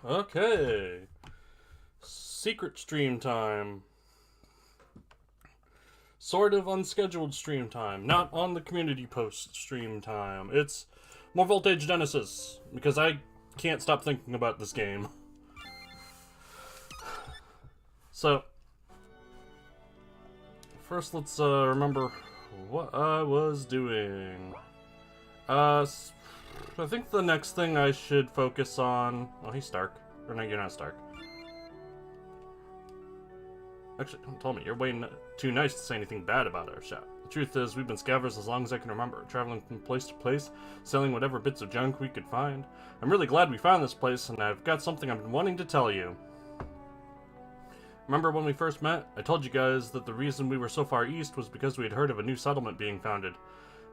Okay. Secret stream time. Sort of unscheduled stream time. Not on the community post stream time. It's more VoltAge Genesis. Because I can't stop thinking about this game. So, first let's remember what I was doing. I think the next thing I should focus on... Oh, he's Stark. Or no, you're not Stark. Actually, don't tell me. You're way too nice to say anything bad about our shop. The truth is, we've been scavengers as long as I can remember, traveling from place to place, selling whatever bits of junk we could find. I'm really glad we found this place, and I've got something I've been wanting to tell you. Remember when we first met? I told you guys that the reason we were so far east was because we had heard of a new settlement being founded.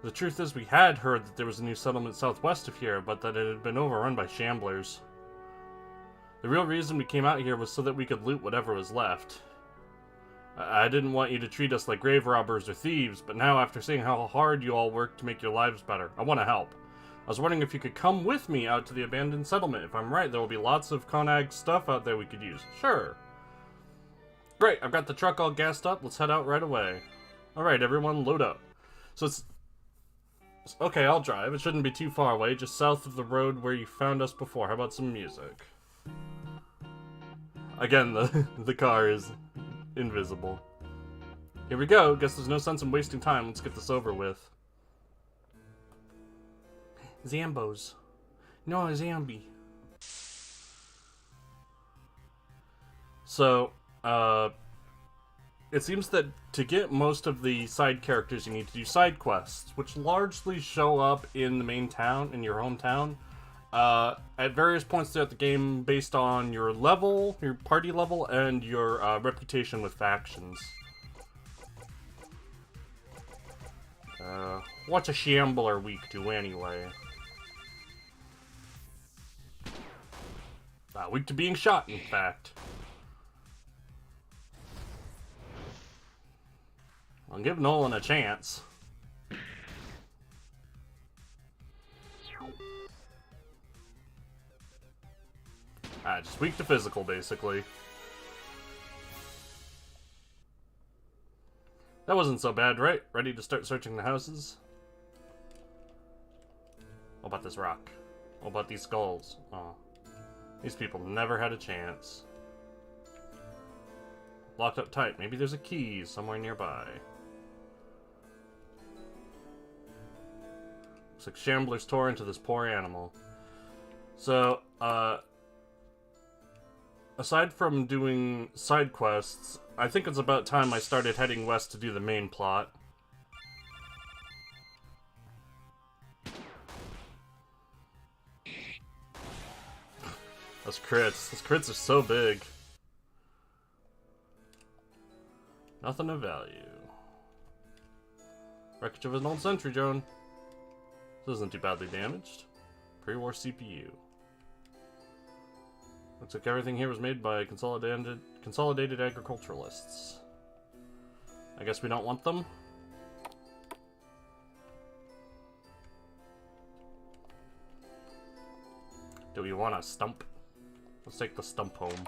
The truth is, we had heard that there was a new settlement southwest of here, but that it had been overrun by shamblers. The real reason we came out here was so that we could loot whatever was left. I didn't want you to treat us like grave robbers or thieves, but now after seeing how hard you all work to make your lives better, I want to help. I was wondering if you could come with me out to the abandoned settlement. If I'm right, there will be lots of Conag stuff out there we could use. Sure. Great, I've got the truck all gassed up. Let's head out right away. Alright, everyone, load up. So it's... Okay, I'll drive. It shouldn't be too far away, just south of the road where you found us before. How about some music? Again, the car is invisible. Here we go. Guess there's no sense in wasting time. Let's get this over with. Zambos. No, a Zambi. So, it seems that to get most of the side characters, you need to do side quests, which largely show up in the main town, in your hometown, at various points throughout the game based on your level, your party level, and your reputation with factions. What's a shambler weak to anyway? Weak to being shot, in fact. I'll give Nolan a chance. Just weak to physical, basically. That wasn't so bad, right? Ready to start searching the houses? What about this rock? What about these skulls? Oh. These people never had a chance. Locked up tight. Maybe there's a key somewhere nearby. Looks like shamblers tore into this poor animal. So, aside from doing side quests, I think it's about time I started heading west to do the main plot. Those crits are so big. Nothing of value. Wreckage of an old sentry drone. This isn't too badly damaged. Pre-war CPU. Looks like everything here was made by consolidated agriculturalists. I guess we don't want them. Do we want a stump? Let's take the stump home.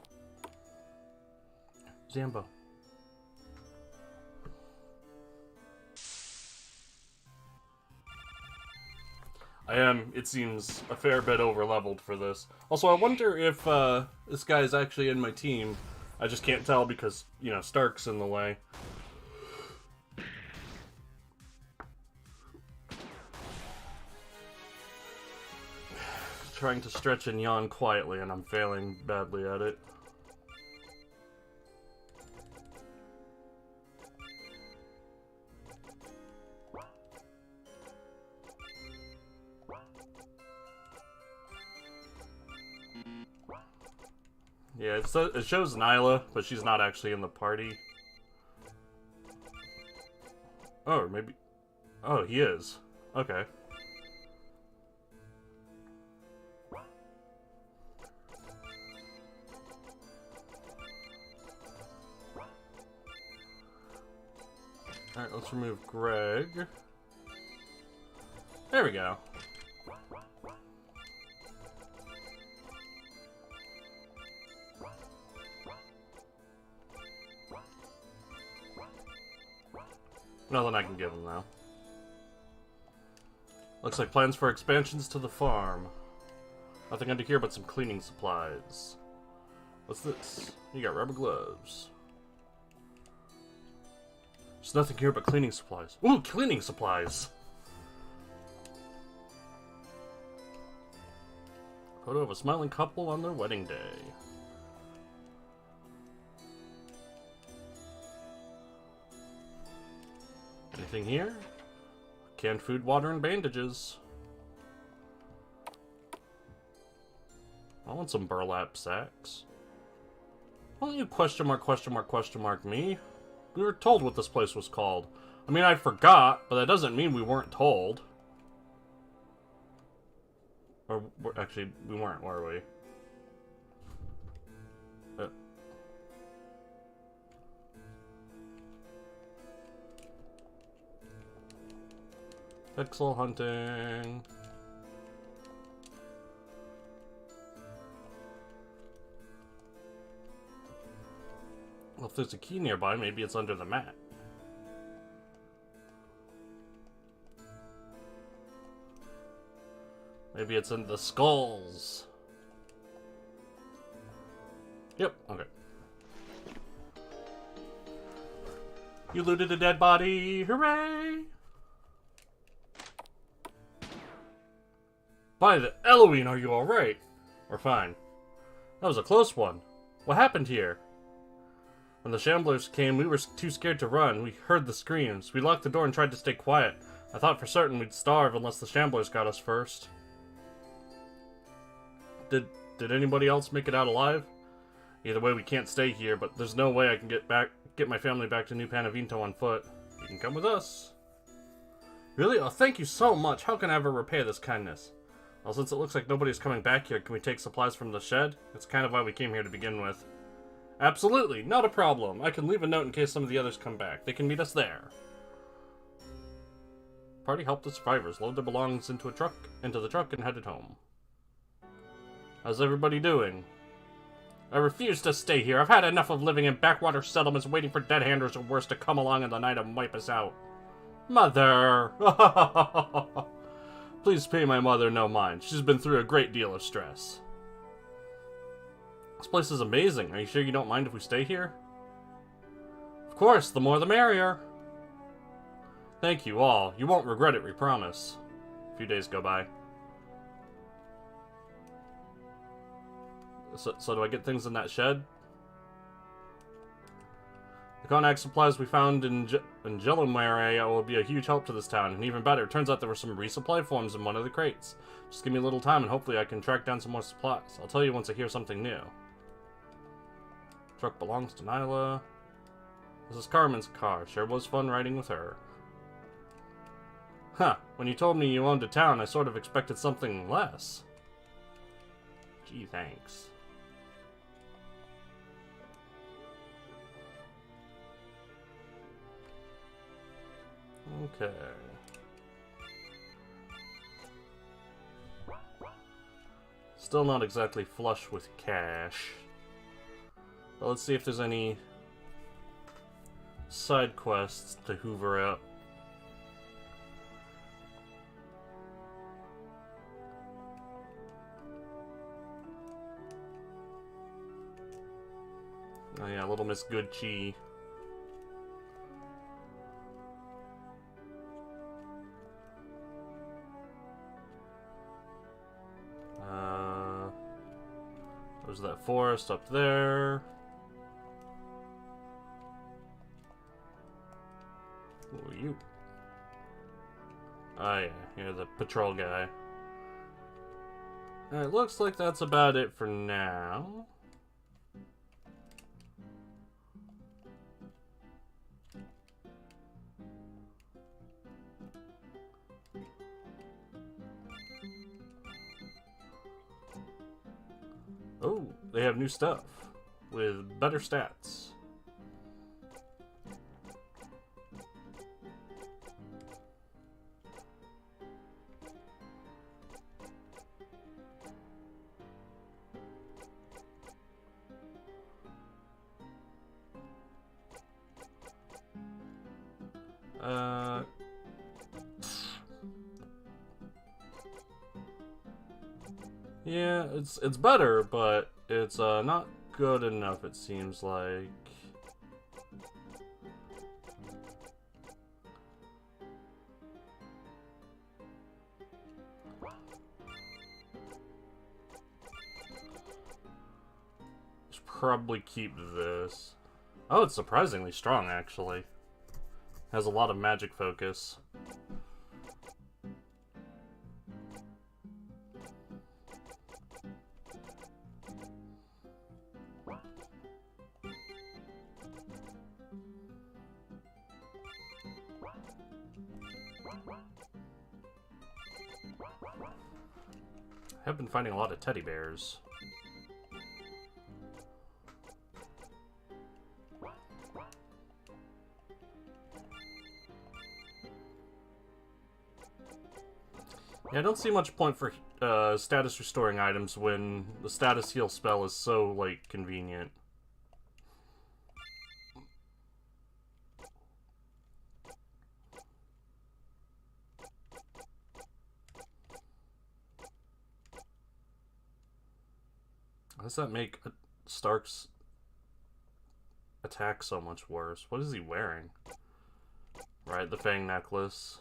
Zambo. I am, it seems, a fair bit over-leveled for this. Also, I wonder if this guy is actually in my team. I just can't tell because, you know, Stark's in the way. Trying to stretch and yawn quietly, and I'm failing badly at it. Yeah, it shows Nyla, but she's not actually in the party. Oh, maybe... Oh, he is. Okay. Alright, let's remove Greg. There we go. Nothing I can give him, though. Looks like plans for expansions to the farm. Nothing under here but some cleaning supplies. What's this? You got rubber gloves. There's nothing here but cleaning supplies. Ooh, cleaning supplies! Photo of a smiling couple on their wedding day. Anything here? Canned food, water, and bandages. I want some burlap sacks. Why don't you question mark me? We were told what this place was called. I mean, I forgot, but that doesn't mean we weren't told. Or, actually, we weren't, were we? Pixel hunting. Well, if there's a key nearby, maybe it's under the mat. Maybe it's in the skulls. Yep, okay. You looted a dead body! Hooray! By the Elohim, are you alright? We're fine. That was a close one. What happened here? When the Shamblers came, we were too scared to run. We heard the screams. We locked the door and tried to stay quiet. I thought for certain we'd starve unless the Shamblers got us first. Did anybody else make it out alive? Either way, we can't stay here, but there's no way I can get my family back to New Panavinto on foot. You can come with us. Really? Oh, thank you so much. How can I ever repay this kindness? Well, since it looks like nobody's coming back here, can we take supplies from the shed? That's kind of why we came here to begin with. Absolutely, not a problem. I can leave a note in case some of the others come back. They can meet us there. Party helped the survivors load their belongings into the truck and headed home. How's everybody doing? I refuse to stay here. I've had enough of living in backwater settlements waiting for dead handers or worse to come along in the night and wipe us out. Mother! Please pay my mother no mind. She's been through a great deal of stress. This place is amazing. Are you sure you don't mind if we stay here? Of course, the more the merrier. Thank you all. You won't regret it, we promise. A few days go by. So do I get things in that shed? The Konak supplies we found in Jelomare area will be a huge help to this town, and even better, it turns out there were some resupply forms in one of the crates. Just give me a little time and hopefully I can track down some more supplies. I'll tell you once I hear something new. Truck belongs to Nyla. This is Carmen's car. Sure was fun riding with her. Huh, when you told me you owned a town, I sort of expected something less. Gee, thanks. Okay. Still not exactly flush with cash. But let's see if there's any side quests to hoover up. Oh yeah, Little Miss Goodchi. There's that forest up there. Who are you? Oh yeah, you're the patrol guy. Alright, looks like that's about it for now. Oh, they have new stuff with better stats. Yeah, it's better, but it's not good enough, it seems like. Should probably keep this. Oh, it's surprisingly strong, actually. Has a lot of magic focus. I have been finding a lot of teddy bears. Yeah, I don't see much point for status restoring items when the status heal spell is so, like, convenient. How does that make Stark's attack so much worse? What is he wearing? Right, the Fang necklace.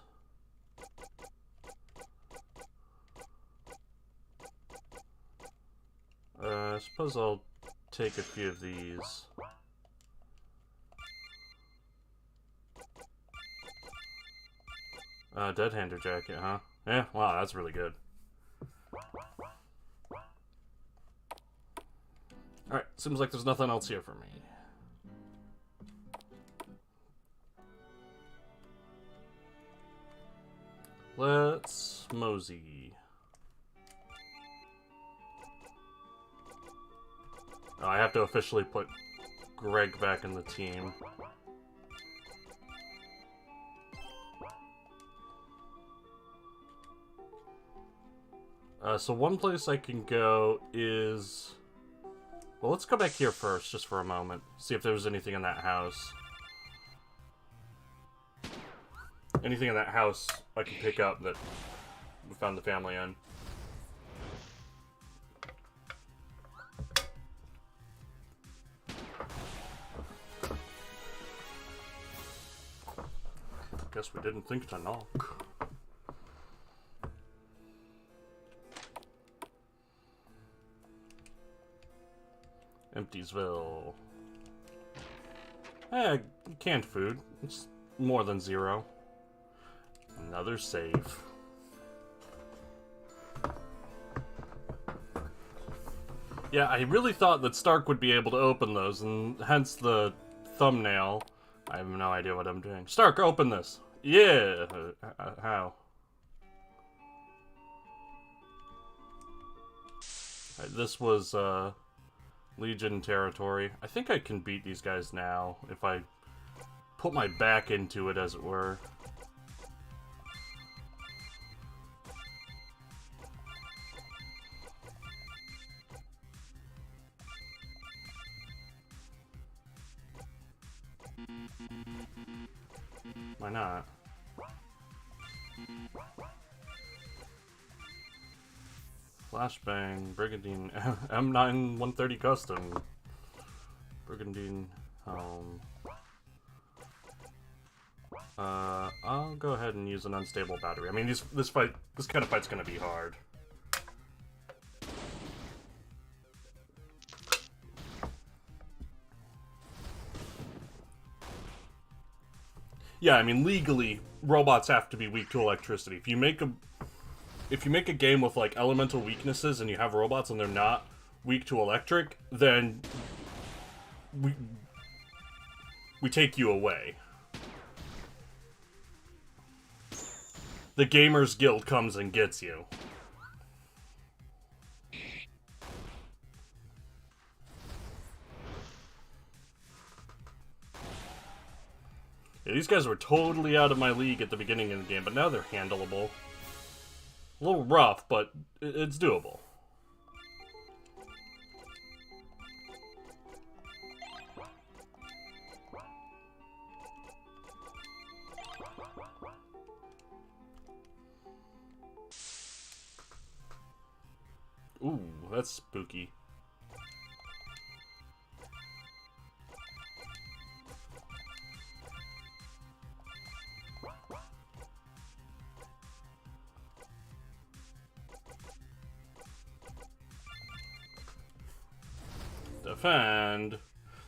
I suppose I'll take a few of these. Deadhander jacket, huh? Yeah, wow, that's really good. Alright, seems like there's nothing else here for me. Let's mosey. Oh, I have to officially put Greg back in the team. So one place I can go is... Well, let's go back here first, just for a moment. See if there's anything in that house. Anything in that house I can pick up that we found the family in. Guess we didn't think to knock. Emptiesville. Canned food. It's more than 0. Another save. Yeah, I really thought that Stark would be able to open those, and hence the thumbnail. I have no idea what I'm doing. Stark, open this! Yeah! How? Right, this was, Legion territory. I think I can beat these guys now, if I put my back into it, as it were. Why not? Flashbang, Brigandine, M9 130 Custom, Brigandine Helm. I'll go ahead and use an unstable battery. I mean, this kind of fight's gonna be hard. Yeah, I mean, legally, robots have to be weak to electricity. If you make a game with, like, elemental weaknesses and you have robots and they're not weak to electric, then we take you away. The Gamers Guild comes and gets you. Yeah, these guys were totally out of my league at the beginning of the game, but now they're handleable. A little rough, but it's doable. Ooh, that's spooky. Defend.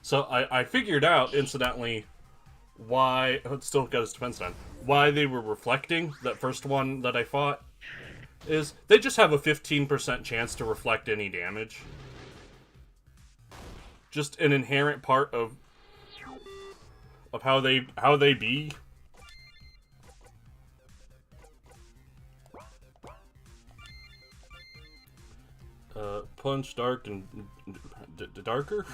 So I figured out, incidentally, why... Oh, it still got his defense down. Why they were reflecting, that first one that I fought, is they just have a 15% chance to reflect any damage. Just an inherent part of how they be. Punch dark and darker.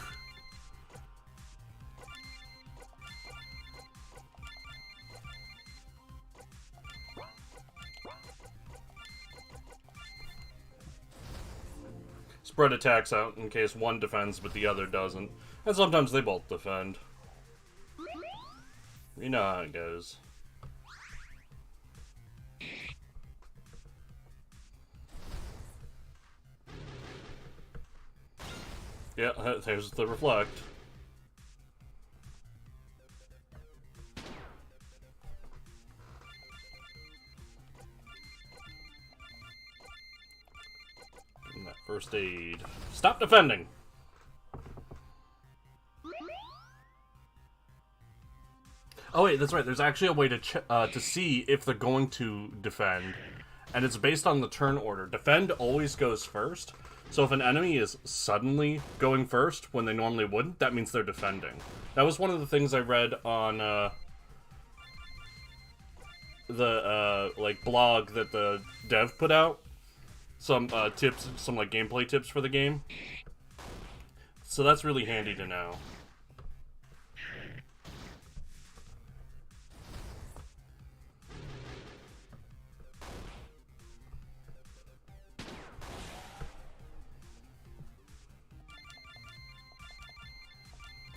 Spread attacks out in case one defends but the other doesn't. And sometimes they both defend. You know how it goes. Yeah, there's the reflect. Give him that first aid. Stop defending! Oh wait, that's right. There's actually a way to see if they're going to defend, and it's based on the turn order. Defend always goes first, so if an enemy is suddenly going first when they normally wouldn't, that means they're defending. That was one of the things I read on the like blog that the dev put out. Some tips, some like gameplay tips for the game. So that's really handy to know.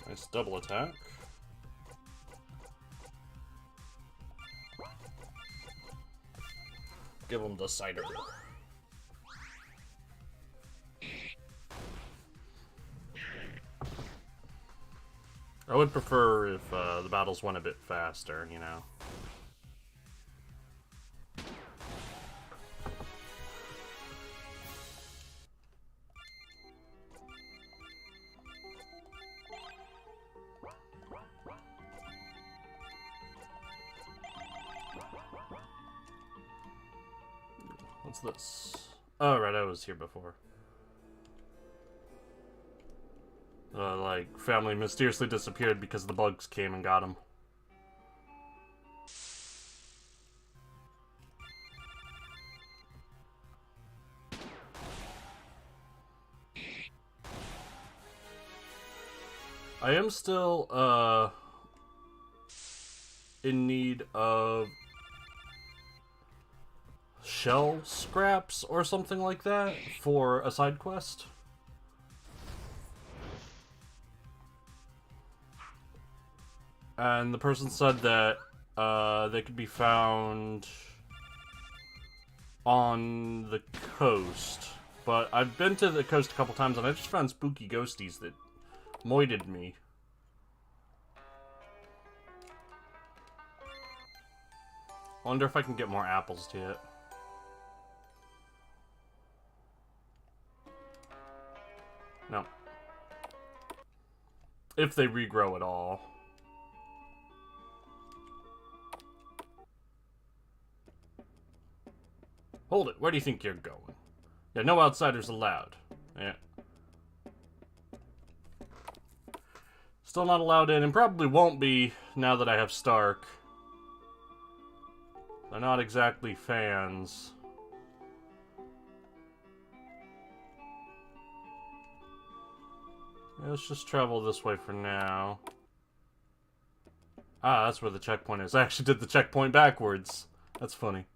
Nice double attack. Give him the cider. I would prefer if the battles went a bit faster, you know. What's this? Oh, right, I was here before. Like, family mysteriously disappeared because the bugs came and got him. I am still, in need of shell scraps or something like that for a side quest. And the person said that they could be found on the coast. But I've been to the coast a couple times and I just found spooky ghosties that moited me. Wonder if I can get more apples to it. No. If they regrow at all. Hold it, where do you think you're going? Yeah, no outsiders allowed. Yeah. Still not allowed in, and probably won't be now that I have Stark. They're not exactly fans. Yeah, let's just travel this way for now. Ah, that's where the checkpoint is. I actually did the checkpoint backwards. That's funny.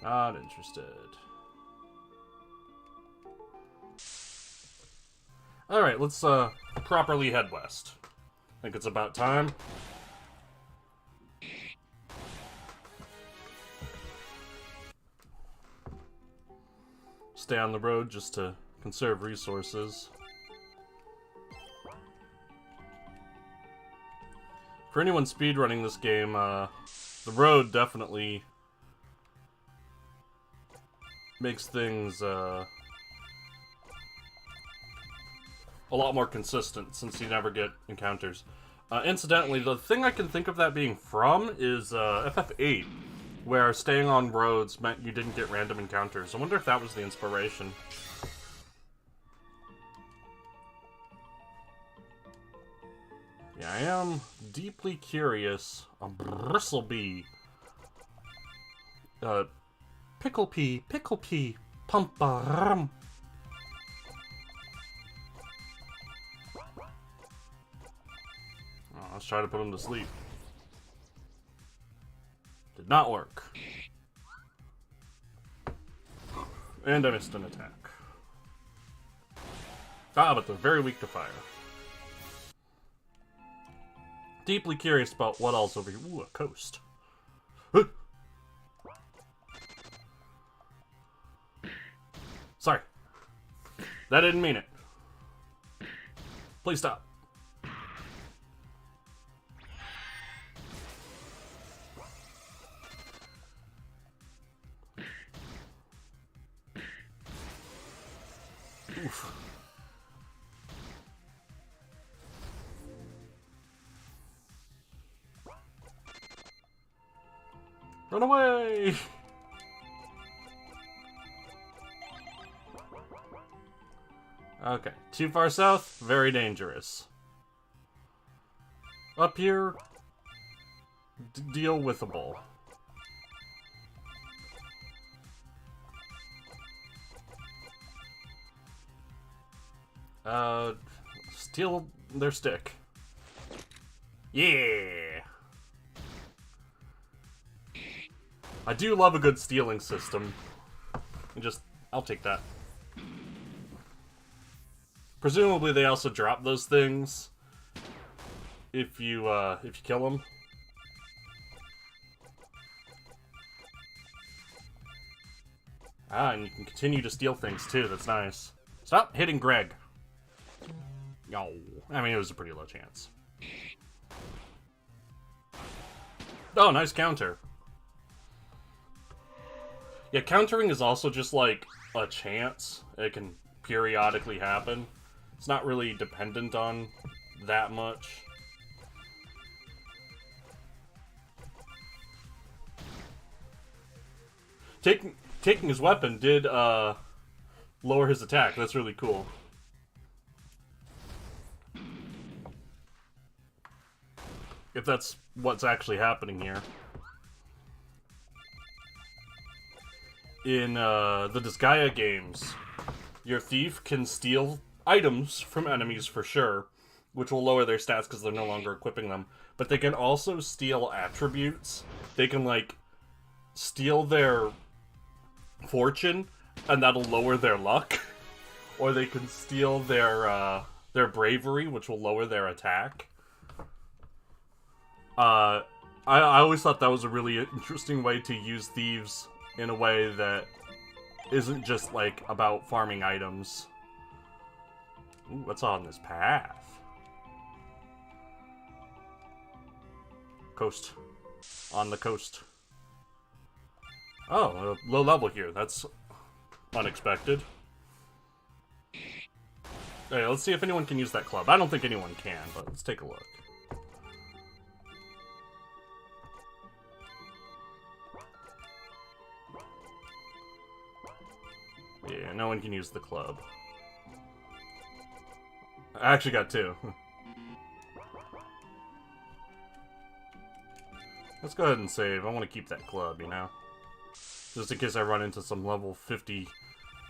Not interested. Alright, let's properly head west. think it's about time. Stay on the road just to conserve resources. For anyone speedrunning this game, the road definitely makes things a lot more consistent since you never get encounters. Incidentally, the thing I can think of that being from is FF8, where staying on roads meant you didn't get random encounters. I wonder if that was the inspiration. Yeah, I am deeply curious on Bristlebee. Pickle pea, pumpa. Oh, let's try to put him to sleep. Did not work. And I missed an attack. Ah, but they're very weak to fire. Deeply curious about what else over here. Ooh, a coast. Sorry. That didn't mean it. Please stop. Oof. Run away! Okay, too far south, very dangerous. Up here, deal with the ball. Steal their stick. Yeah! I do love a good stealing system. I'll take that. Presumably they also drop those things if you kill them. Ah, and you can continue to steal things too, that's nice. Stop hitting Greg. No, I mean, it was a pretty low chance. Oh, nice counter. Yeah, countering is also just like a chance. It can periodically happen. It's not really dependent on that much. Taking his weapon did lower his attack. That's really cool. If that's what's actually happening here. In the Disgaea games, your thief can steal items from enemies for sure, which will lower their stats because they're no longer equipping them. But they can also steal attributes. They can, like, steal their fortune, and that'll lower their luck. Or they can steal their bravery, which will lower their attack. I always thought that was a really interesting way to use thieves in a way that isn't just, like, about farming items. Ooh, what's on this path? Coast. On the coast. Oh, a low level here. That's unexpected. Okay, let's see if anyone can use that club. I don't think anyone can, but let's take a look. Yeah, no one can use the club. I actually got two. Let's go ahead and save. I want to keep that club, you know? Just in case I run into some level 50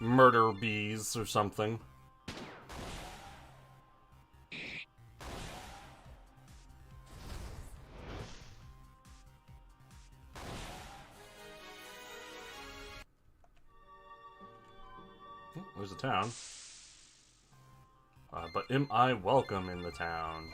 murder bees or something. There's a town. But am I welcome in the town?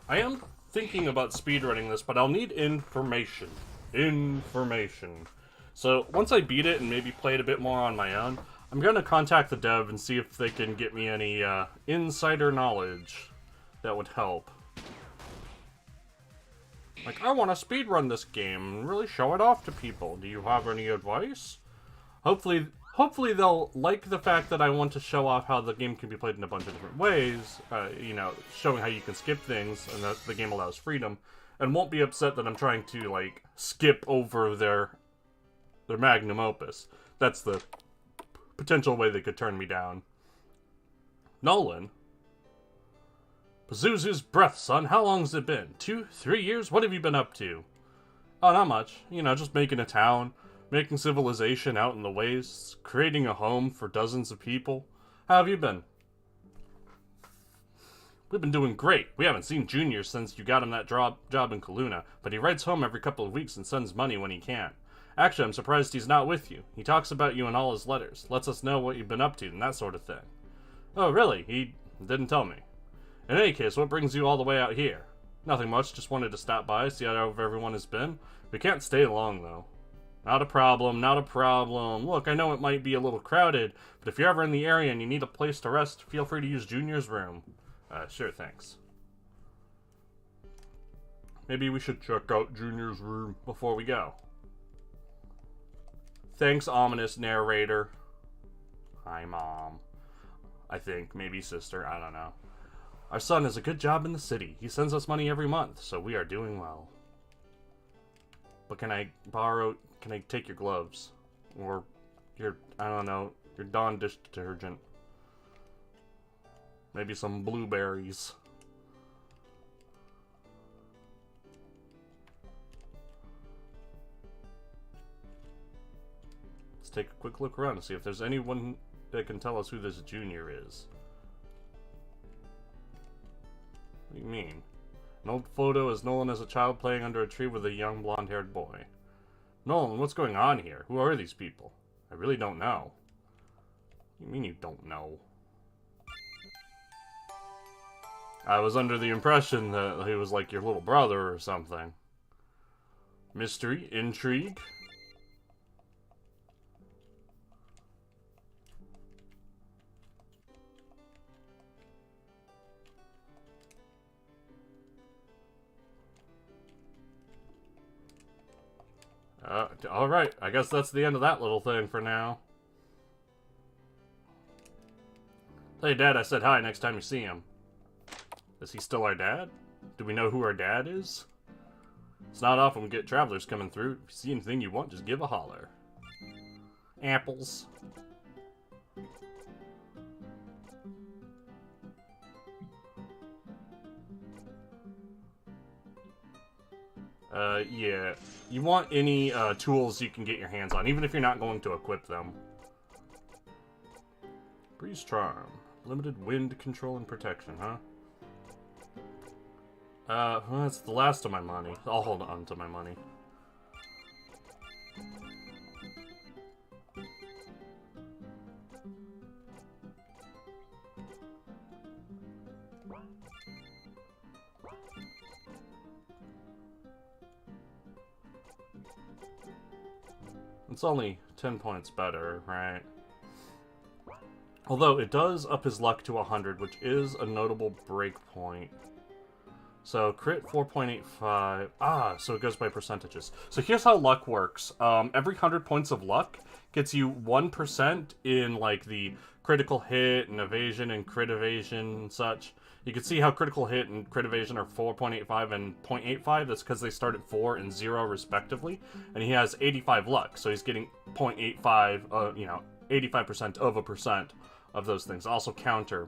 I am thinking about speedrunning this, but I'll need information. Information. So, once I beat it and maybe play it a bit more on my own, I'm going to contact the dev and see if they can get me any insider knowledge that would help. Like, I want to speedrun this game and really show it off to people. Do you have any advice? Hopefully they'll like the fact that I want to show off how the game can be played in a bunch of different ways, you know, showing how you can skip things and that the game allows freedom, and won't be upset that I'm trying to, like, skip over their magnum opus. That's the potential way they could turn me down. Nolan? Pazuzu's breath, son. How long's it been? 2, 3 years? What have you been up to? Oh, not much. You know, just making a town. Making civilization out in the wastes, creating a home for dozens of people. How have you been? We've been doing great. We haven't seen Junior since you got him that job in Kaluna, but he writes home every couple of weeks and sends money when he can. Actually, I'm surprised he's not with you. He talks about you in all his letters, lets us know what you've been up to and that sort of thing. Oh, really? He didn't tell me. In any case, what brings you all the way out here? Nothing much, just wanted to stop by, see how everyone has been. We can't stay long, though. Not a problem, not a problem. Look, I know it might be a little crowded, but if you're ever in the area and you need a place to rest, feel free to use Junior's room. Sure, thanks. Maybe we should check out Junior's room before we go. Thanks, ominous narrator. Hi, Mom. I think, maybe sister, I don't know. Our son has a good job in the city. He sends us money every month, so we are doing well. But can I take your gloves? Or your, I don't know, your Dawn dish detergent. Maybe some blueberries. Let's take a quick look around to see if there's anyone that can tell us who this Junior is. What do you mean? An old photo is Nolan as a child playing under a tree with a young blonde-haired boy. Nolan, what's going on here? Who are these people? I really don't know. What do you mean you don't know? I was under the impression that he was like your little brother or something. Mystery? Intrigue? Alright, I guess that's the end of that little thing for now. Hey, Dad, I said hi next time you see him. Is he still our dad? Do we know who our dad is? It's not often we get travelers coming through. If you see anything you want, just give a holler. Apples. Yeah. You want any tools you can get your hands on, even if you're not going to equip them. Breeze Charm. Limited wind control and protection, huh? Well, that's the last of my money. I'll hold on to my money. It's only 10 points better, right? Although it does up his luck to 100, which is a notable breakpoint. So crit 4.85. Ah, so it goes by percentages. So here's how luck works. Every 100 points of luck gets you 1% in like the critical hit and evasion and crit evasion and such. You can see how critical hit and crit evasion are 4.85 and 0.85. That's because they start at 4 and 0 respectively. And he has 85 luck, so he's getting 0.85, you know, 85% of a percent of those things. Also counter.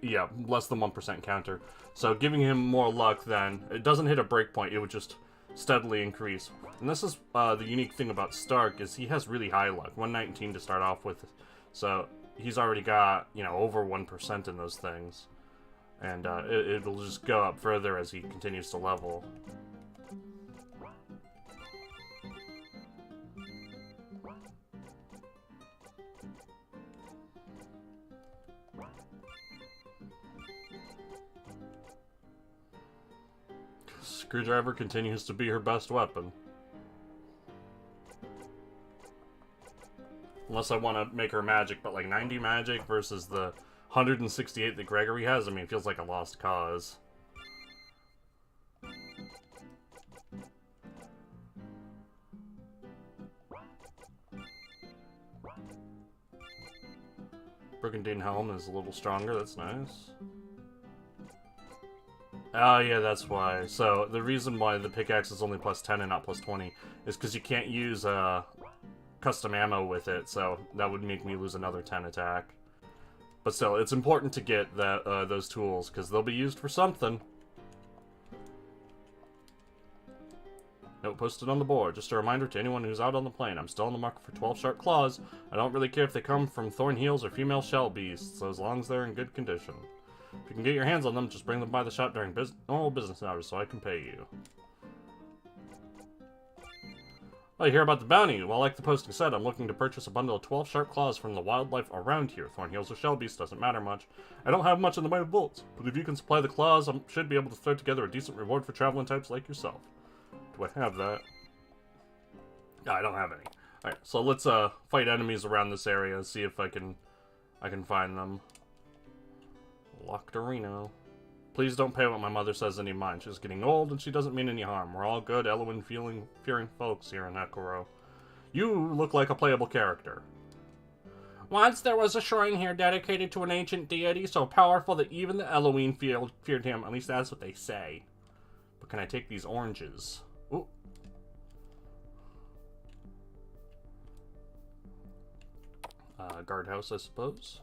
Yeah, less than 1% counter. So giving him more luck then, it doesn't hit a breakpoint, it would just steadily increase. And this is the unique thing about Stark, is he has really high luck, 119 to start off with. So he's already got, you know, over 1% in those things. And it'll just go up further as he continues to level. Screwdriver continues to be her best weapon. Unless I want to make her magic, but like 90 magic versus the 168 that Gregory has, I mean, it feels like a lost cause. Brigandine Helm is a little stronger, that's nice. Oh yeah, that's why. So, the reason why the pickaxe is only plus 10 and not plus 20 is because you can't use custom ammo with it, so that would make me lose another 10 attack. But still, it's important to get that those tools, because they'll be used for something. Note posted on the board. Just a reminder to anyone who's out on the plane. I'm still on the market for 12 sharp claws. I don't really care if they come from thorn heels or female shell beasts, so as long as they're in good condition. If you can get your hands on them, just bring them by the shop during normal business hours so I can pay you. Oh, you hear about the bounty? Well, like the posting said, I'm looking to purchase a bundle of 12 sharp claws from the wildlife around here. Thorn heels or shell beasts doesn't matter much. I don't have much in the way of bullets, but if you can supply the claws, I should be able to throw together a decent reward for traveling types like yourself. Do I have that? No, I don't have any. Alright, so let's fight enemies around this area and see if I can find them. Loctorino. Please don't pay what my mother says any mind. She's getting old and she doesn't mean any harm. We're all good, Eloin fearing folks here in Nekoro. You look like a playable character. Once there was a shrine here dedicated to an ancient deity so powerful that even the Eloin feared him. At least that's what they say. But can I take these oranges? Ooh. Guardhouse, I suppose.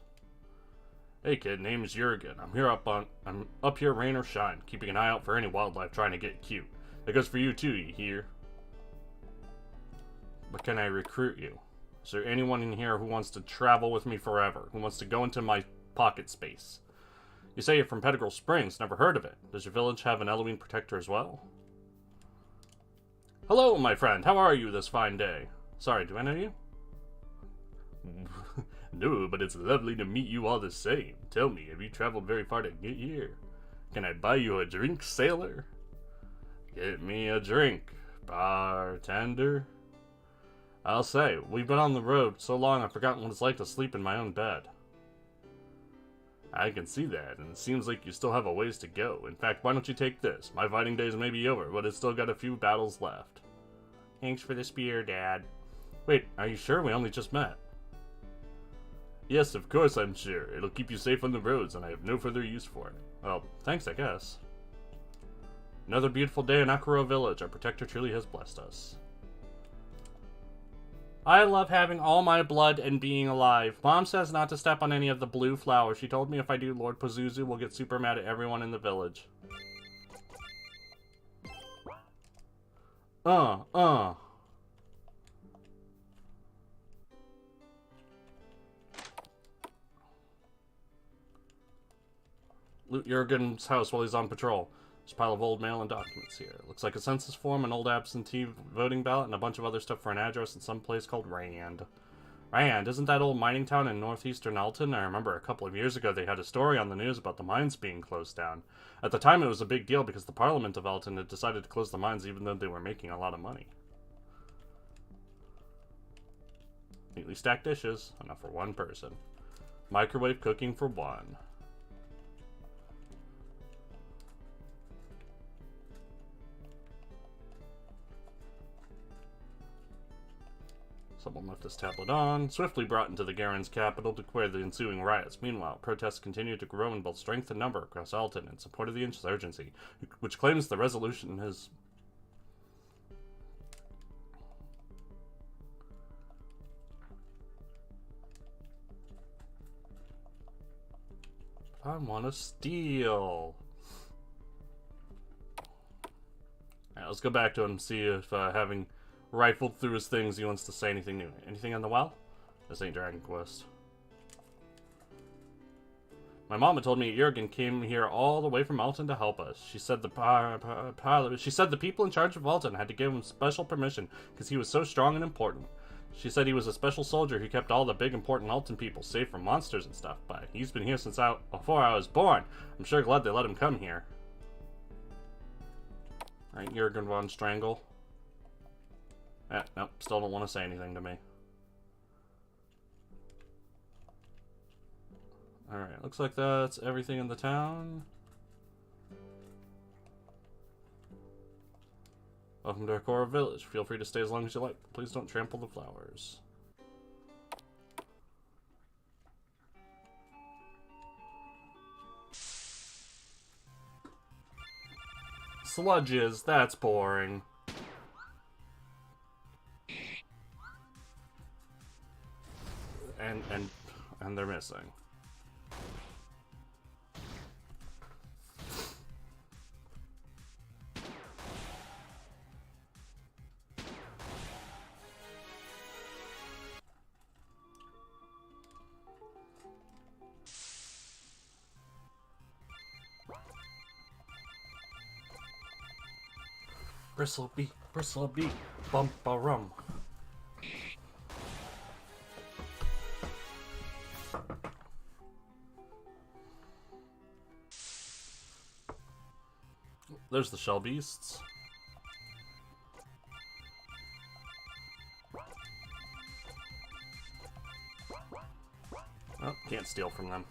Hey kid, name is Jurgen. I'm up here rain or shine, keeping an eye out for any wildlife trying to get cute. That goes for you too, you hear? But can I recruit you? Is there anyone in here who wants to travel with me forever? Who wants to go into my pocket space? You say you're from Pettigrew Springs, never heard of it. Does your village have an Eloin protector as well? Hello, my friend. How are you this fine day? Sorry, do I know you? No, but it's lovely to meet you all the same. Tell me, have you traveled very far to get here? Can I buy you a drink, sailor? Get me a drink, bartender. I'll say, we've been on the road so long I've forgotten what it's like to sleep in my own bed. I can see that, and it seems like you still have a ways to go. In fact, why don't you take this? My fighting days may be over, but it's still got a few battles left. Thanks for the spear, Dad. Wait, are you sure? We only just met. Yes, of course I'm sure. It'll keep you safe on the roads, and I have no further use for it. Well, thanks, I guess. Another beautiful day in Akuro Village. Our protector truly has blessed us. I love having all my blood and being alive. Mom says not to step on any of the blue flowers. She told me if I do, Lord Pazuzu will get super mad at everyone in the village. Loot Jurgen's house while he's on patrol. There's a pile of old mail and documents here. Looks like a census form, an old absentee voting ballot, and a bunch of other stuff for an address in some place called Rand. Rand, isn't that old mining town in northeastern Alton? I remember a couple of years ago they had a story on the news about the mines being closed down. At the time it was a big deal because the Parliament of Alton had decided to close the mines even though they were making a lot of money. Neatly stacked dishes, enough for one person. Microwave cooking for one. Someone left this tablet on, swiftly brought into the Garen's capital to quell the ensuing riots. Meanwhile, protests continue to grow in both strength and number across Alton in support of the insurgency, which claims the resolution has... I want to steal. Alright, let's go back to him and see if having rifled through his things, he wants to say anything new. Anything on the well? This ain't Dragon Quest. My mama told me Jurgen came here all the way from Alton to help us. She said the people in charge of Alton had to give him special permission because he was so strong and important. She said he was a special soldier who kept all the big important Alton people safe from monsters and stuff, but he's been here since before I was born. I'm sure glad they let him come here. Alright, Jurgen von Strangle. Nope, still don't want to say anything to me. Alright, looks like that's everything in the town. Welcome to Akora Village. Feel free to stay as long as you like. Please don't trample the flowers. Sludges, that's boring. And they're missing. Bristle beak, bump-a-rum. There's the shell beasts. Oh, can't steal from them.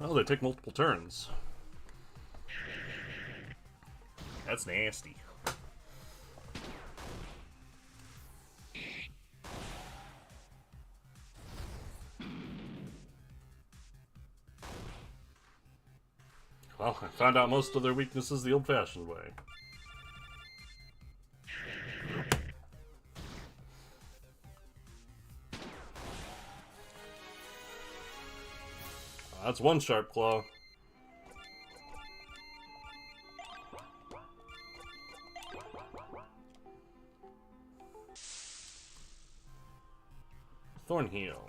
Well, they take multiple turns. That's nasty. Well, I found out most of their weaknesses the old-fashioned way. That's one sharp claw. Thornheal.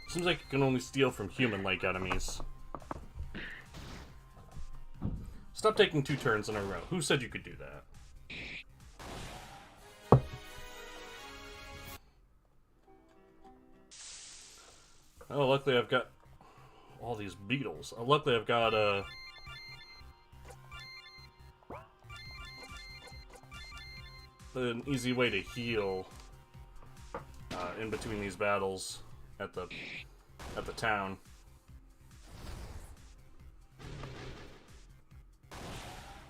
Seems like you can only steal from human-like enemies. Stop taking 2 turns in a row. Who said you could do that? Oh, luckily I've got all these beetles. Luckily I've got an easy way to heal in between these battles at the town.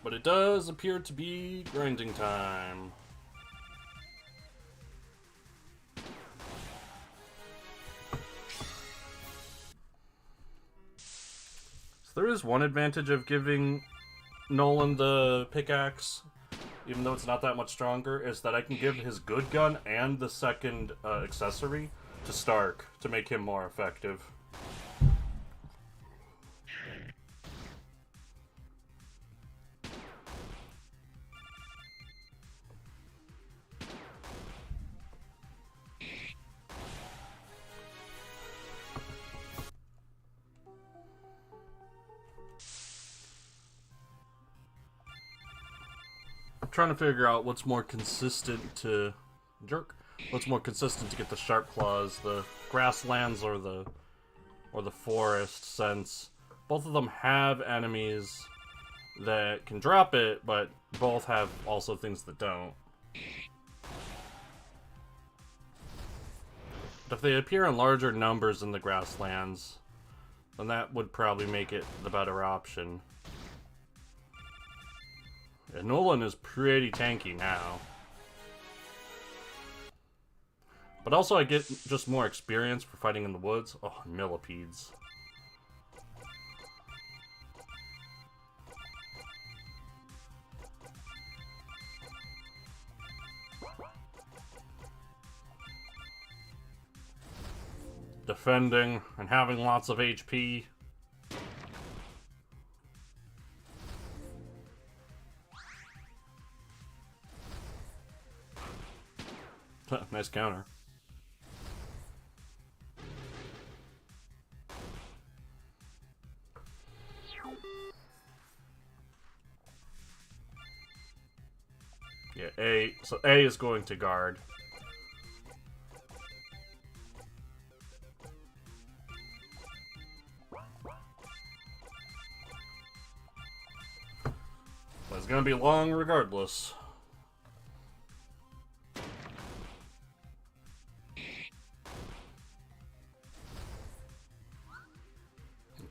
But it does appear to be grinding time. So there is one advantage of giving Nolan the pickaxe, even though it's not that much stronger, is that I can give his good gun and the second accessory to Stark to make him more effective. I'm trying to figure out what's more consistent to what's more consistent to get the sharp claws, the grasslands or the forest, since both of them have enemies that can drop it, but both have also things that don't. But if they appear in larger numbers in the grasslands, then that would probably make it the better option. Yeah, Nolan is pretty tanky now. But also I get just more experience for fighting in the woods. Oh, millipedes. Defending and having lots of HP. Nice counter. Yeah, A. So A is going to guard. But it's gonna be long regardless.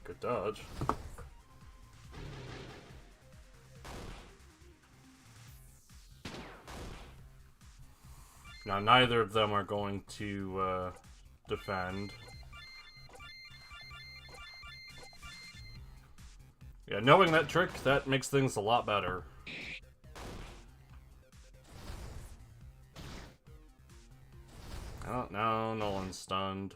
Good dodge. Now, neither of them are going to defend. Yeah, knowing that trick, that makes things a lot better. Oh, no, Nolan's stunned.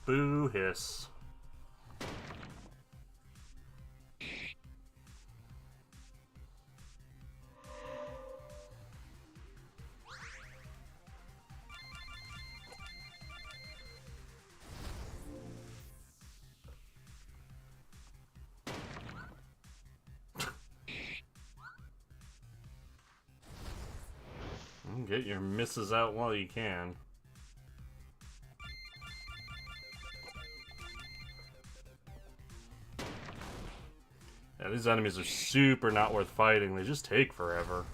Boo hiss. Get your misses out while you can. Yeah, these enemies are super not worth fighting. They just take forever.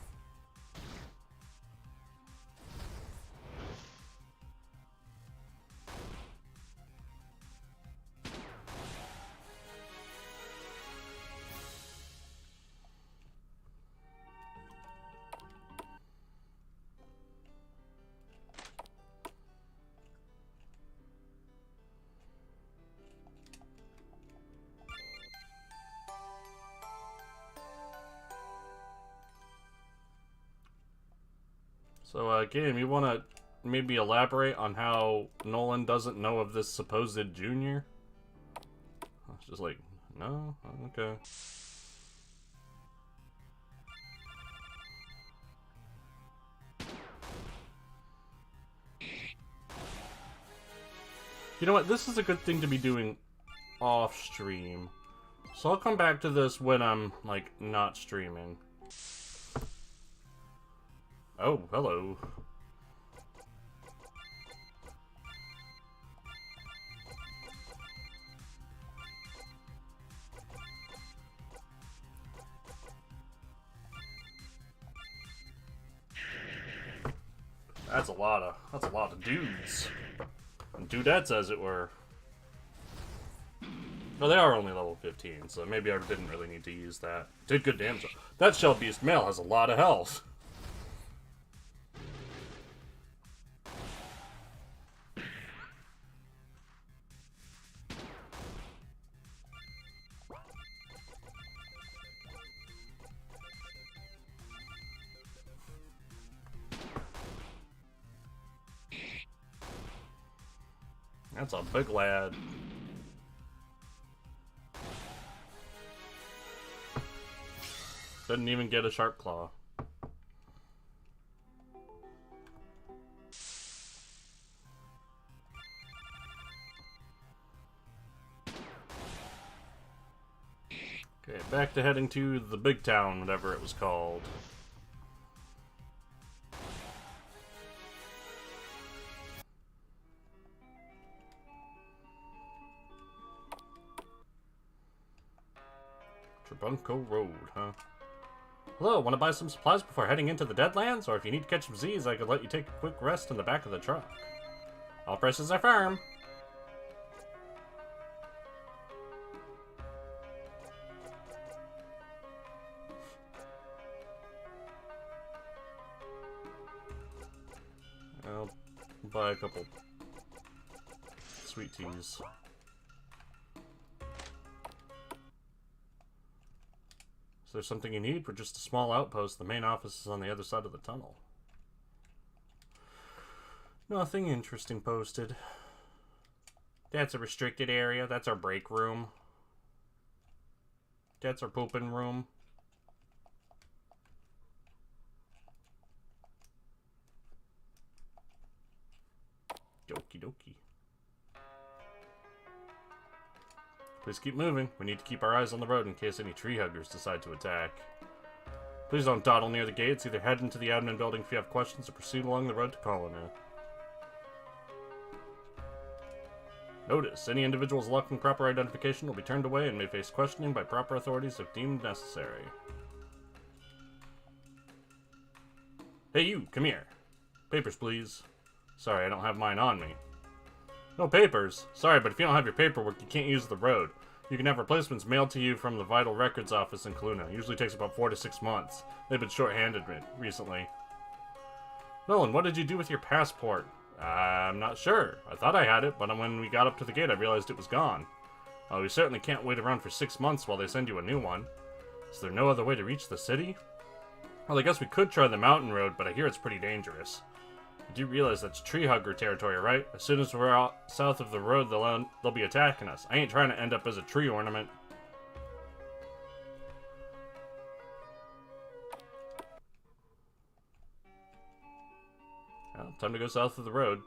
So, game, you want to maybe elaborate on how Nolan doesn't know of this supposed junior? I was just like, no? Okay. You know what? This is a good thing to be doing off-stream. So I'll come back to this when I'm, like, not streaming. Oh, hello. That's a lot of dudes. And dudettes, as it were. Well, they are only level 15, so maybe I didn't really need to use that. Did good damage. That Shell Beast male has a lot of health. That's a big lad. Didn't even get a sharp claw. Okay, back to heading to the big town, whatever it was called. Trabunco Road, huh? Hello, want to buy some supplies before heading into the Deadlands? Or if you need to catch some Z's, I could let you take a quick rest in the back of the truck. All prices are firm. I'll buy a couple sweet teas. Is there something you need? We're just a small outpost. The main office is on the other side of the tunnel. Nothing interesting posted. That's a restricted area. That's our break room. That's our pooping room. Okie dokie. Please keep moving. We need to keep our eyes on the road in case any tree huggers decide to attack. Please don't dawdle near the gates. Either head into the admin building if you have questions or proceed along the road to Colony. Notice, any individuals lacking proper identification will be turned away and may face questioning by proper authorities if deemed necessary. Hey you, come here. Papers, please. Sorry, I don't have mine on me. No papers? Sorry, but if you don't have your paperwork, you can't use the road. You can have replacements mailed to you from the Vital Records office in Kaluna. It usually takes about 4 to 6 months. They've been short-handed recently. Nolan, what did you do with your passport? I'm not sure. I thought I had it, but when we got up to the gate, I realized it was gone. We certainly can't wait around for 6 months while they send you a new one. Is there no other way to reach the city? Well, I guess we could try the mountain road, but I hear it's pretty dangerous. You do realize that's tree hugger territory, right? As soon as we're out south of the road, they'll be attacking us. I ain't trying to end up as a tree ornament. Well, time to go south of the road.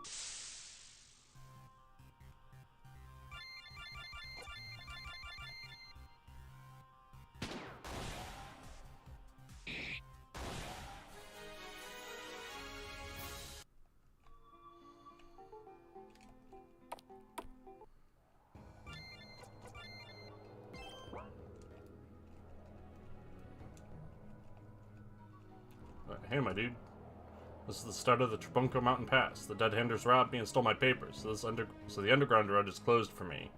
Hey, my dude. This is the start of the Trabunco Mountain Pass. The dead handers robbed me and stole my papers, so the underground road is closed for me.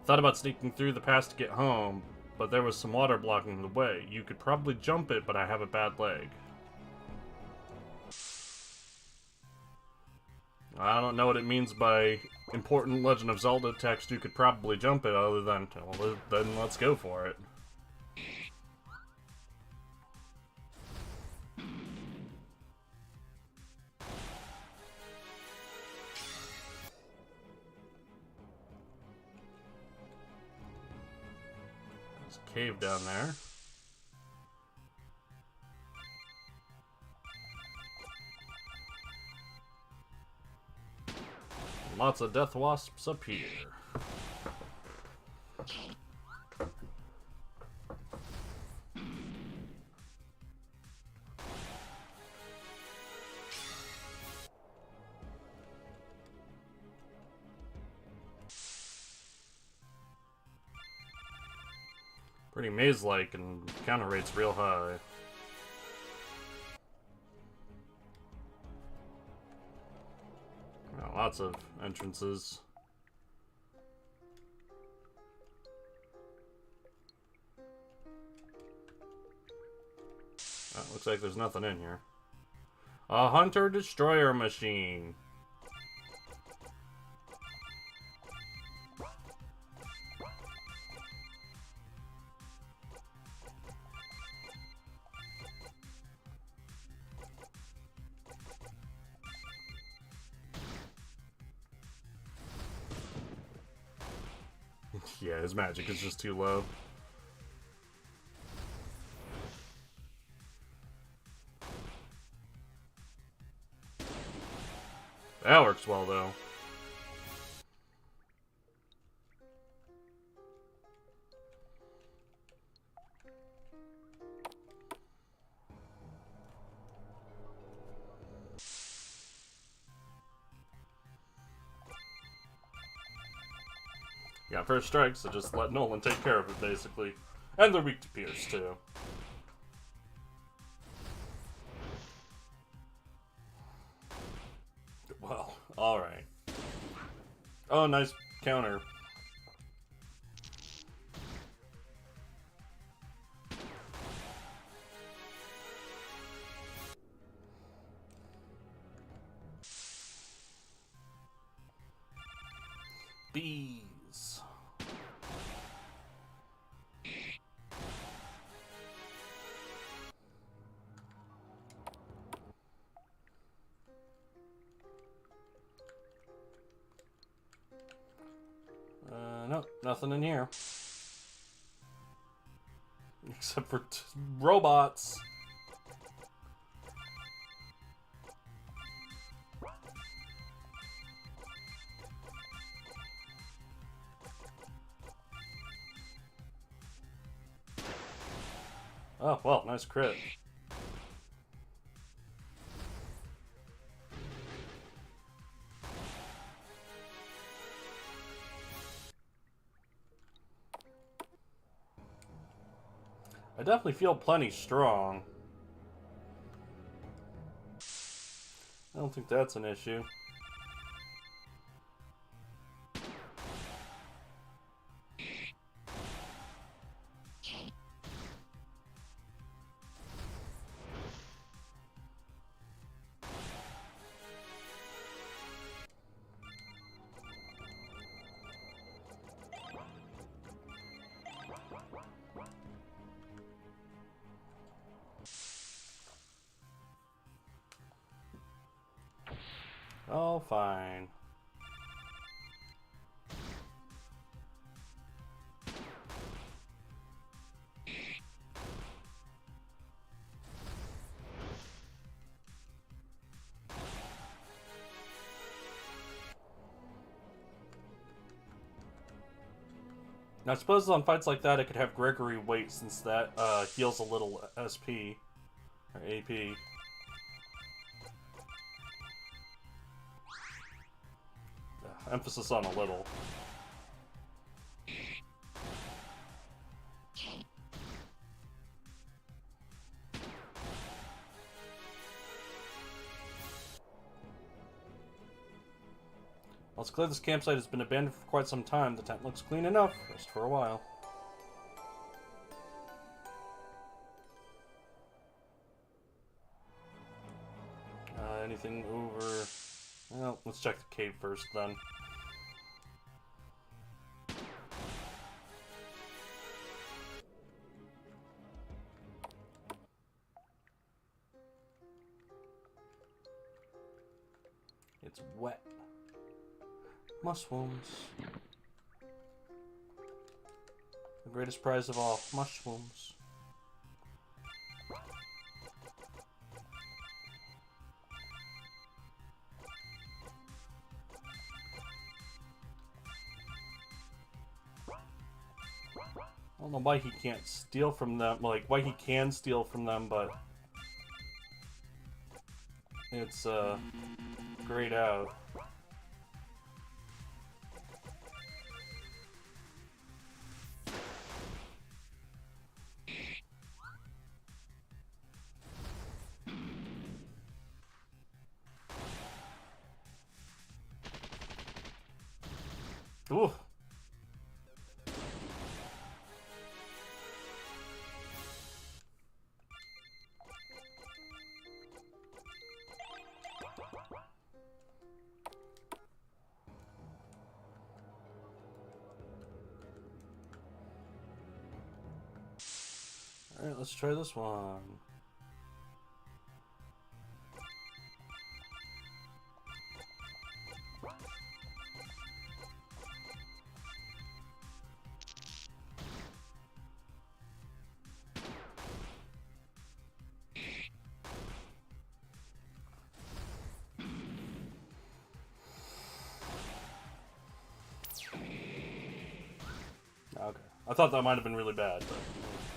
Thought about sneaking through the pass to get home, but there was some water blocking the way. You could probably jump it, but I have a bad leg. I don't know what it means by important Legend of Zelda text. You could probably jump it, other than, well, then let's go for it. Cave down there. Lots of death wasps up here. Pretty maze-like, and counter rate's real high. Well, lots of entrances. Looks like there's nothing in here. A hunter-destroyer machine. Yeah, his magic is just too low. That works well, though. Yeah, first strike, so just let Nolan take care of it, basically. And they're weak to Pierce, too. Well, alright. Oh, nice counter. Bees. Nope, nothing in here. Except for robots. Oh, well, nice crit. I definitely feel plenty strong. I don't think that's an issue. Oh, fine. Now, I suppose on fights like that, I could have Gregory wait, since that heals a little SP, or AP. Emphasis on a little. Well, it's clear this campsite has been abandoned for quite some time. The tent looks clean enough, just for a while. Anything over... Well, let's check the cave first, then. It's wet. Mushrooms. The greatest prize of all, mushrooms. I don't know why he can't steal from them, like, why he can steal from them, but it's, grayed out. Ooh. Alright, let's try this one. Okay. I thought that might have been really bad, but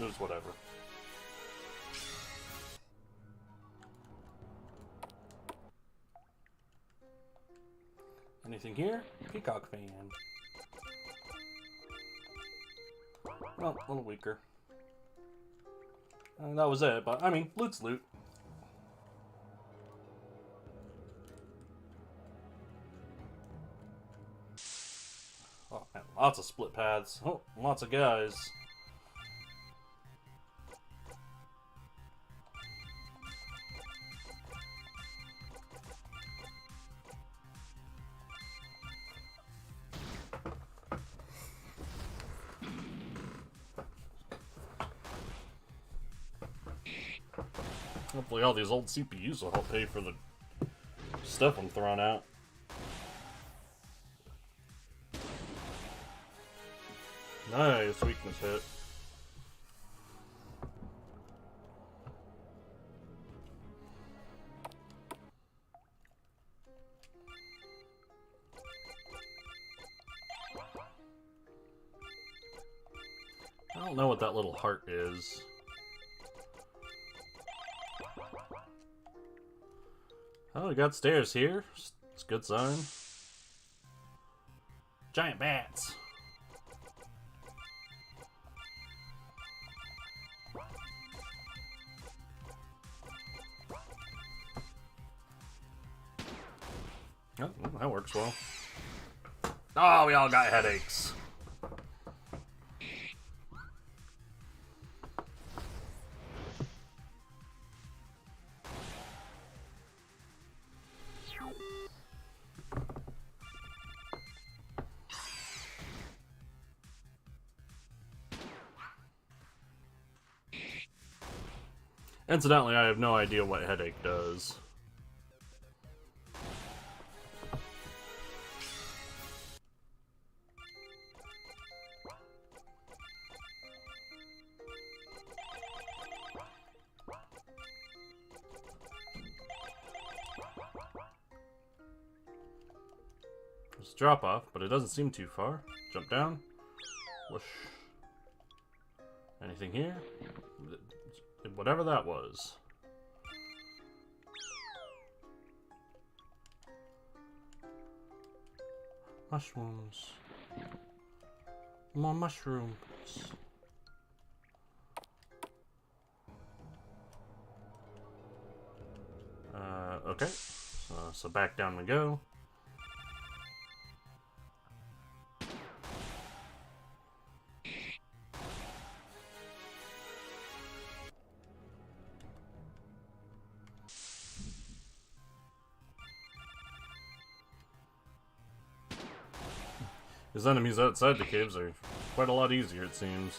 it was whatever. Anything here? Peacock fan. Well, a little weaker. That was it, but I mean, loot's loot. Oh man, lots of split paths. Oh, lots of guys. Hopefully all these old CPUs will help pay for the stuff I'm throwing out. Nice, weakness hit. I don't know what that little heart is. Oh, we got stairs here. It's a good sign. Giant bats. Oh, well, that works well. Oh, we all got headaches. Incidentally, I have no idea what headache does. There's a drop off, but it doesn't seem too far. Jump down. Whoosh. Anything here? Whatever that was. Mushrooms. More mushrooms. Okay. So back down we go. His enemies outside the caves are quite a lot easier, it seems.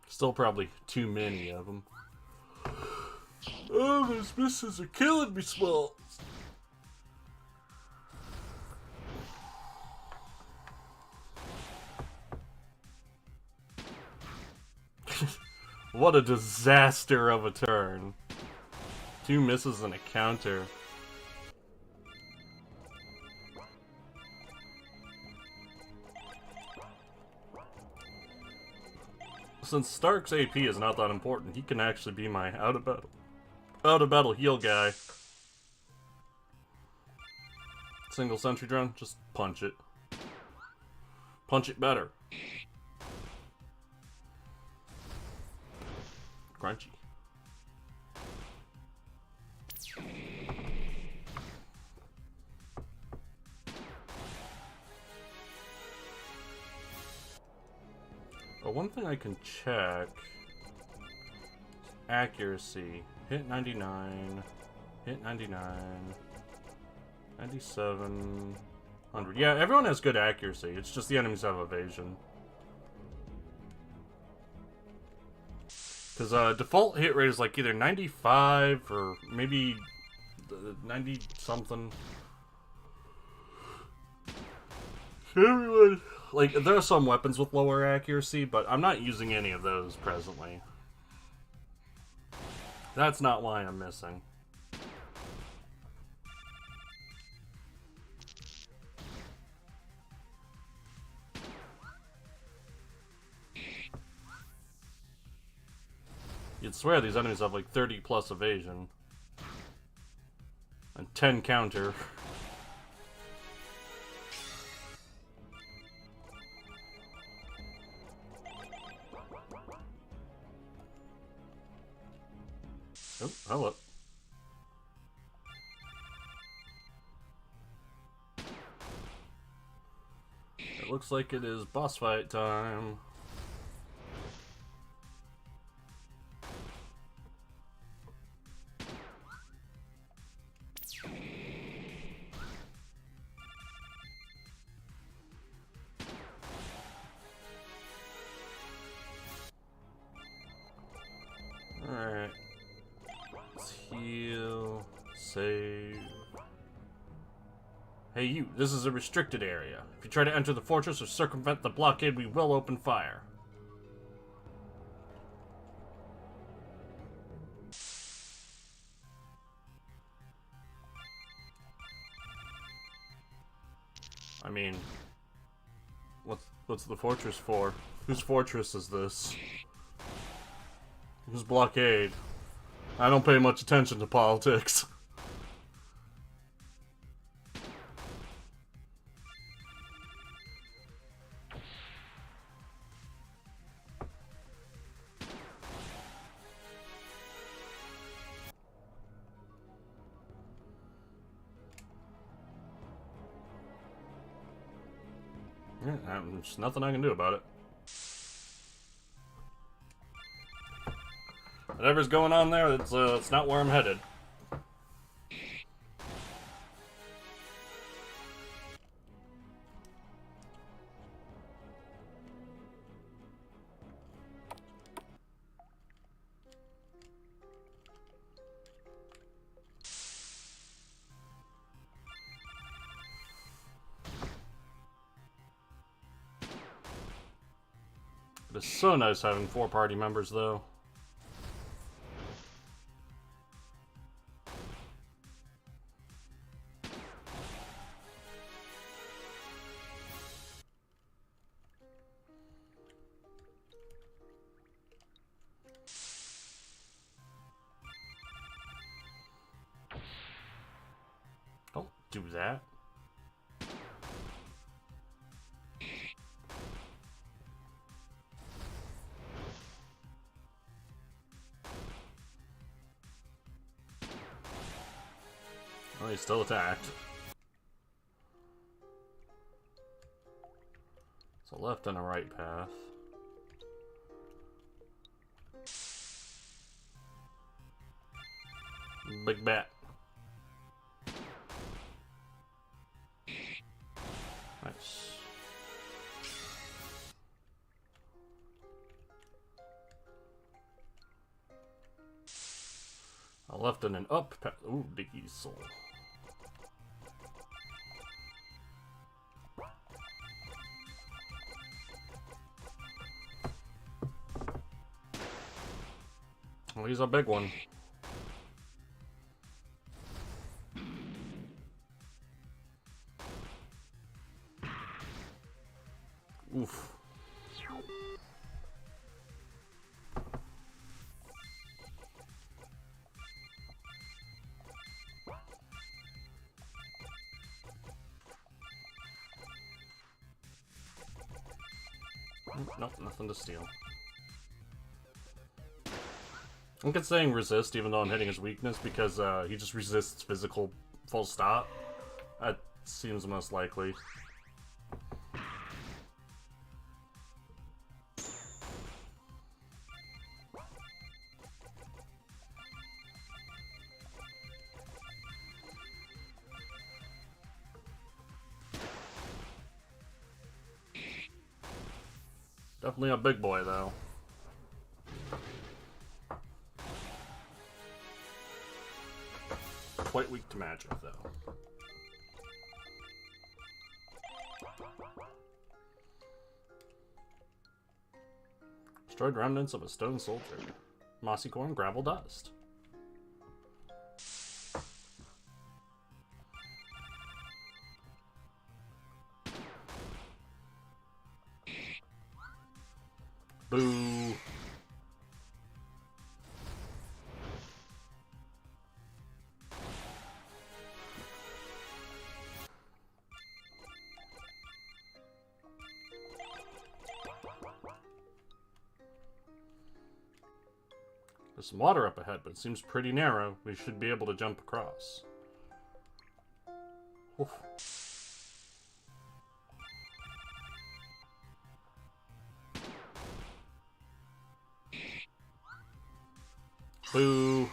Still probably too many of them. Oh, those misses are killing me, Smalls. What a disaster of a turn. 2 misses and a counter. Since Stark's AP is not that important, he can actually be my out of battle heal guy. Single sentry drone, just punch it. Punch it better. Crunchy. Oh, one thing I can check. Accuracy. Hit 99. Hit 99. 97. 100. Yeah, everyone has good accuracy. It's just the enemies have evasion. Because default hit rate is like either 95 or maybe 90 something. Everyone, like, there are some weapons with lower accuracy, but I'm not using any of those presently. That's not why I'm missing. You'd swear these enemies have like 30 plus evasion. And 10 counter. Oh, hello. It looks like it is boss fight time. Alright. Let's heal. Save. Hey you, this is a restricted area. If you try to enter the fortress or circumvent the blockade, we will open fire. I mean, what's the fortress for? Whose fortress is this? Whose blockade? I don't pay much attention to politics. There's nothing I can do about it. Whatever's going on there, it's not where I'm headed. It is so nice having 4 party members, though. Don't do that. Oh, he's still attacked. It's a left and a right path. Big bat. Nice. A left and an up path. Ooh, Dickie's soul. Well, he's a big one. Oof. Nope, nothing to steal. I think it's saying resist even though I'm hitting his weakness because he just resists physical full stop. That seems most likely. Definitely a big boy though. Quite weak to magic, though. Destroyed remnants of a stone soldier. Mossy corn, gravel dust. Boo. There's some water up ahead, but it seems pretty narrow. We should be able to jump across. Oof. Boo.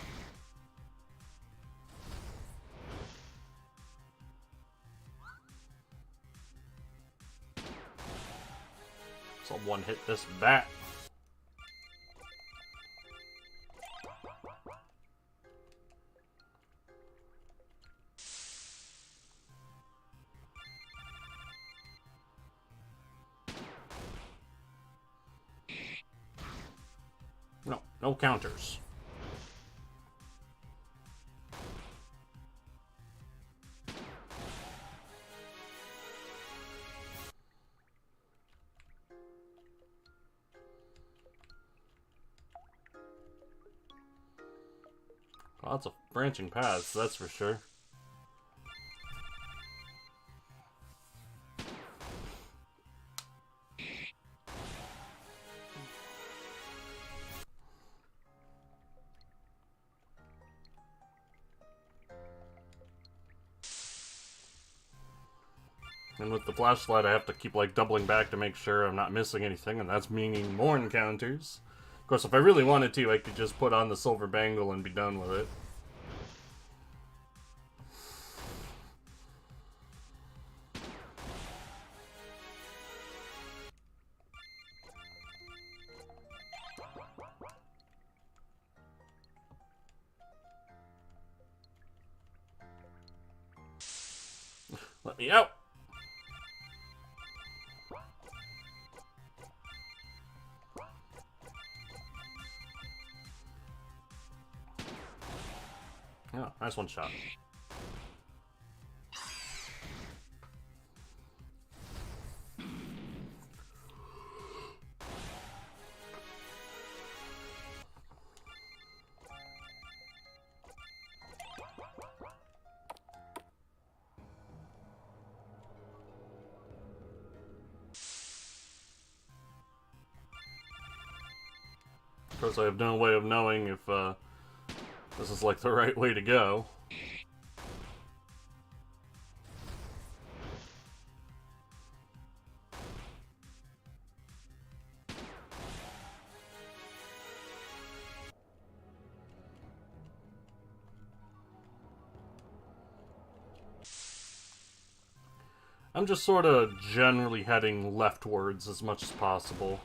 Someone hit this bat. No, no counters. Lots of branching paths, that's for sure. And with the flashlight, I have to keep, like, doubling back to make sure I'm not missing anything, and that's meaning more encounters. Of course, if I really wanted to, I could just put on the silver bangle and be done with it. Let me out! Oh, nice one shot. Of course, I have no way of knowing if this is like the right way to go. I'm just sort of generally heading leftwards as much as possible.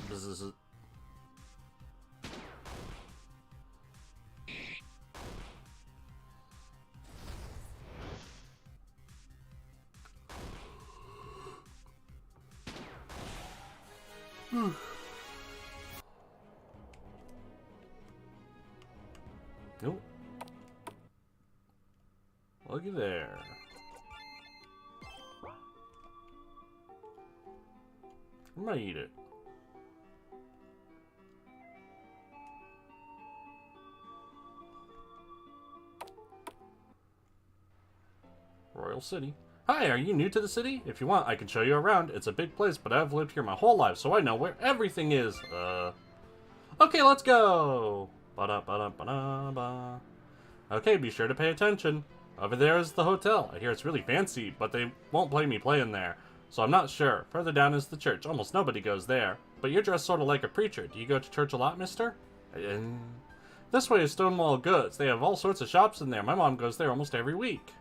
This is it. Nope. Looky there. I'm gonna eat it. Royal City. Hi, are you new to the city? If you want, I can show you around. It's a big place, but I've lived here my whole life, so I know where everything is. Okay, let's go! Ba-da-ba-da-ba-da-ba. Okay, be sure to pay attention. Over there is the hotel. I hear it's really fancy, but they won't let me play in there, so I'm not sure. Further down is the church. Almost nobody goes there. But you're dressed sort of like a preacher. Do you go to church a lot, mister? This way is Stonewall Goods. They have all sorts of shops in there. My mom goes there almost every week.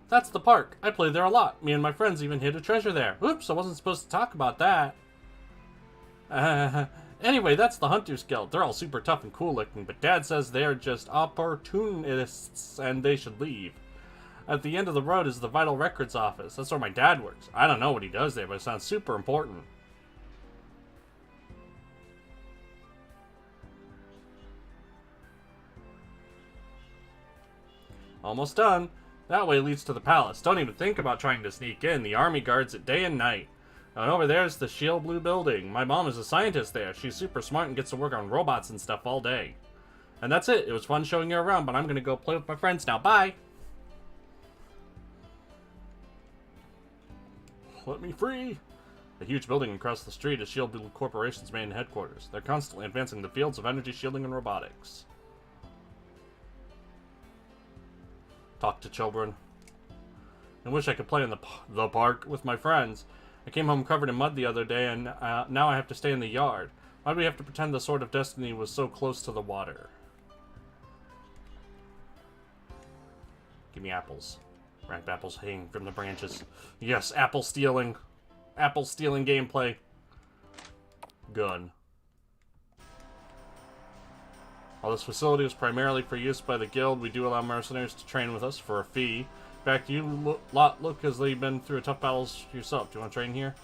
That's the park. I play there a lot. Me and my friends even hid a treasure there. Oops, I wasn't supposed to talk about that. Anyway, that's the Hunters Guild. They're all super tough and cool looking, but Dad says they're just opportunists and they should leave. At the end of the road is the Vital Records office. That's where my dad works. I don't know what he does there, but it sounds super important. Almost done. That way leads to the palace. Don't even think about trying to sneak in. The army guards it day and night. And over there's the Shield Blue building. My mom is a scientist there. She's super smart and gets to work on robots and stuff all day. And that's it. It was fun showing you around, but I'm going to go play with my friends now. Bye! Let me free! A huge building across the street is Shield Blue Corporation's main headquarters. They're constantly advancing the fields of energy shielding and robotics. Talk to children. I wish I could play in the park with my friends. I came home covered in mud the other day, and now I have to stay in the yard. Why do we have to pretend the Sword of Destiny was so close to the water? Give me apples. Ripe apples hanging from the branches. Yes, apple stealing. Apple stealing gameplay. Gun. While this facility is primarily for use by the guild, we do allow mercenaries to train with us for a fee. In fact, you lot look as though you've been through a tough battles yourself. Do you want to train here?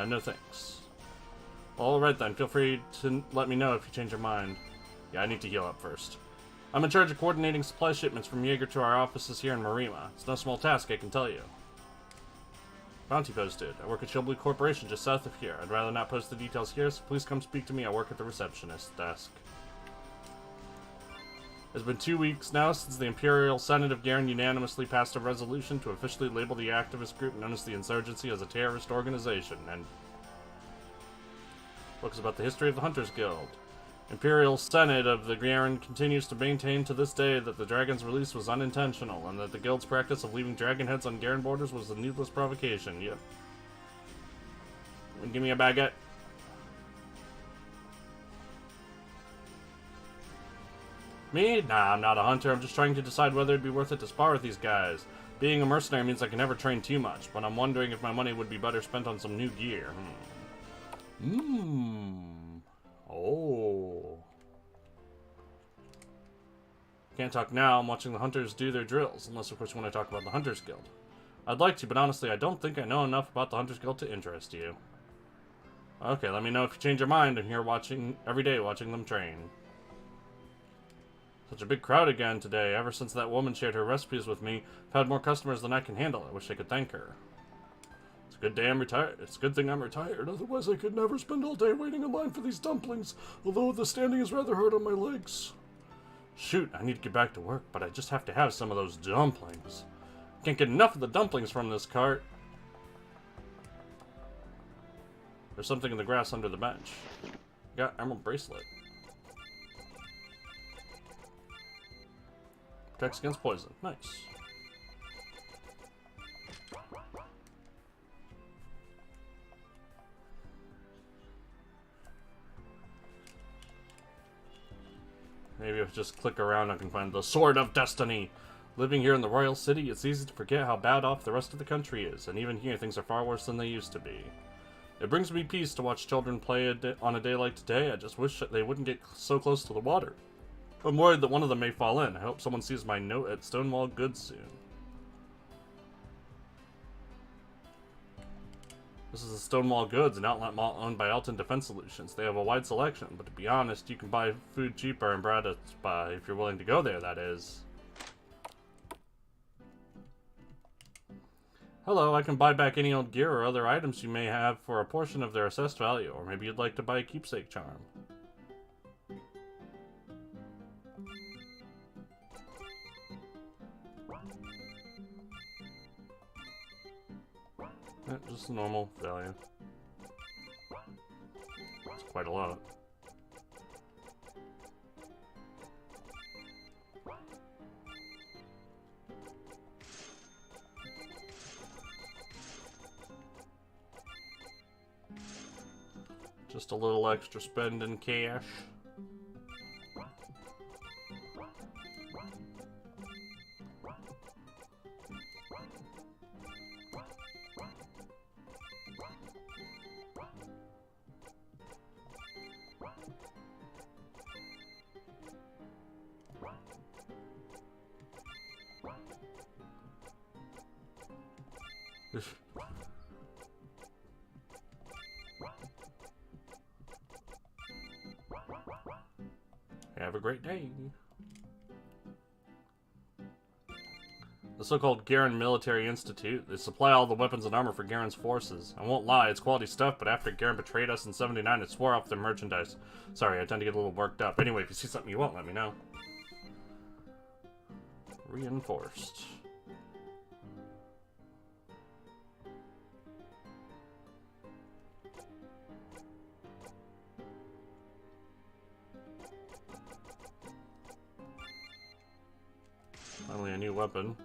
No thanks. Alright then, feel free to let me know if you change your mind. Yeah, I need to heal up first. I'm in charge of coordinating supply shipments from Jaeger to our offices here in Marima. It's no small task, I can tell you. Bounty posted. I work at Shilbley Corporation just south of here. I'd rather not post the details here, so please come speak to me. I work at the receptionist desk. It's been 2 weeks now since the Imperial Senate of Garen unanimously passed a resolution to officially label the activist group known as the Insurgency as a terrorist organization, and books about the history of the Hunters Guild. Imperial Senate of the Garen continues to maintain to this day that the dragon's release was unintentional, and that the guild's practice of leaving dragon heads on Garen borders was a needless provocation. Yep. Give me a baguette. Me? Nah, I'm not a hunter. I'm just trying to decide whether it'd be worth it to spar with these guys. Being a mercenary means I can never train too much, but I'm wondering if my money would be better spent on some new gear. Oh. Can't talk now. I'm watching the hunters do their drills, unless of course you want to talk about the Hunters Guild. I'd like to, but honestly, I don't think I know enough about the Hunters Guild to interest you. Okay, let me know if you change your mind. I'm here watching every day, watching them train. Such a big crowd again today. Ever since that woman shared her recipes with me, I've had more customers than I can handle. I wish I could thank her. It's a good day I'm retired. It's a good thing I'm retired. Otherwise, I could never spend all day waiting in line for these dumplings, although the standing is rather hard on my legs. Shoot, I need to get back to work, but I just have to have some of those dumplings. Can't get enough of the dumplings from this cart. There's something in the grass under the bench. Got emerald bracelet. Protects against poison. Nice. Maybe if I just click around I can find the Sword of Destiny. Living here in the Royal City, it's easy to forget how bad off the rest of the country is, and even here things are far worse than they used to be. It brings me peace to watch children play on a day like today. I just wish they wouldn't get so close to the water. I'm worried that one of them may fall in. I hope someone sees my note at Stonewall Goods soon. This is the Stonewall Goods, an outlet mall owned by Alton Defense Solutions. They have a wide selection, but to be honest, you can buy food cheaper in Braddock's if you're willing to go there, that is. Hello, I can buy back any old gear or other items you may have for a portion of their assessed value, or maybe you'd like to buy a keepsake charm. Just normal value. That's quite a lot. Just a little extra spend in cash. Have a great day. The so-called Garen Military Institute. They supply all the weapons and armor for Garen's forces. I won't lie, it's quality stuff, but after Garen betrayed us in 79, it swore off their merchandise. Sorry, I tend to get a little worked up. Anyway, if you see something you want, let me know. Reinforced. Finally a new weapon.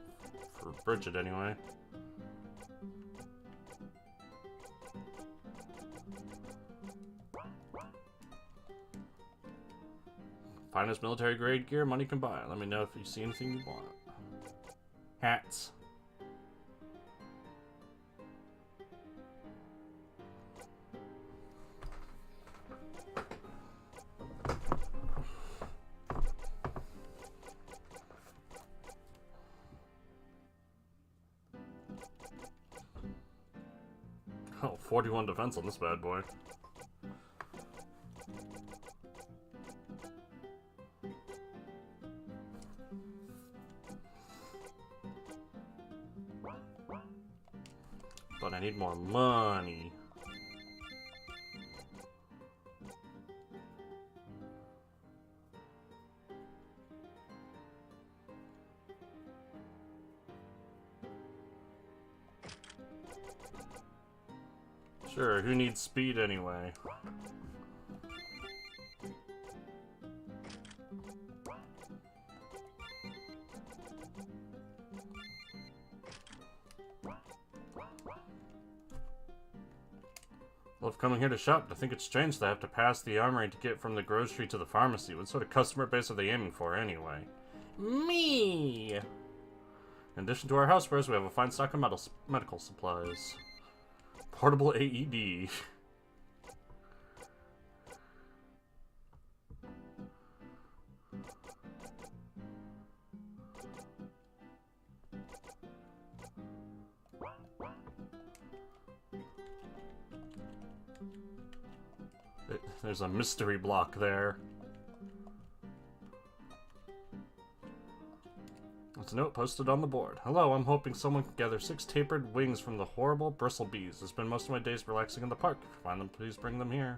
For Bridget, anyway. Finest military grade gear money can buy. Let me know if you see anything you want. Hats. Oh, 41 defense on this bad boy. but I need more money. Sure, who needs speed anyway? Love coming here to shop. I think it's strange that I have to pass the armory to get from the grocery to the pharmacy. What sort of customer base are they aiming for anyway? Me! In addition to our housewares, we have a fine stock of medical supplies. Portable AED. There's a mystery block there. There's a note posted on the board. Hello, I'm hoping someone can gather 6 tapered wings from the horrible bristle bees. I spend most of my days relaxing in the park. If you find them, please bring them here.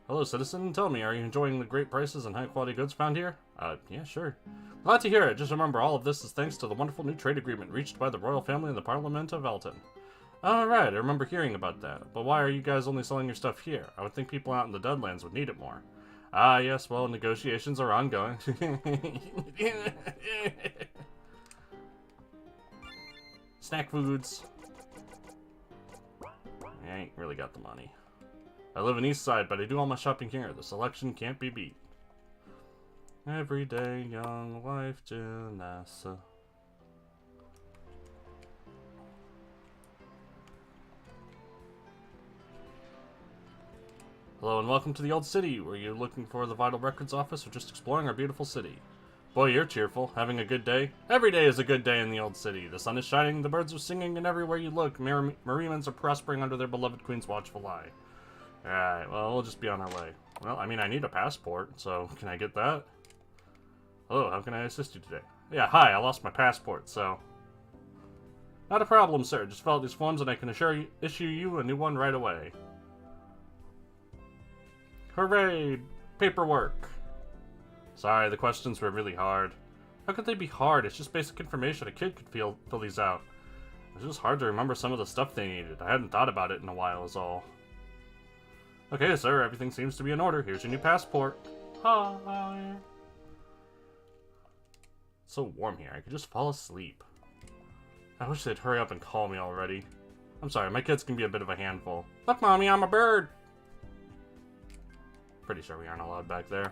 Hello, citizen. Tell me, are you enjoying the great prices and high-quality goods found here? Yeah, sure. Glad to hear it. Just remember, all of this is thanks to the wonderful new trade agreement reached by the royal family and the Parliament of Elton. Alright, I remember hearing about that. But why are you guys only selling your stuff here? I would think people out in the Deadlands would need it more. Ah, yes, well, negotiations are ongoing. Snack foods. I ain't really got the money. I live in East Side, but I do all my shopping here. The selection can't be beat. Everyday young life, Janessa. Hello and welcome to the Old City. Were you looking for the Vital Records office or just exploring our beautiful city? Boy, you're cheerful. Having a good day? Every day is a good day in the Old City. The sun is shining, the birds are singing, and everywhere you look, Mariemans are prospering under their beloved queen's watchful eye. Alright, well, we'll just be on our way. Well, I mean, I need a passport, so can I get that? Hello, how can I assist you today? Yeah, hi, I lost my passport, so... Not a problem, sir. Just fill out these forms and I can issue you a new one right away. Hooray! Paperwork! Sorry, the questions were really hard. How could they be hard? It's just basic information. A kid could fill these out. It's just hard to remember some of the stuff they needed. I hadn't thought about it in a while is all. Okay, sir, everything seems to be in order. Here's your new passport. Hi! It's so warm here. I could just fall asleep. I wish they'd hurry up and call me already. I'm sorry, my kids can be a bit of a handful. Look, Mommy, I'm a bird! Pretty sure we aren't allowed back there.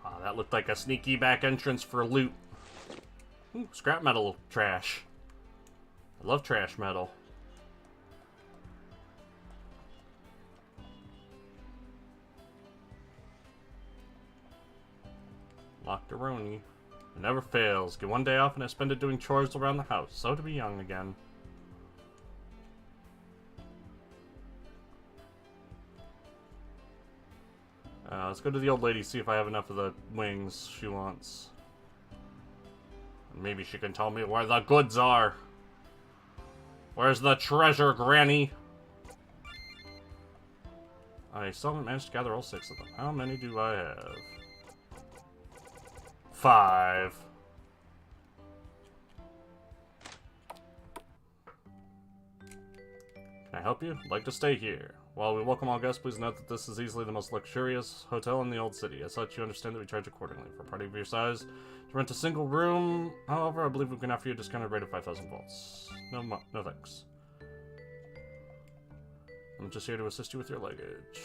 Oh, that looked like a sneaky back entrance for loot. Ooh, scrap metal trash. I love trash metal. Lock-a-roni. It never fails. Get one day off and I spend it doing chores around the house. So to be young again. Let's go to the old lady, see if I have enough of the wings she wants. Maybe she can tell me where the goods are. Where's the treasure, Granny? I still haven't managed to gather all 6 of them. How many do I have? 5. Can I help you? I'd like to stay here. While we welcome all guests, please note that this is easily the most luxurious hotel in the Old City. As such, you understand that we charge accordingly. For a party of your size, to rent a single room, however, I believe we can offer you a discounted rate of 5,000 volts. No thanks. I'm just here to assist you with your luggage.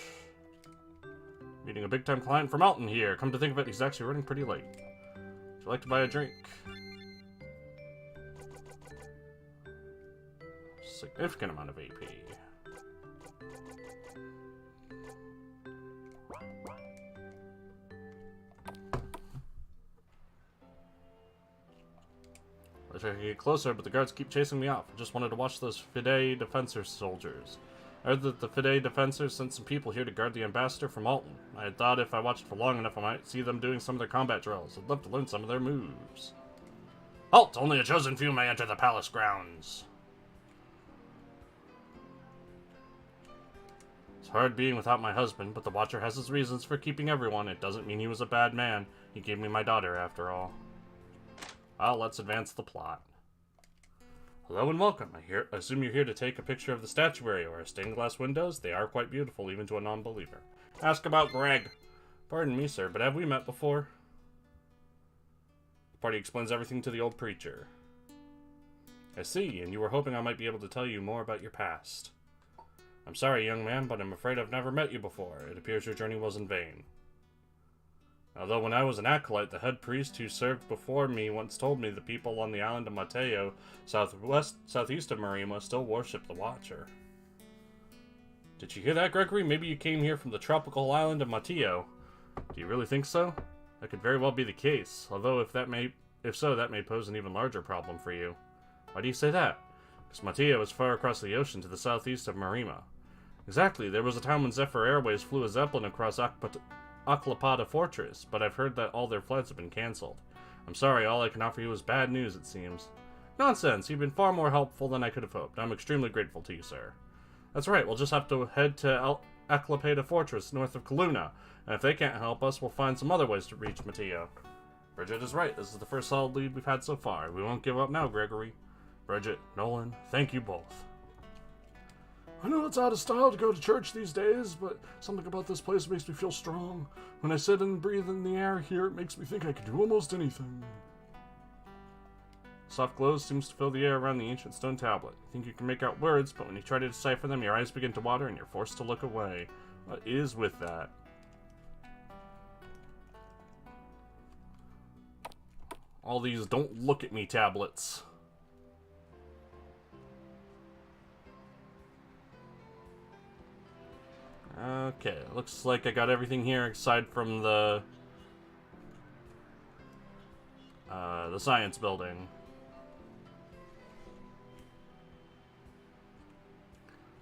Meeting a big-time client from Elton here. Come to think of it, he's actually running pretty late. Would you like to buy a drink? Significant amount of AP. I wish I could get closer, but the guards keep chasing me off. I just wanted to watch those Fidei Defensor soldiers. I heard that the Fide defensors sent some people here to guard the ambassador from Alton. I had thought if I watched for long enough I might see them doing some of their combat drills. I'd love to learn some of their moves. Halt! Only a chosen few may enter the palace grounds. It's hard being without my husband, but the Watcher has his reasons for keeping everyone. It doesn't mean he was a bad man. He gave me my daughter, after all. Well, let's advance the plot. Hello and welcome. I assume you're here to take a picture of the statuary or stained glass windows. They are quite beautiful, even to a non-believer. Ask about Greg. Pardon me, sir, but have we met before? The party explains everything to the old preacher. I see, and you were hoping I might be able to tell you more about your past. I'm sorry, young man, but I'm afraid I've never met you before. It appears your journey was in vain. Although when I was an acolyte, the head priest who served before me once told me the people on the island of Mateo, southeast of Marima, still worship the Watcher. Did you hear that, Gregory? Maybe you came here from the tropical island of Mateo. Do you really think so? That could very well be the case, although if so, that may pose an even larger problem for you. Why do you say that? Because Mateo is far across the ocean to the southeast of Marima. Exactly, there was a time when Zephyr Airways flew a Zeppelin across Aclapada Fortress, but I've heard that all their flights have been cancelled. I'm sorry, all I can offer you is bad news, it seems. Nonsense, you've been far more helpful than I could have hoped. I'm extremely grateful to you, sir. That's right, we'll just have to head to Aclapada Fortress, north of Kaluna, and if they can't help us, we'll find some other ways to reach Mateo. Bridget is right, this is the first solid lead we've had so far. We won't give up now, Gregory. Bridget, Nolan, thank you both. I know it's out of style to go to church these days, but something about this place makes me feel strong. When I sit and breathe in the air here, it makes me think I can do almost anything. Soft glow seems to fill the air around the ancient stone tablet. You think you can make out words, but when you try to decipher them, your eyes begin to water and you're forced to look away. What is with that? All these don't look at me tablets. Okay, looks like I got everything here aside from the science building.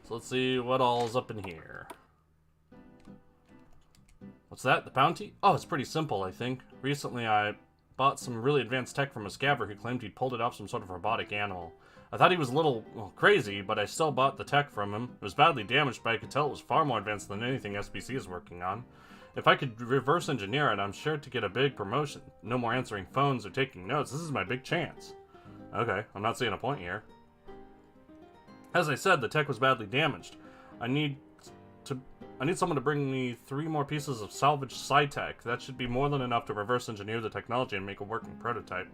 So let's see what all's up in here. What's that? The bounty? Oh, it's pretty simple, I think. Recently I bought some really advanced tech from a scabber who claimed he'd pulled it off some sort of robotic animal. I thought he was a little, crazy, but I still bought the tech from him. It was badly damaged, but I could tell it was far more advanced than anything SBC is working on. If I could reverse engineer it, I'm sure to get a big promotion. No more answering phones or taking notes. This is my big chance. Okay, I'm not seeing a point here. As I said, the tech was badly damaged. I need someone to bring me 3 more pieces of salvaged sci-tech. That should be more than enough to reverse engineer the technology and make a working prototype.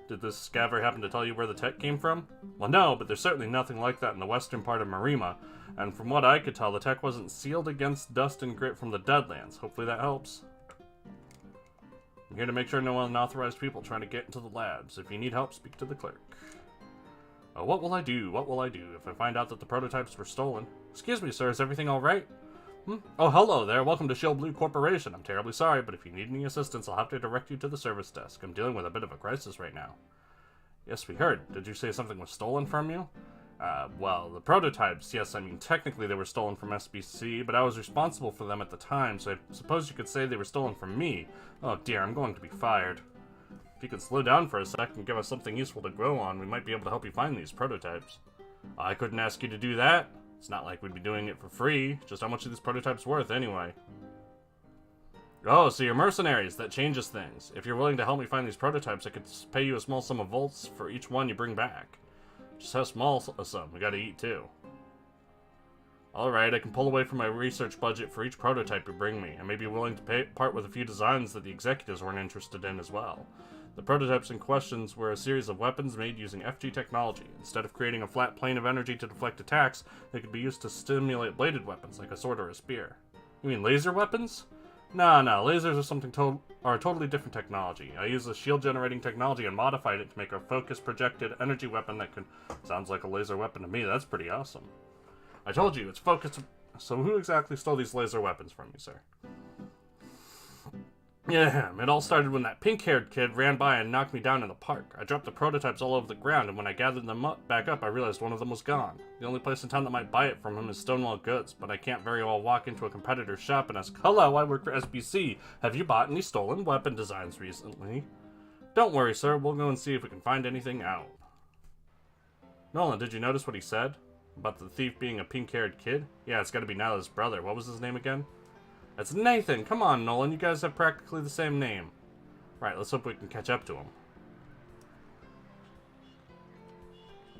Did this scaver happen to tell you where the tech came from? Well, no, but there's certainly nothing like that in the western part of Marima, and from what I could tell, the tech wasn't sealed against dust and grit from the Deadlands. Hopefully that helps. I'm here to make sure no unauthorized people trying to get into the labs. If you need help, speak to the clerk. Oh, what will I do? What will I do if I find out that the prototypes were stolen? Excuse me, sir, is everything alright? Oh, hello there. Welcome to Shield Blue Corporation. I'm terribly sorry, but if you need any assistance, I'll have to direct you to the service desk. I'm dealing with a bit of a crisis right now. Yes, we heard. Did you say something was stolen from you? Well, the prototypes, yes, I mean, technically they were stolen from SBC, but I was responsible for them at the time, so I suppose you could say they were stolen from me. Oh dear, I'm going to be fired. If you could slow down for a sec and give us something useful to grow on, we might be able to help you find these prototypes. I couldn't ask you to do that. It's not like we'd be doing it for free. Just how much are these prototypes worth, anyway? Oh, so you're mercenaries. That changes things. If you're willing to help me find these prototypes, I could pay you a small sum of volts for each one you bring back. Just how small a sum? We gotta eat, too. Alright, I can pull away from my research budget for each prototype you bring me. I may be willing to part with a few designs that the executives weren't interested in as well. The prototypes in questions were a series of weapons made using FG technology. Instead of creating a flat plane of energy to deflect attacks, they could be used to stimulate bladed weapons like a sword or a spear. You mean laser weapons? No, lasers are a totally different technology. I use a shield generating technology and modified it to make a focused projected energy weapon that can... Sounds like a laser weapon to me. That's pretty awesome. I told you, it's focused... So who exactly stole these laser weapons from you, sir? Yeah, it all started when that pink-haired kid ran by and knocked me down in the park. I dropped the prototypes all over the ground, and when I gathered them back up, I realized one of them was gone. The only place in town that might buy it from him is Stonewall Goods, but I can't very well walk into a competitor's shop and ask, "Hello, I work for SBC. Have you bought any stolen weapon designs recently?" Don't worry, sir. We'll go and see if we can find anything out. Nolan, did you notice what he said? About the thief being a pink-haired kid? Yeah, it's gotta be Nyla's brother. What was his name again? It's Nathan. Come on, Nolan. You guys have practically the same name. Right, let's hope we can catch up to him.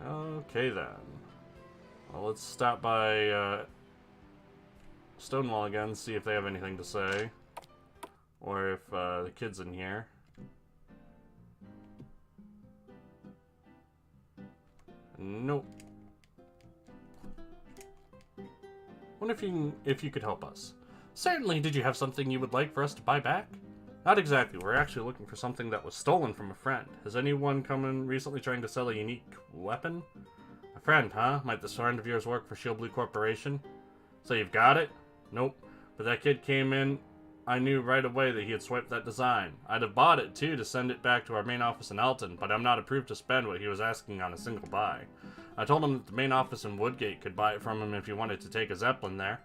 Okay, then. Well, let's stop by Stonewall again, see if they have anything to say. Or if the kid's in here. Nope. Wonder if you could help us. Certainly. Did you have something you would like for us to buy back? Not exactly. We're actually looking for something that was stolen from a friend. Has anyone come in recently trying to sell a unique weapon? A friend, huh? Might this friend of yours work for Shield Blue Corporation? So you've got it? Nope. But that kid came in. I knew right away that he had swiped that design. I'd have bought it, too, to send it back to our main office in Alton, but I'm not approved to spend what he was asking on a single buy. I told him that the main office in Woodgate could buy it from him if he wanted to take a Zeppelin there.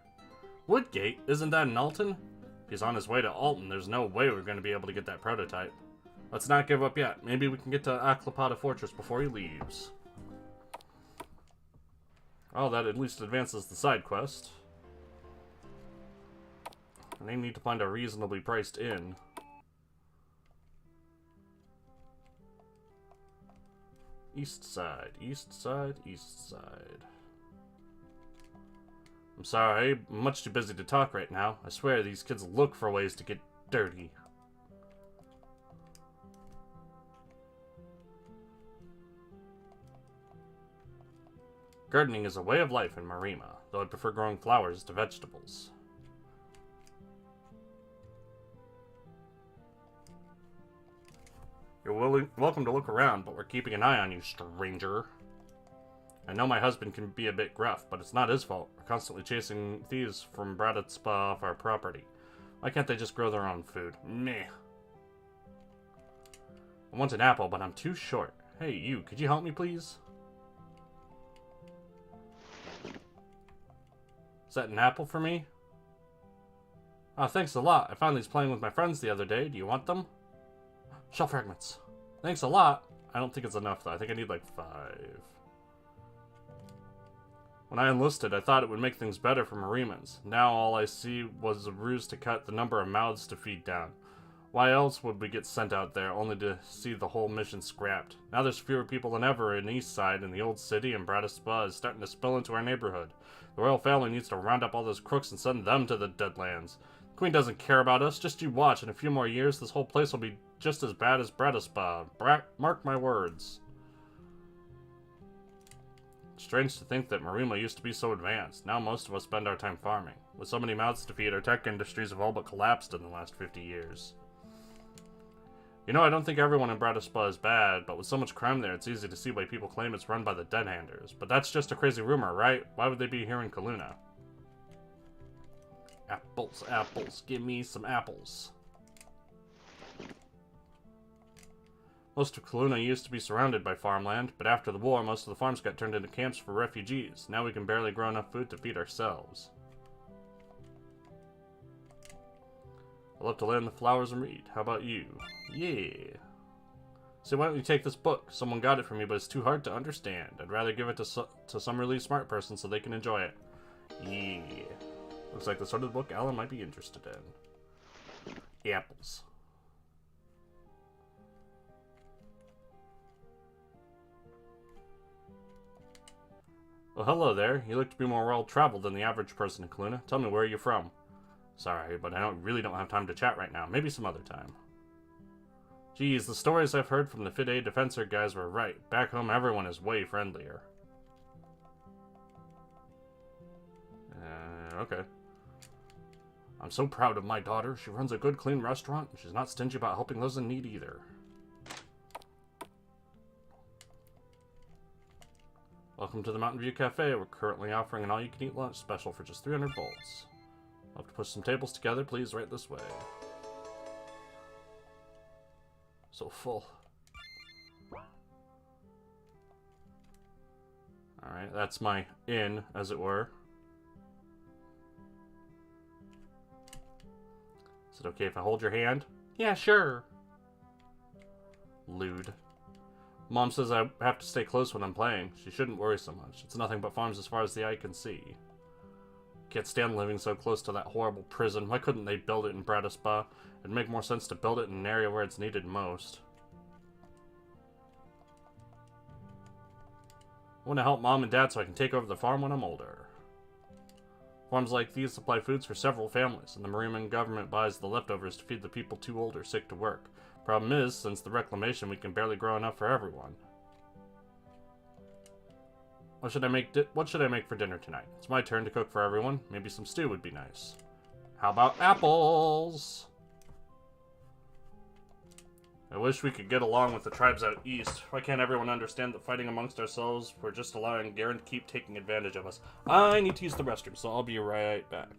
Woodgate? Isn't that in Alton? If he's on his way to Alton, there's no way we're going to be able to get that prototype. Let's not give up yet. Maybe we can get to Aclapata Fortress before he leaves. Oh, that at least advances the side quest. And they need to find a reasonably priced inn. East side, east side, east side. I'm sorry, I'm much too busy to talk right now. I swear these kids look for ways to get dirty. Gardening is a way of life in Marima, though I prefer growing flowers to vegetables. You're welcome to look around, but we're keeping an eye on you, stranger. I know my husband can be a bit gruff, but it's not his fault. We're constantly chasing thieves from Braditspa off our property. Why can't they just grow their own food? Meh. I want an apple, but I'm too short. Hey, you, could you help me, please? Is that an apple for me? Oh, thanks a lot. I found these playing with my friends the other day. Do you want them? Shell fragments. Thanks a lot. I don't think it's enough, though. I think I need, like, 5. When I enlisted, I thought it would make things better for Marimans. Now all I see was a ruse to cut the number of mouths to feed down. Why else would we get sent out there, only to see the whole mission scrapped? Now there's fewer people than ever in East Side, and the old city in Bradispa is starting to spill into our neighborhood. The royal family needs to round up all those crooks and send them to the Deadlands. The Queen doesn't care about us, just you watch. In a few more years, this whole place will be just as bad as Bradispa. Mark my words. Strange to think that Marima used to be so advanced. Now most of us spend our time farming. With so many mouths to feed, our tech industries have all but collapsed in the last 50 years. You know, I don't think everyone in Bradispa is bad, but with so much crime there, it's easy to see why people claim it's run by the Deadhanders. But that's just a crazy rumor, right? Why would they be here in Kaluna? Apples, apples. Give me some apples. Most of Kaluna used to be surrounded by farmland, but after the war, most of the farms got turned into camps for refugees. Now we can barely grow enough food to feed ourselves. I love to lay in the flowers and read. How about you? Yeah. So why don't you take this book? Someone got it for me, but it's too hard to understand. I'd rather give it to some really smart person so they can enjoy it. Yeah. Looks like the sort of book Alan might be interested in. Apples. Well, hello there. You look to be more well-traveled than the average person in Kaluna. Tell me, where you're from. Sorry, but I really don't have time to chat right now. Maybe some other time. Geez, the stories I've heard from the Fide Defensor guys were right. Back home, everyone is way friendlier. Okay. I'm so proud of my daughter. She runs a good, clean restaurant, and she's not stingy about helping those in need either. Welcome to the Mountain View Cafe. We're currently offering an all-you-can-eat lunch special for just 300 volts. Love to push some tables together. Please, right this way. So full. Alright, that's my inn, as it were. Is it okay if I hold your hand? Yeah, sure. Lewd. Mom says I have to stay close when I'm playing. She shouldn't worry so much. It's nothing but farms as far as the eye can see. Can't stand living so close to that horrible prison. Why couldn't they build it in Bradispa? It'd make more sense to build it in an area where it's needed most. I want to help Mom and Dad so I can take over the farm when I'm older. Farms like these supply foods for several families, and the Mariman government buys the leftovers to feed the people too old or sick to work. Problem is, since the reclamation, we can barely grow enough for everyone. What should I make for dinner tonight? It's my turn to cook for everyone. Maybe some stew would be nice. How about apples? I wish we could get along with the tribes out east. Why can't everyone understand that fighting amongst ourselves, we're just allowing Garen to keep taking advantage of us? I need to use the restroom, so I'll be right back.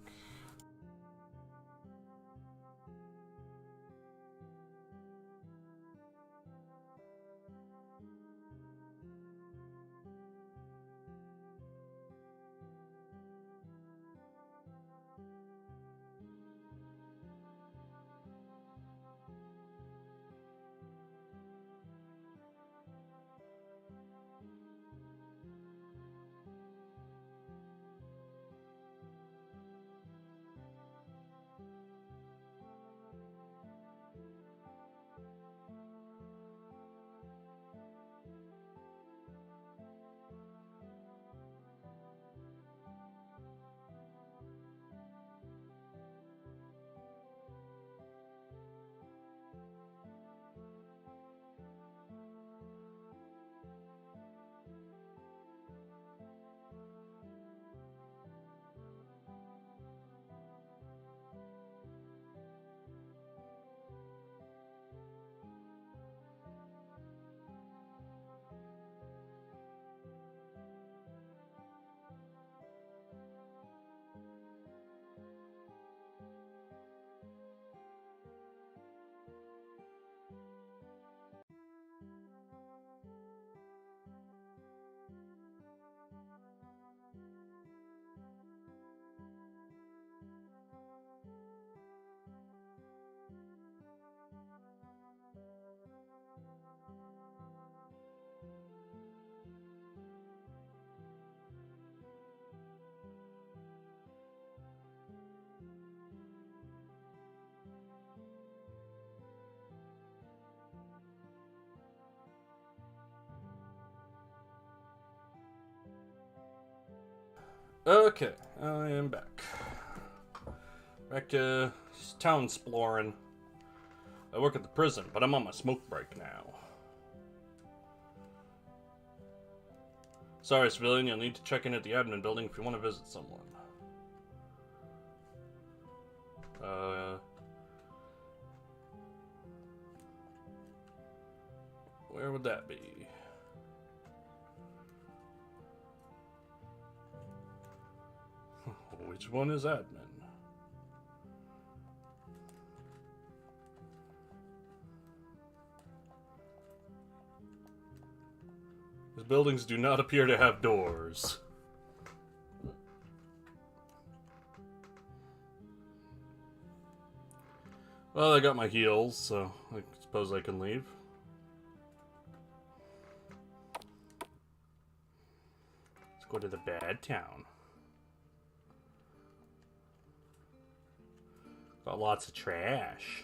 Okay, I am back. Back to town exploring. I work at the prison, but I'm on my smoke break now. Sorry, civilian, you'll need to check in at the admin building if you want to visit someone. Where would that be? Which one is admin? These buildings do not appear to have doors. Well, I got my heals, so I suppose I can leave. Let's go to the bad town. Got lots of trash.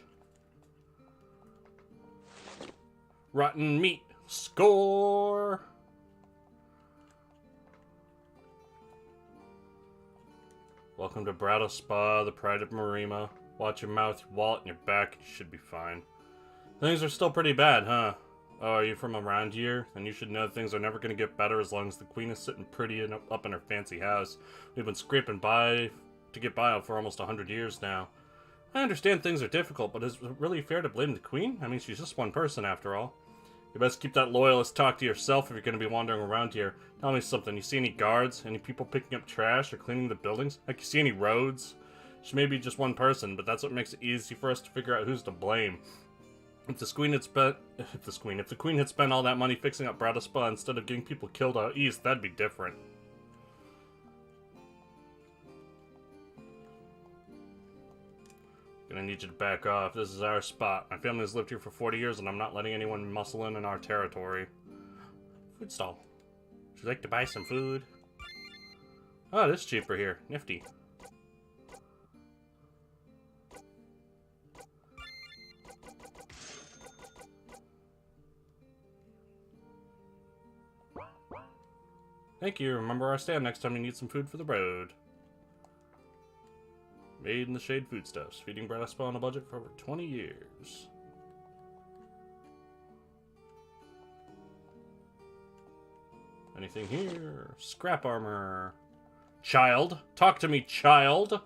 Rotten meat. Score! Welcome to Bradispa, the pride of Marima. Watch your mouth, your wallet, and your back. You should be fine. Things are still pretty bad, huh? Oh, are you from around here? Then you should know things are never going to get better as long as the queen is sitting pretty up in her fancy house. We've been scraping by to get by for almost 100 years now. I understand things are difficult, but is it really fair to blame the queen? I mean, she's just one person after all. You best keep that loyalist talk to yourself if you're going to be wandering around here. Tell me something. You see any guards? Any people picking up trash or cleaning the buildings? Like, you see any roads? She may be just one person, but that's what makes it easy for us to figure out who's to blame. If the queen had spent all that money fixing up Bradispa instead of getting people killed out east, that'd be different. Gonna need you to back off. This is our spot. My family has lived here for 40 years, and I'm not letting anyone muscle in our territory. Food stall. Would you like to buy some food? Oh, this is cheaper here. Nifty. Thank you. Remember our stand next time you need some food for the road. Made in the shade foodstuffs. Feeding Bradispa on a budget for over 20 years. Anything here? Scrap armor. Child? Talk to me, child!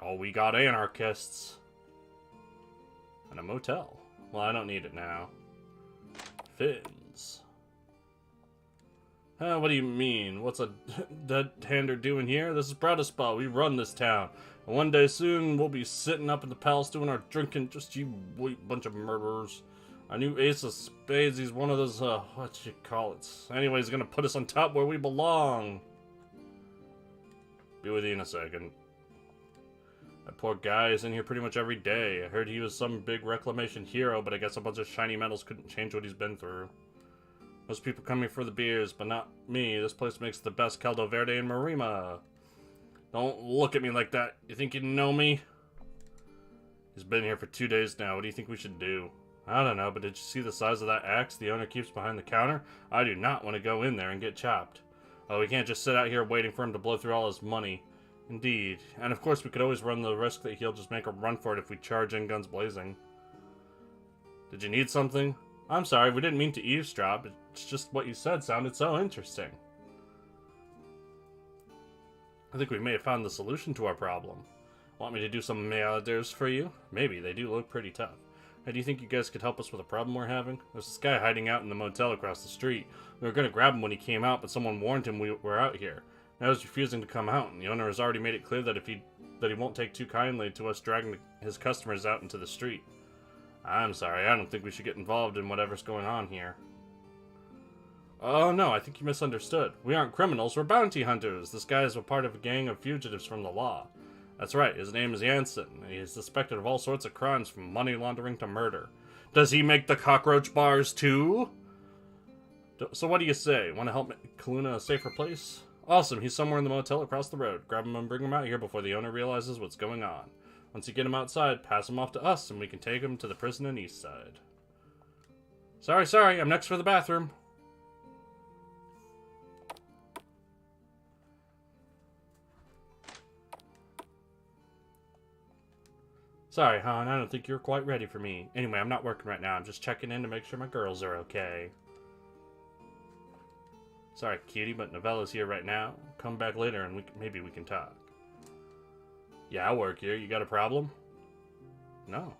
Oh, we got anarchists. And a motel. Well, I don't need it now. Fins. What do you mean? What's a dead-hander doing here? This is Bradispa. We run this town. And one day soon, we'll be sitting up in the palace doing our drinking. Just you bunch of murderers. Our new ace of spades, he's one of those, what you call it? Anyway, he's gonna put us on top where we belong. Be with you in a second. That poor guy is in here pretty much every day. I heard he was some big reclamation hero, but I guess a bunch of shiny metals couldn't change what he's been through. Most people come here for the beers, but not me. This place makes the best caldo verde in Marima. Don't look at me like that. You think you know me? He's been here for 2 days now. What do you think we should do? I don't know, but did you see the size of that axe the owner keeps behind the counter? I do not want to go in there and get chopped. Oh, we can't just sit out here waiting for him to blow through all his money. Indeed. And of course we could always run the risk that he'll just make a run for it if we charge in guns blazing. Did you need something? I'm sorry, we didn't mean to eavesdrop. It's just what you said sounded so interesting. I think we may have found the solution to our problem. Want me to do some meanders for you? Maybe, they do look pretty tough. Hey, do you think you guys could help us with a problem we're having? There's this guy hiding out in the motel across the street. We were going to grab him when he came out, but someone warned him we were out here. Now he's refusing to come out, and the owner has already made it clear that he won't take too kindly to us dragging his customers out into the street. I'm sorry, I don't think we should get involved in whatever's going on here. Oh no, I think you misunderstood. We aren't criminals, we're bounty hunters. This guy is a part of a gang of fugitives from the law. That's right, his name is Jansen, and he is suspected of all sorts of crimes from money laundering to murder. Does he make the cockroach bars too? So what do you say? Want to help make Kaluna a safer place? Awesome, he's somewhere in the motel across the road. Grab him and bring him out here before the owner realizes what's going on. Once you get him outside, pass him off to us, and we can take him to the prison in Eastside. Sorry, I'm next for the bathroom. Sorry, hon, I don't think you're quite ready for me. Anyway, I'm not working right now. I'm just checking in to make sure my girls are okay. Sorry, cutie, but Novella's here right now. Come back later and maybe we can talk. Yeah, I work here. You got a problem? No.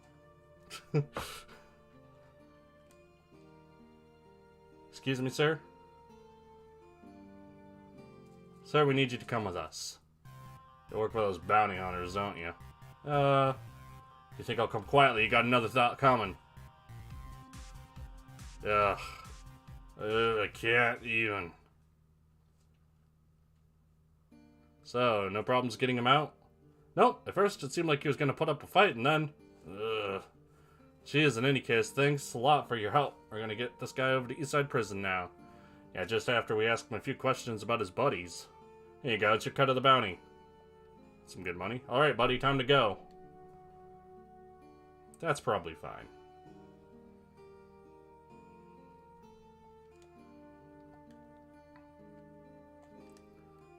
Excuse me, sir? Sir, we need you to come with us. You work for those bounty hunters, don't you? You think I'll come quietly? You got another thought coming. Ugh. I can't even. So, no problems getting him out? Nope. At first, it seemed like he was going to put up a fight, and then... Ugh. Geez, in any case, thanks a lot for your help. We're going to get this guy over to Eastside Prison now. Yeah, just after we ask him a few questions about his buddies. Here you go, it's your cut of the bounty. Some good money. Alright, buddy, time to go. That's probably fine.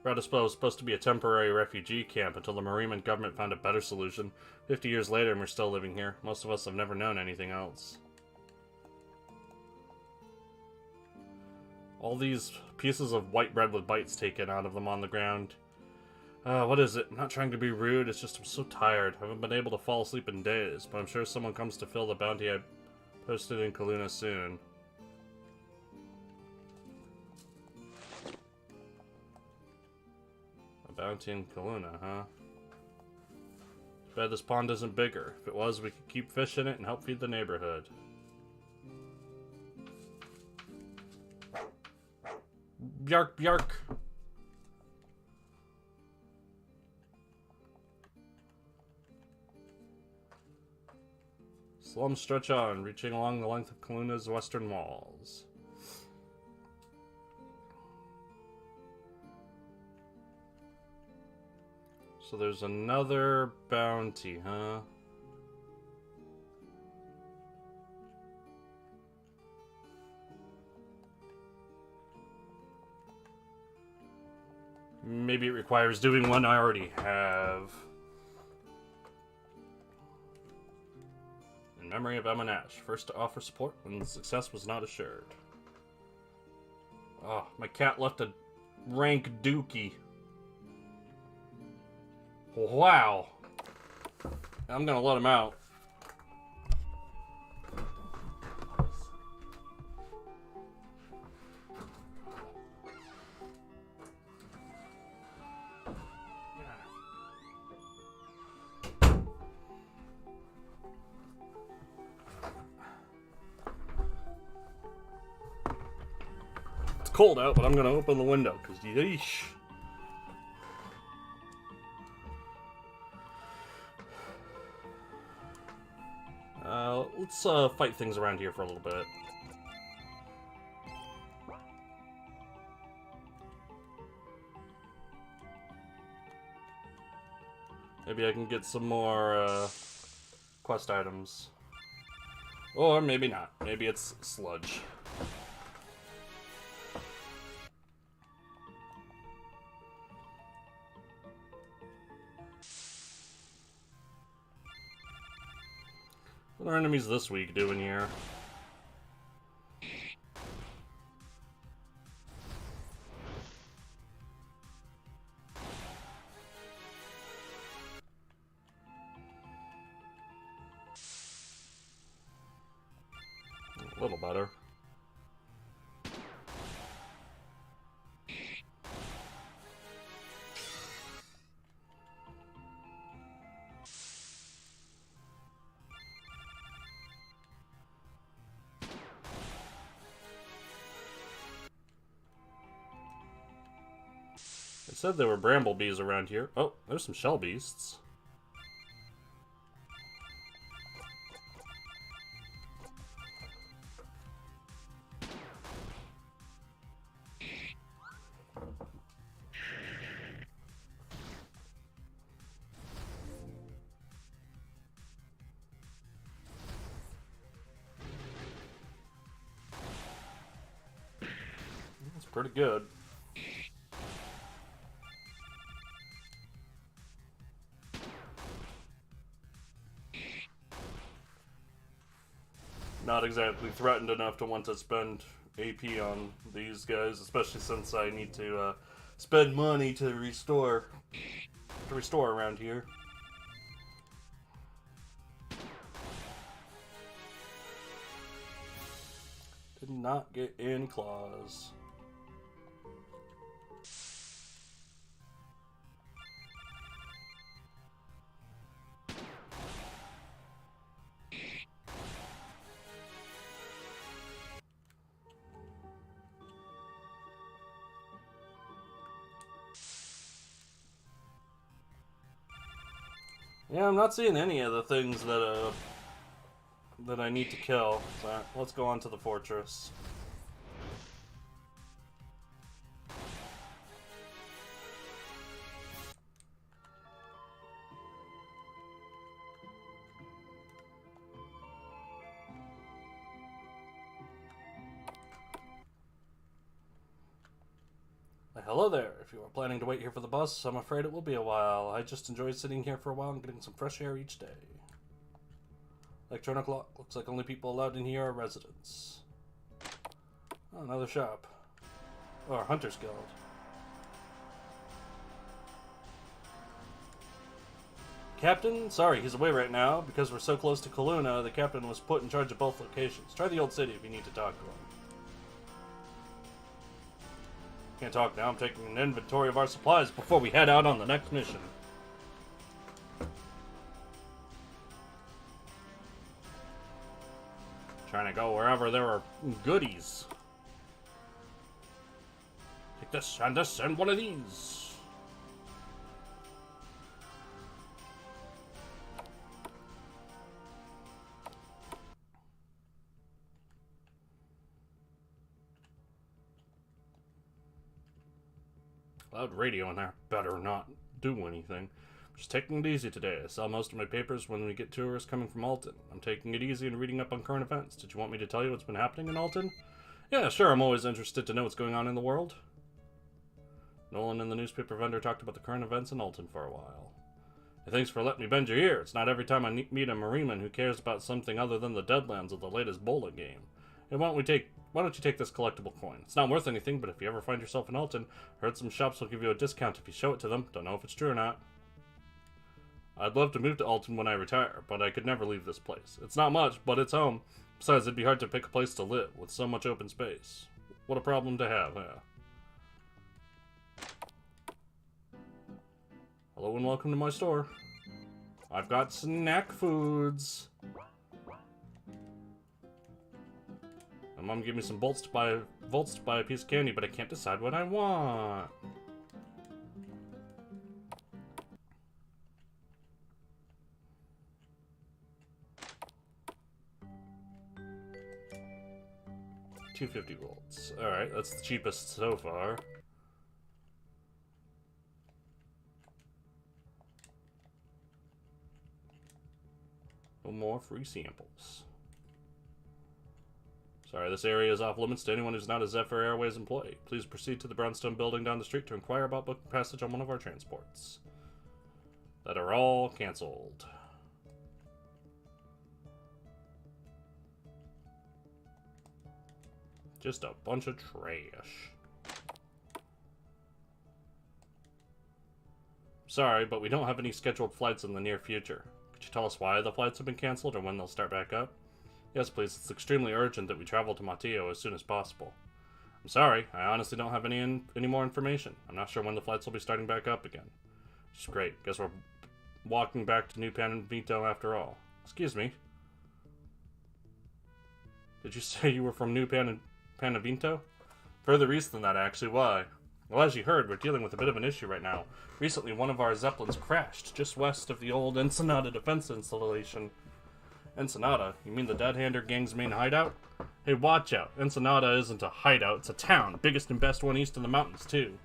Bradispa was supposed to be a temporary refugee camp until the Mariman government found a better solution. 50 years later and we're still living here. Most of us have never known anything else. All these pieces of white bread with bites taken out of them on the ground. What is it? I'm not trying to be rude, it's just I'm so tired. I haven't been able to fall asleep in days, but I'm sure someone comes to fill the bounty I posted in Kaluna soon. bounty in Kaluna, huh? Bet this pond isn't bigger. If it was, we could keep fishing it and help feed the neighborhood. Bjark, bjark. Slums stretch on, reaching along the length of Kaluna's western walls. So there's another bounty, huh? Maybe it requires doing one I already have. In memory of Emma Nash, first to offer support when success was not assured. Oh, my cat left a rank dookie. Wow. I'm gonna let him out. It's cold out, but I'm gonna open the window, because yeesh. Let's fight things around here for a little bit. Maybe I can get some more quest items. Or maybe not. Maybe it's sludge. What are enemies this week doing here? A little better. It said there were bramblebees around here. Oh, there's some shell beasts. That's pretty good. Not exactly threatened enough to want to spend AP on these guys, especially since I need to spend money to restore around here. Did not get any claws. Yeah, I'm not seeing any of the things that I need to kill. So let's go on to the fortress. Hello there. If you are planning to wait here for the bus, I'm afraid it will be a while. I just enjoy sitting here for a while and getting some fresh air each day. Electronic lock. Looks like only people allowed in here are residents. Oh, another shop. Or Hunter's Guild. Captain? Sorry, he's away right now. Because we're so close to Kaluna, the captain was put in charge of both locations. Try the old city if you need to talk to him. Can't talk now. I'm taking an inventory of our supplies before we head out on the next mission. Trying to go wherever there are goodies. Take this and one of these. Loud radio in there. Better not do anything. Just taking it easy today. I sell most of my papers when we get tourists coming from Alton. I'm taking it easy and reading up on current events. Did you want me to tell you what's been happening in Alton? Yeah, sure. I'm always interested to know what's going on in the world. Nolan and the newspaper vendor talked about the current events in Alton for a while. Hey, thanks for letting me bend your ear. It's not every time I meet a marineman who cares about something other than the Deadlands of the latest bowling game. Hey, why don't you take this collectible coin? It's not worth anything, but if you ever find yourself in Alton, I heard some shops will give you a discount if you show it to them. Don't know if it's true or not. I'd love to move to Alton when I retire, but I could never leave this place. It's not much, but it's home. Besides, it'd be hard to pick a place to live with so much open space. What a problem to have, huh? Hello and welcome to my store. I've got snack foods. My mom gave me some volts to buy a piece of candy, but I can't decide what I want. $250 volts. Alright, that's the cheapest so far. No more free samples. Sorry, this area is off limits to anyone who's not a Zephyr Airways employee. Please proceed to the brownstone building down the street to inquire about booking passage on one of our transports. That are all canceled. Just a bunch of trash. Sorry, but we don't have any scheduled flights in the near future. Could you tell us why the flights have been canceled or when they'll start back up? Yes, please. It's extremely urgent that we travel to Mateo as soon as possible. I'm sorry. I honestly don't have any more information. I'm not sure when the flights will be starting back up again. Which is great. Guess we're walking back to New Panavito after all. Excuse me. Did you say you were from New Panavito? Further east than that, actually. Why? Well, as you heard, we're dealing with a bit of an issue right now. Recently, one of our Zeppelins crashed just west of the old Ensenada defense installation. Ensenada? You mean the Dead Hander gang's main hideout? Hey, watch out. Ensenada isn't a hideout, it's a town. Biggest and best one east of the mountains, too.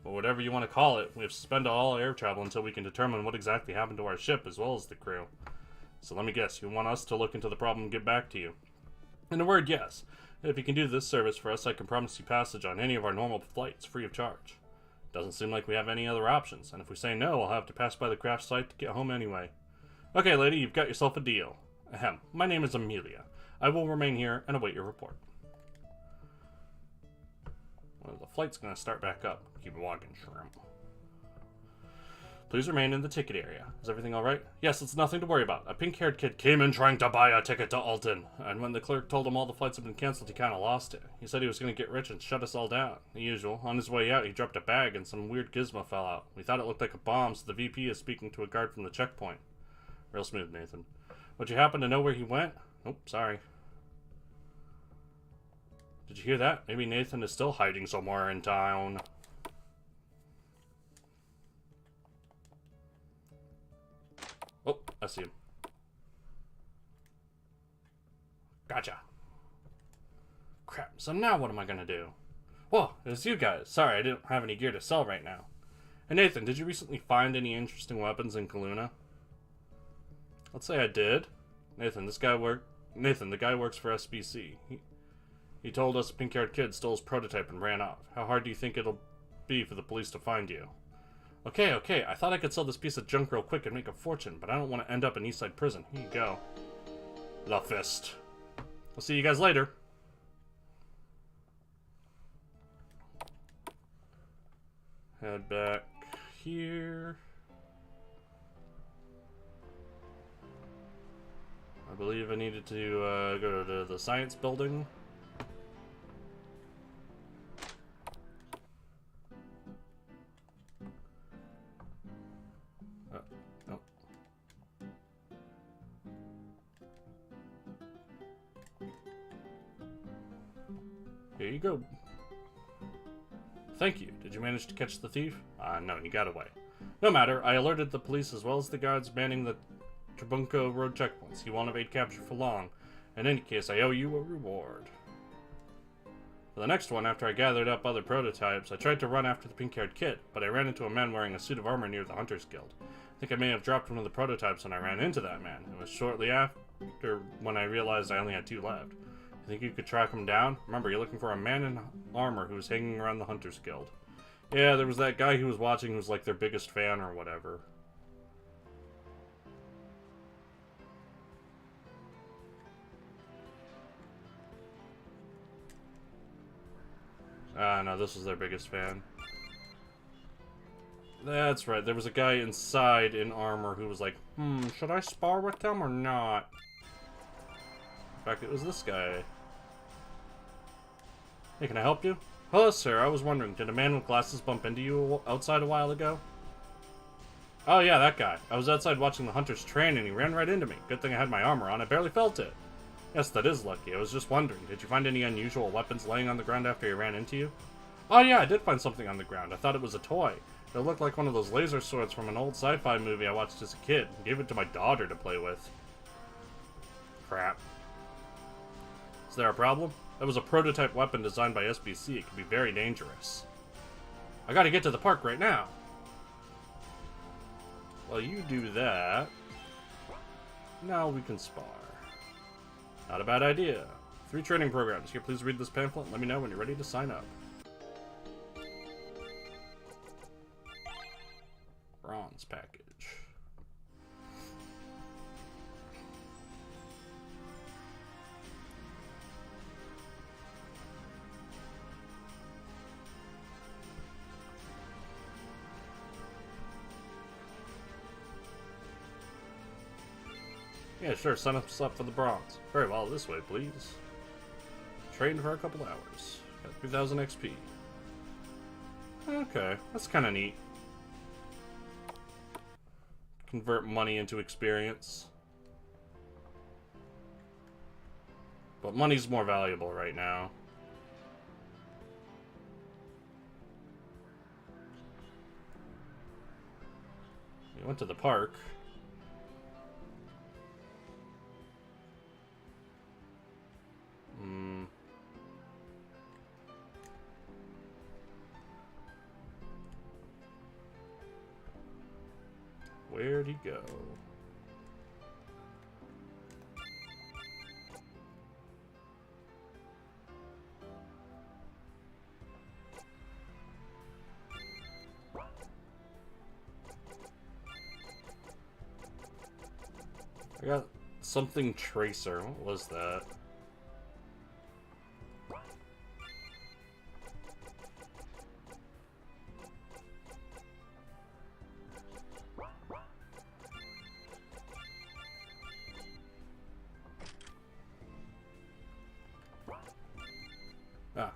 But whatever you want to call it, we have suspended all air travel until we can determine what exactly happened to our ship as well as the crew. So let me guess, you want us to look into the problem and get back to you? In a word, yes. If you can do this service for us, I can promise you passage on any of our normal flights, free of charge. Doesn't seem like we have any other options, and if we say no, we'll have to pass by the crash site to get home anyway. Okay, lady, you've got yourself a deal. Ahem. My name is Amelia. I will remain here and await your report. Well, the flight's gonna start back up. Keep walking, shrimp. Please remain in the ticket area. Is everything alright? Yes, it's nothing to worry about. A pink-haired kid came in trying to buy a ticket to Alton, and when the clerk told him all the flights had been cancelled, he kinda lost it. He said he was gonna get rich and shut us all down. The usual. On his way out, he dropped a bag and some weird gizmo fell out. We thought it looked like a bomb, so the VP is speaking to a guard from the checkpoint. Real smooth, Nathan. Would you happen to know where he went? Nope, sorry. Did you hear that? Maybe Nathan is still hiding somewhere in town. Oh, I see him. Gotcha. Crap, so now what am I gonna do? Whoa, it's you guys. Sorry, I didn't have any gear to sell right now. Hey Nathan, did you recently find any interesting weapons in Kaluna? Let's say I did. Nathan, the guy works for SBC. He told us a pink-haired kid stole his prototype and ran off. How hard do you think it'll be for the police to find you? Okay, I thought I could sell this piece of junk real quick and make a fortune, but I don't want to end up in Eastside Prison. Here you go. The fist. I'll see you guys later. Head back here. I believe I needed to go to the science building. Here you go. Thank you. Did you manage to catch the thief? No, he got away. No matter, I alerted the police as well as the guards manning the Trabunco road checkpoints. He won't evade capture for long. In any case, I owe you a reward. For the next one, after I gathered up other prototypes, I tried to run after the pink-haired kid, but I ran into a man wearing a suit of armor near the Hunters Guild. I think I may have dropped one of the prototypes when I ran into that man. It was shortly after when I realized I only had 2 left. You think you could track him down? Remember, you're looking for a man in armor who's hanging around the Hunters Guild. Yeah, there was that guy who was watching who was like their biggest fan or whatever. No, this was their biggest fan. That's right, there was a guy inside in armor who was like, should I spar with them or not? In fact, it was this guy. Hey, can I help you? Hello, sir. I was wondering, did a man with glasses bump into you outside a while ago? Oh, yeah, that guy. I was outside watching the hunters train and he ran right into me. Good thing I had my armor on. I barely felt it. Yes, that is lucky. I was just wondering, did you find any unusual weapons laying on the ground after he ran into you? Oh, yeah, I did find something on the ground. I thought it was a toy. It looked like one of those laser swords from an old sci-fi movie I watched as a kid. I gave it to my daughter to play with. Crap. Is there a problem? That was a prototype weapon designed by SBC. It could be very dangerous. I gotta get to the park right now. Well, you do that. Now we can spar. Not a bad idea. 3 training programs. Here, please read this pamphlet and let me know when you're ready to sign up. Bronze package. Yeah, sure, sign us up for the bronze. Very well, this way, please. Train for a couple hours. Got 3,000 XP. Okay, that's kind of neat. Convert money into experience. But money's more valuable right now. We went to the park. Where'd he go? I got something tracer. What was that? Ah.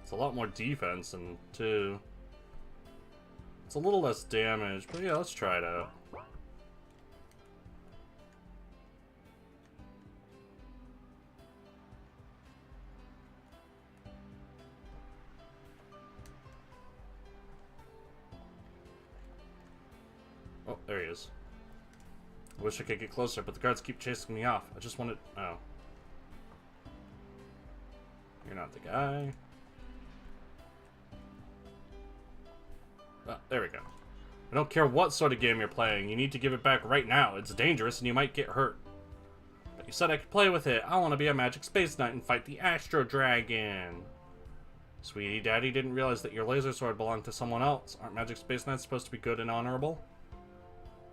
It's a lot more defense and two. It's a little less damage, but yeah, let's try it out. Oh, there he is. I wish I could get closer, but the guards keep chasing me off. I just wanted... Oh. You're not the guy. Oh, there we go. I don't care what sort of game you're playing. You need to give it back right now. It's dangerous and you might get hurt. But you said I could play with it. I want to be a Magic Space Knight and fight the Astro Dragon. Sweetie, Daddy didn't realize that your laser sword belonged to someone else. Aren't Magic Space Knights supposed to be good and honorable?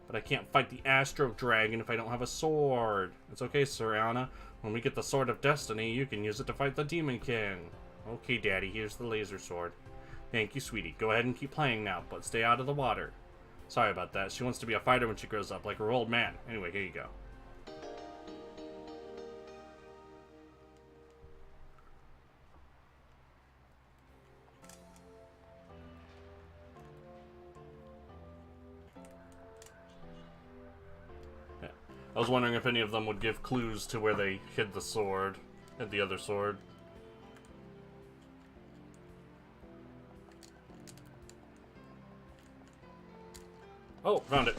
But I can't fight the Astro Dragon if I don't have a sword. It's okay, Sir Anna. When we get the Sword of Destiny, you can use it to fight the Demon King. Okay, Daddy, here's the laser sword. Thank you, sweetie. Go ahead and keep playing now, but stay out of the water. Sorry about that. She wants to be a fighter when she grows up, like her old man. Anyway, here you go. I was wondering if any of them would give clues to where they hid the sword. Hid the other sword. Oh, found it.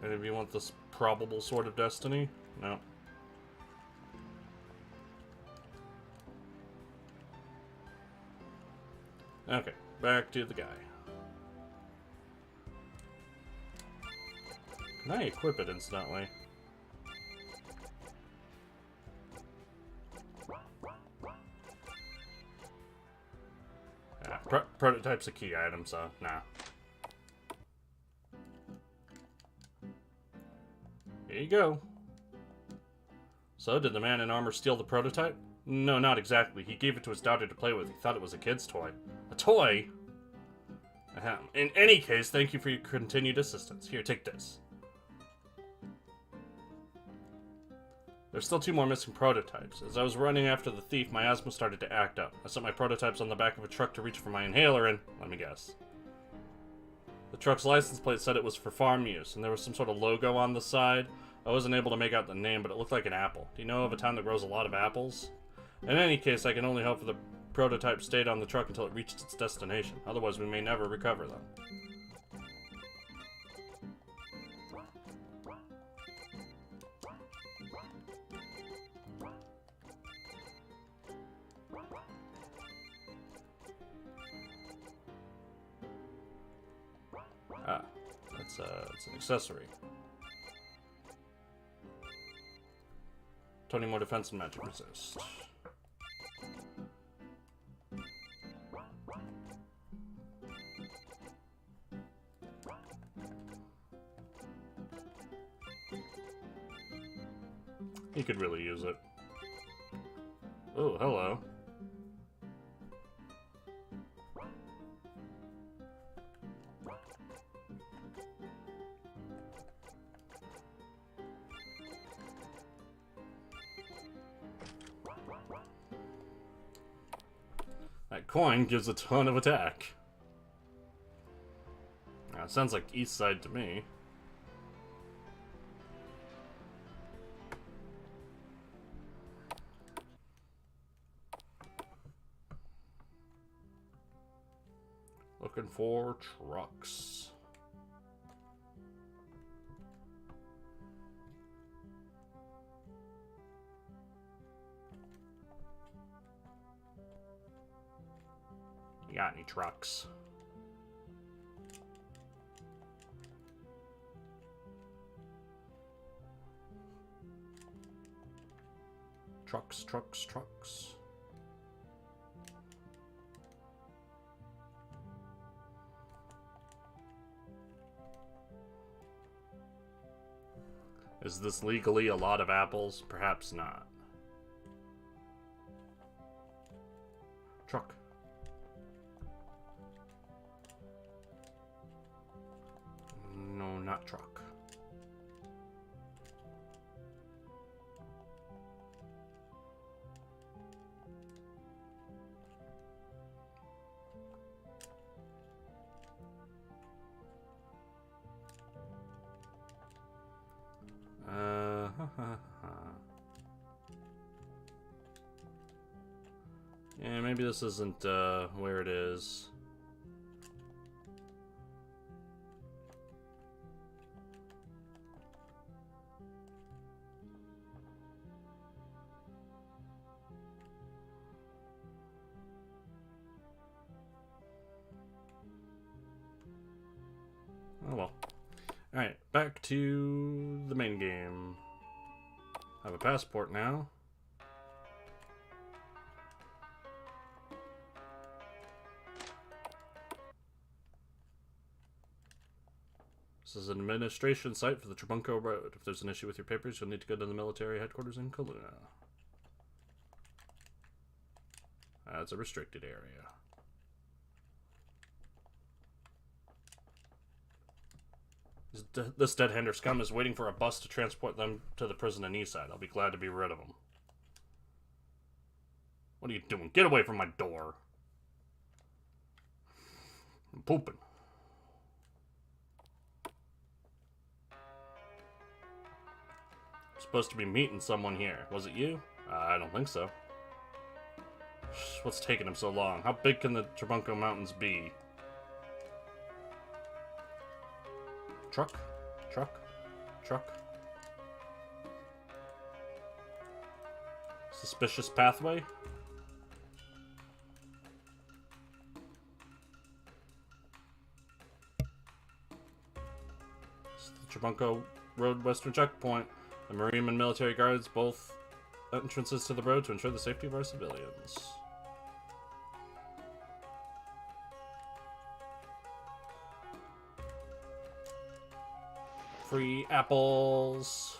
Any of you want this probable Sword of Destiny? No. Okay, back to the guy. Can I equip it instantly? Yeah, prototype's a key item, so nah. Here you go. So, did the man in armor steal the prototype? No, not exactly. He gave it to his daughter to play with. He thought it was a kid's toy. A toy? Ahem. In any case, thank you for your continued assistance. Here, take this. There's still 2 more missing prototypes. As I was running after the thief, my asthma started to act up. I set my prototypes on the back of a truck to reach for my inhaler and, let me guess. The truck's license plate said it was for farm use, and there was some sort of logo on the side. I wasn't able to make out the name, but it looked like an apple. Do you know of a town that grows a lot of apples? In any case, I can only hope for the prototype stayed on the truck until it reached its destination. Otherwise, we may never recover them. Ah, that's an accessory. 20 more defense and magic resist. He could really use it. Oh, hello. That coin gives a ton of attack. Sounds like east side to me. Looking for trucks. You got any trucks? Trucks. Is this legally a lot of apples? Perhaps not. Truck. No, not truck. Yeah, maybe this isn't where it is. Oh well. Alright, back to the main game. I have a passport now. This is an administration site for the Trabunco Road. If there's an issue with your papers, you'll need to go to the military headquarters in Kaluna. That's a restricted area. This dead-hander scum is waiting for a bus to transport them to the prison in Eastside. I'll be glad to be rid of them. What are you doing? Get away from my door. I'm pooping. I'm supposed to be meeting someone here. Was it you? I don't think so. What's taking him so long? How big can the Trebunko Mountains be? Truck? Truck? Truck? Suspicious pathway? It's the Trebunko Road Western Checkpoint. The Marine and military guards both entrances to the road to ensure the safety of our civilians. Free apples.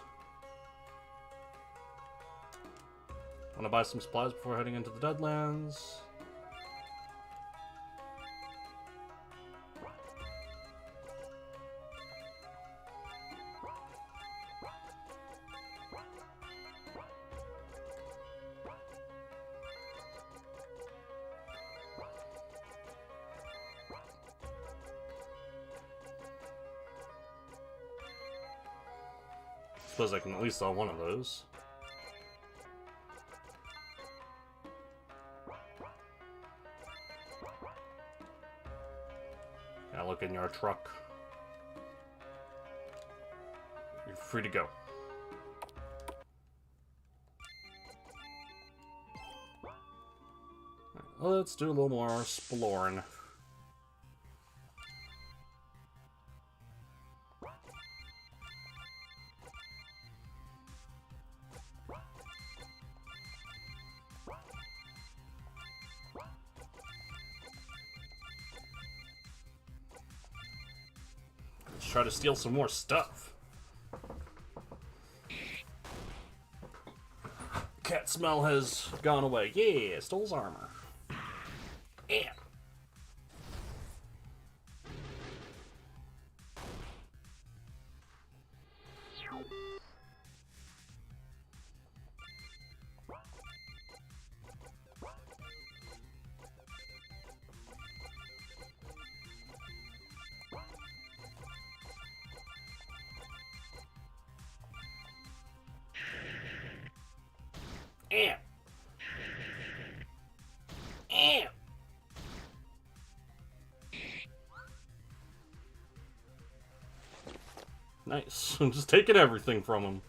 Want to buy some supplies before heading into the Deadlands? Suppose I can at least sell one of those. Now look in your truck. You're free to go. Right, let's do a little more exploring. Let's try to steal some more stuff. Cat smell has gone away. Yeah, stole his armor. Yeah. Yeah. Yeah. Nice. I'm just taking everything from him.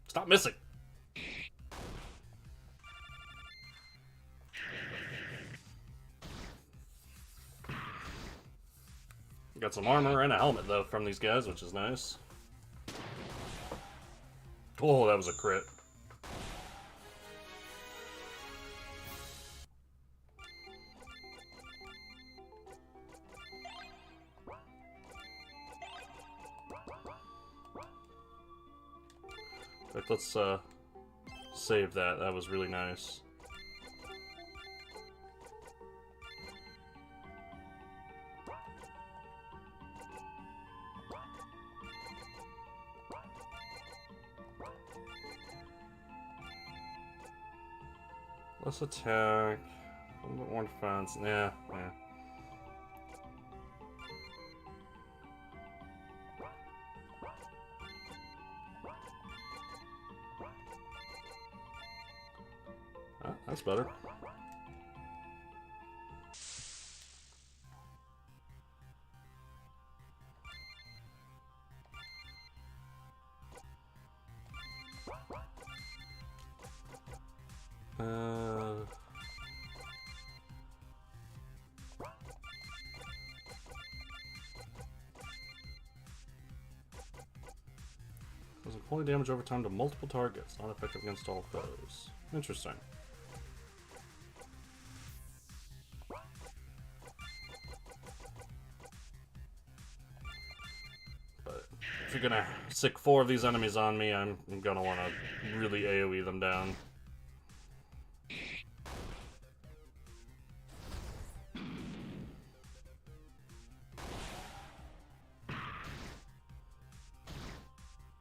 Stop missing. Got some armor and a helmet, though, from these guys, which is nice. Oh, that was a crit. In fact, let's save that. That was really nice. Less attack, a little bit more defense. Yeah. Oh, that's better. Does employ damage over time to multiple targets, not effective against all foes. Interesting. But if you're gonna sick 4 of these enemies on me, I'm gonna want to really AoE them down.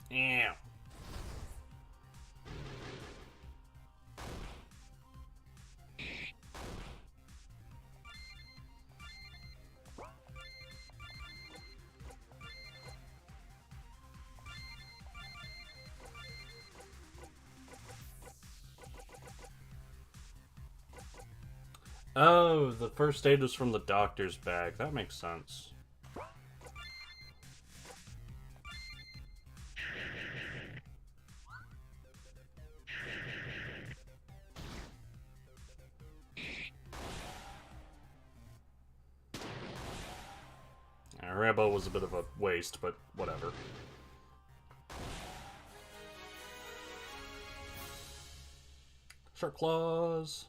Yeah. Oh, the first aid was from the doctor's bag. That makes sense. Rambo was a bit of a waste, but whatever. Shark claws.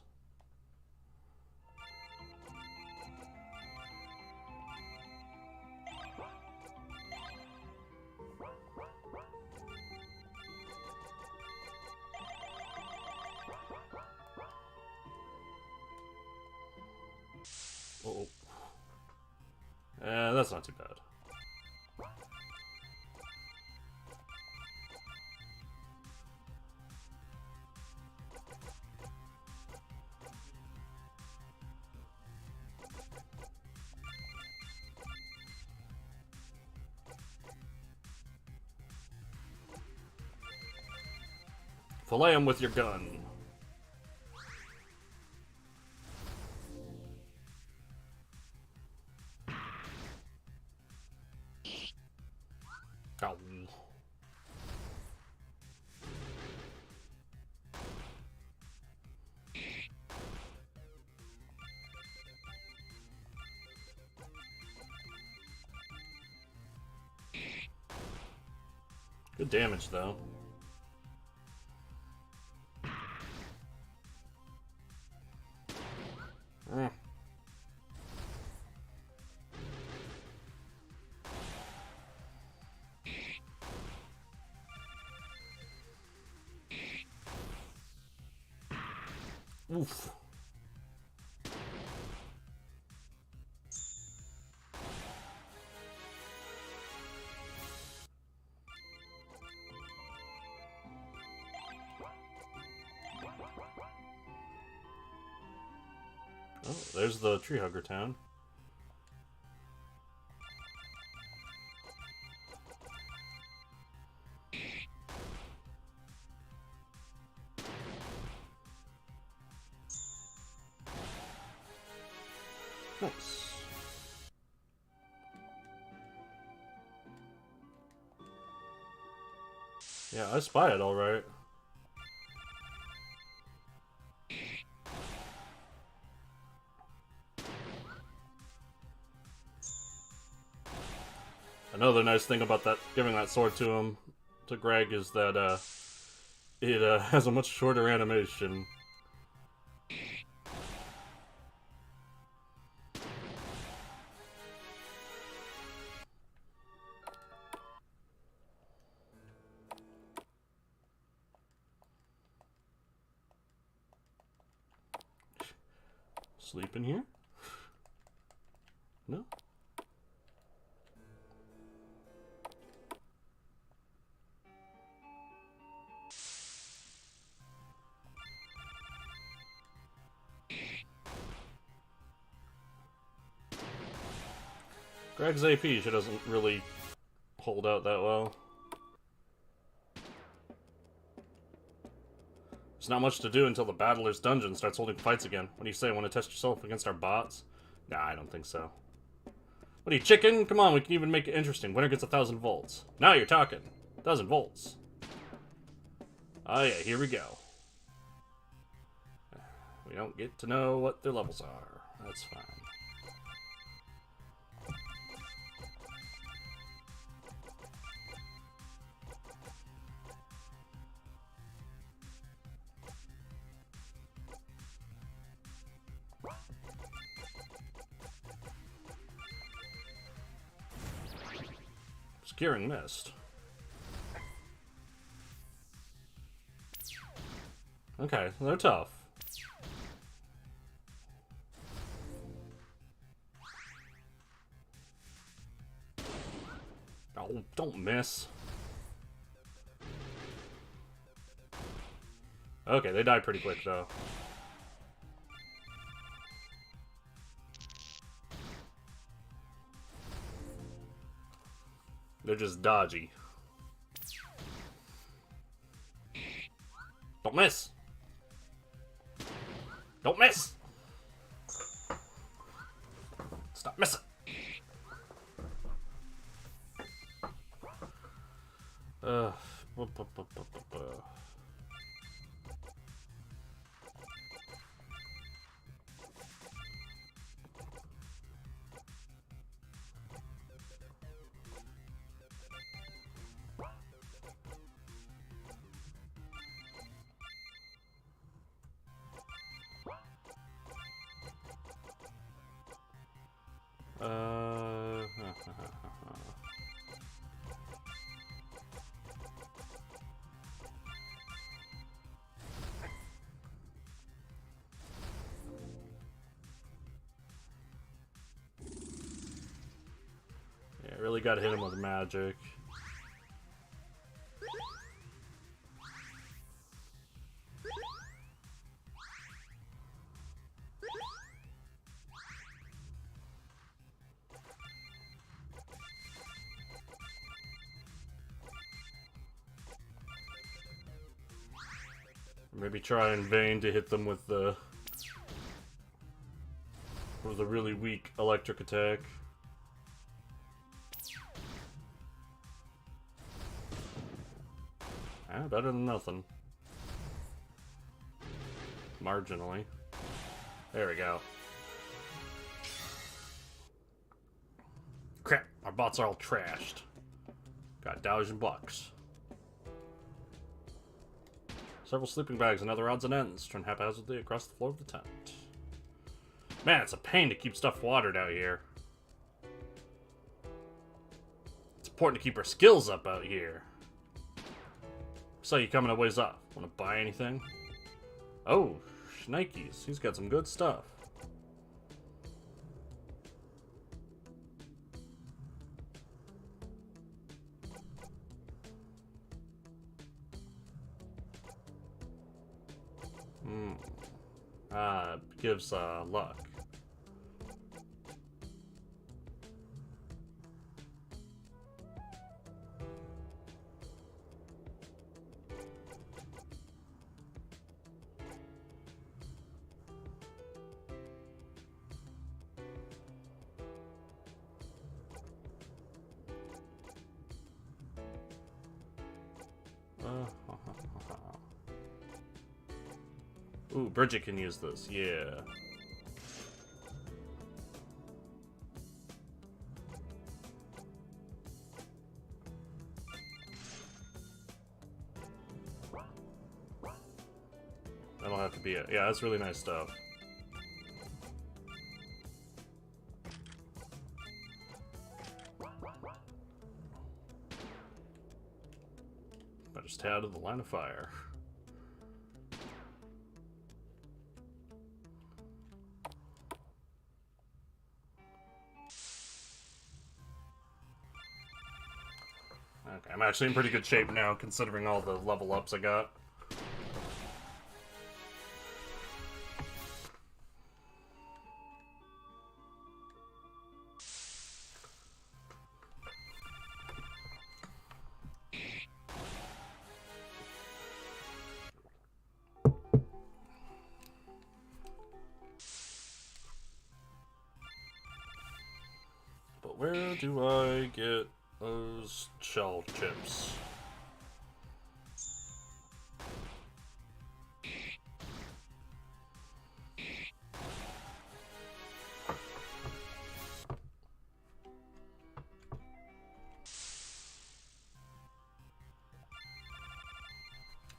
Oh. That's not too bad. Fillet him with your gun. Ow. Good damage, though. Oof. Oh, there's the tree hugger town. Nice. Yeah, I spy it all right. Another nice thing about that giving that sword to Greg, is that it has a much shorter animation. Sleep in here? No? Greg's AP, she doesn't really hold out that well. There's not much to do until the Battler's Dungeon starts holding fights again. What do you say, want to test yourself against our bots? Nah, I don't think so. What are you, chicken? Come on, we can even make it interesting. Winner gets 1,000 volts. Now you're talking. 1,000 volts. Oh yeah, here we go. We don't get to know what their levels are. That's fine. Securing mist. Okay, they're tough. Oh, don't miss. Okay, they die pretty quick, though. They're just dodgy. Don't miss! Don't miss! Stop missing! Uh, yeah, really gotta hit him with magic. Maybe try in vain to hit them with the really weak electric attack. Ah, better than nothing. Marginally. There we go. Crap, our bots are all trashed. Got $1,000. Several sleeping bags and other odds and ends turn haphazardly across the floor of the tent. Man, it's a pain to keep stuff watered out here. It's important to keep our skills up out here. Saw you coming a ways off. Want to buy anything? Oh, Schnikes. He's got some good stuff. Gives luck. Ooh, Bridget can use this, yeah. That'll have to be it. Yeah, that's really nice stuff. Better stay out of the line of fire. Okay, I'm actually in pretty good shape now, considering all the level ups I got. But where do I get those shell chips?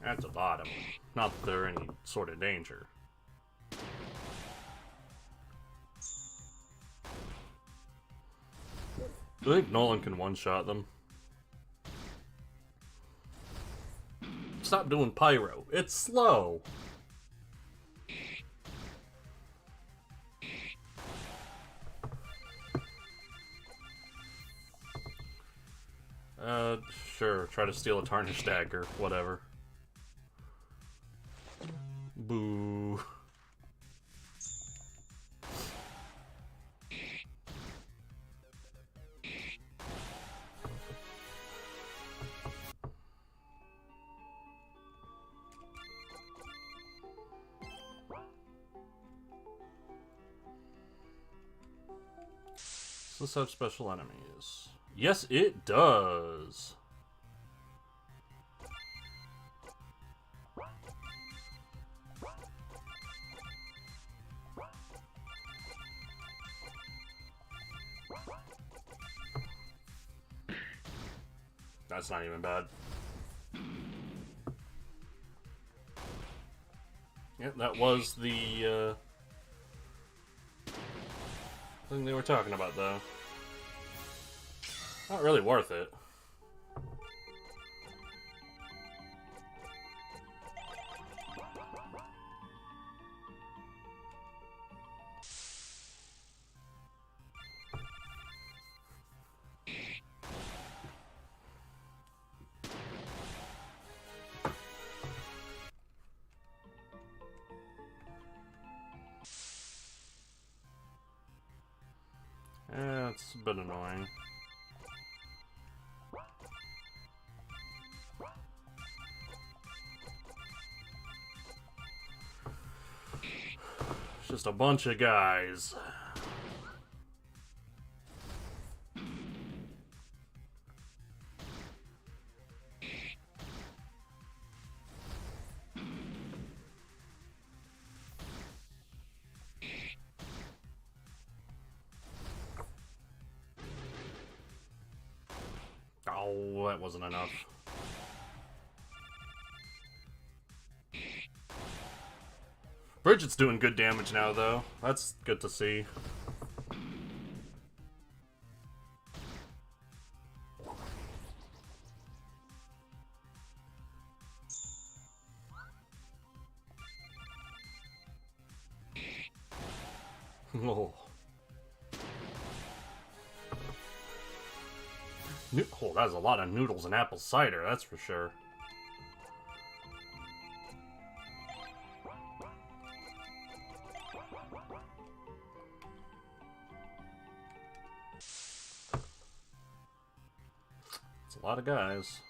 At the bottom. Not that they're any sort of danger. Do you think Nolan can one-shot them? Stop doing pyro. It's slow. Sure. Try to steal a tarnished dagger. Whatever. Boo. Does this have special enemies? Yes, it does. That's not even bad. Yep, that was the thing they were talking about, though. Not really worth it. Yeah, it's a bit annoying. It's just a bunch of guys. Oh, that wasn't enough. Bridget's doing good damage now, though. That's good to see. Oh. Oh, that's a lot of noodles and apple cider, that's for sure. It's a lot of guys.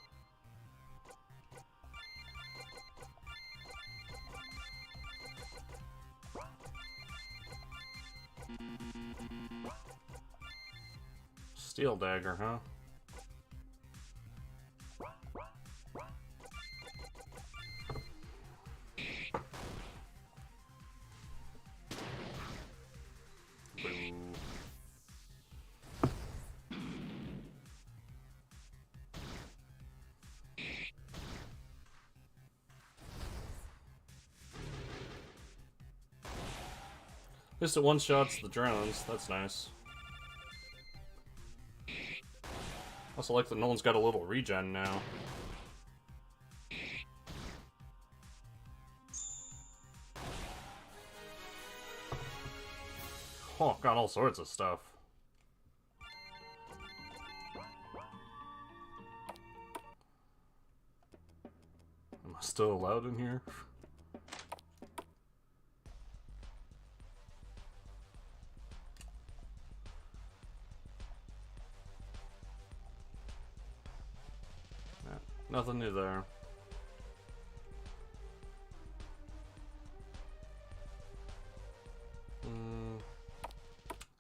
Steel dagger, huh? At least it one-shots the drones. That's nice. Also like that no one's got a little regen now. Oh, got all sorts of stuff. Am I still allowed in here? Nothing new there.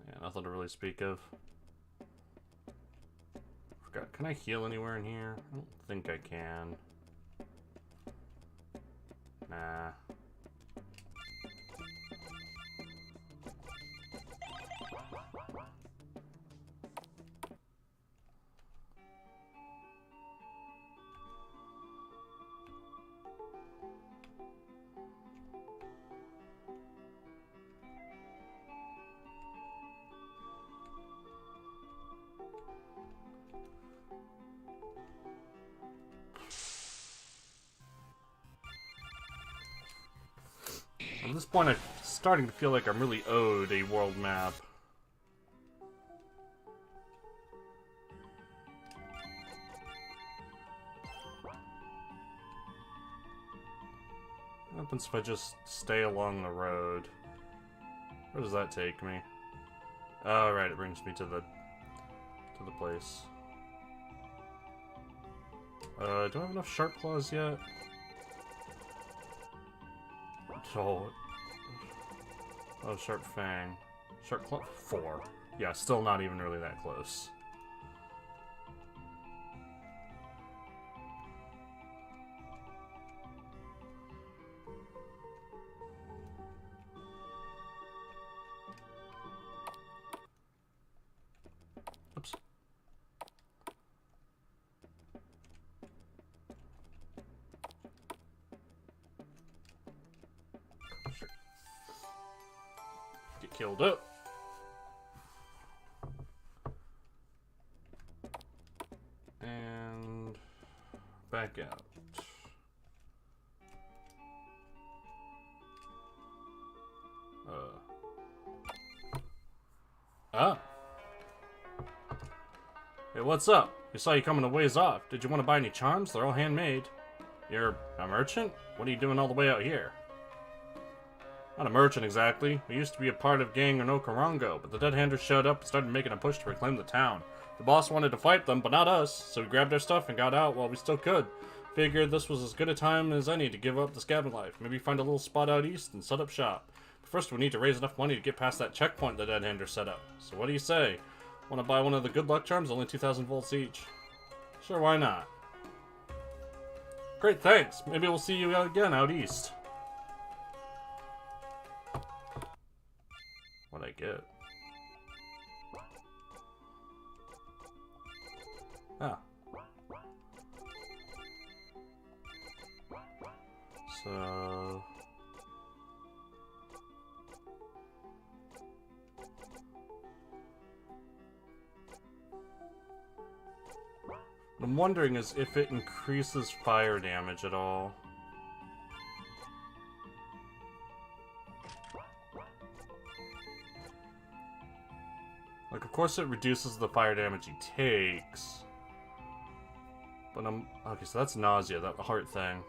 Yeah, nothing to really speak of. Forgot, can I heal anywhere in here? I don't think I can. Nah. At this point, I'm starting to feel like I'm really owed a world map. What happens if I just stay along the road? Where does that take me? Oh, right, it brings me to the place. Do I have enough sharp claws yet? Oh, sharp fang. Sharp claw 4. Yeah, still not even really that close. Oops. Get killed up. And back out. Ah. Hey, what's up? We saw you coming a ways off. Did you want to buy any charms? They're all handmade. You're a merchant? What are you doing all the way out here? Not a merchant exactly. We used to be a part of gang in Okarongo, but the Dead Handers showed up and started making a push to reclaim the town. The boss wanted to fight them, but not us, so we grabbed our stuff and got out while we still could. Figured this was as good a time as any to give up the scabbing life. Maybe find a little spot out east and set up shop. But first we need to raise enough money to get past that checkpoint the Dead Handers set up. So what do you say? Want to buy one of the good luck charms? Only 2,000 volts each. Sure, why not? Great, thanks. Maybe we'll see you again out east. What'd I get? Ah. So... what I'm wondering is if it increases fire damage at all. Like, of course it reduces the fire damage he takes. But okay, so that's nausea, that heart thing.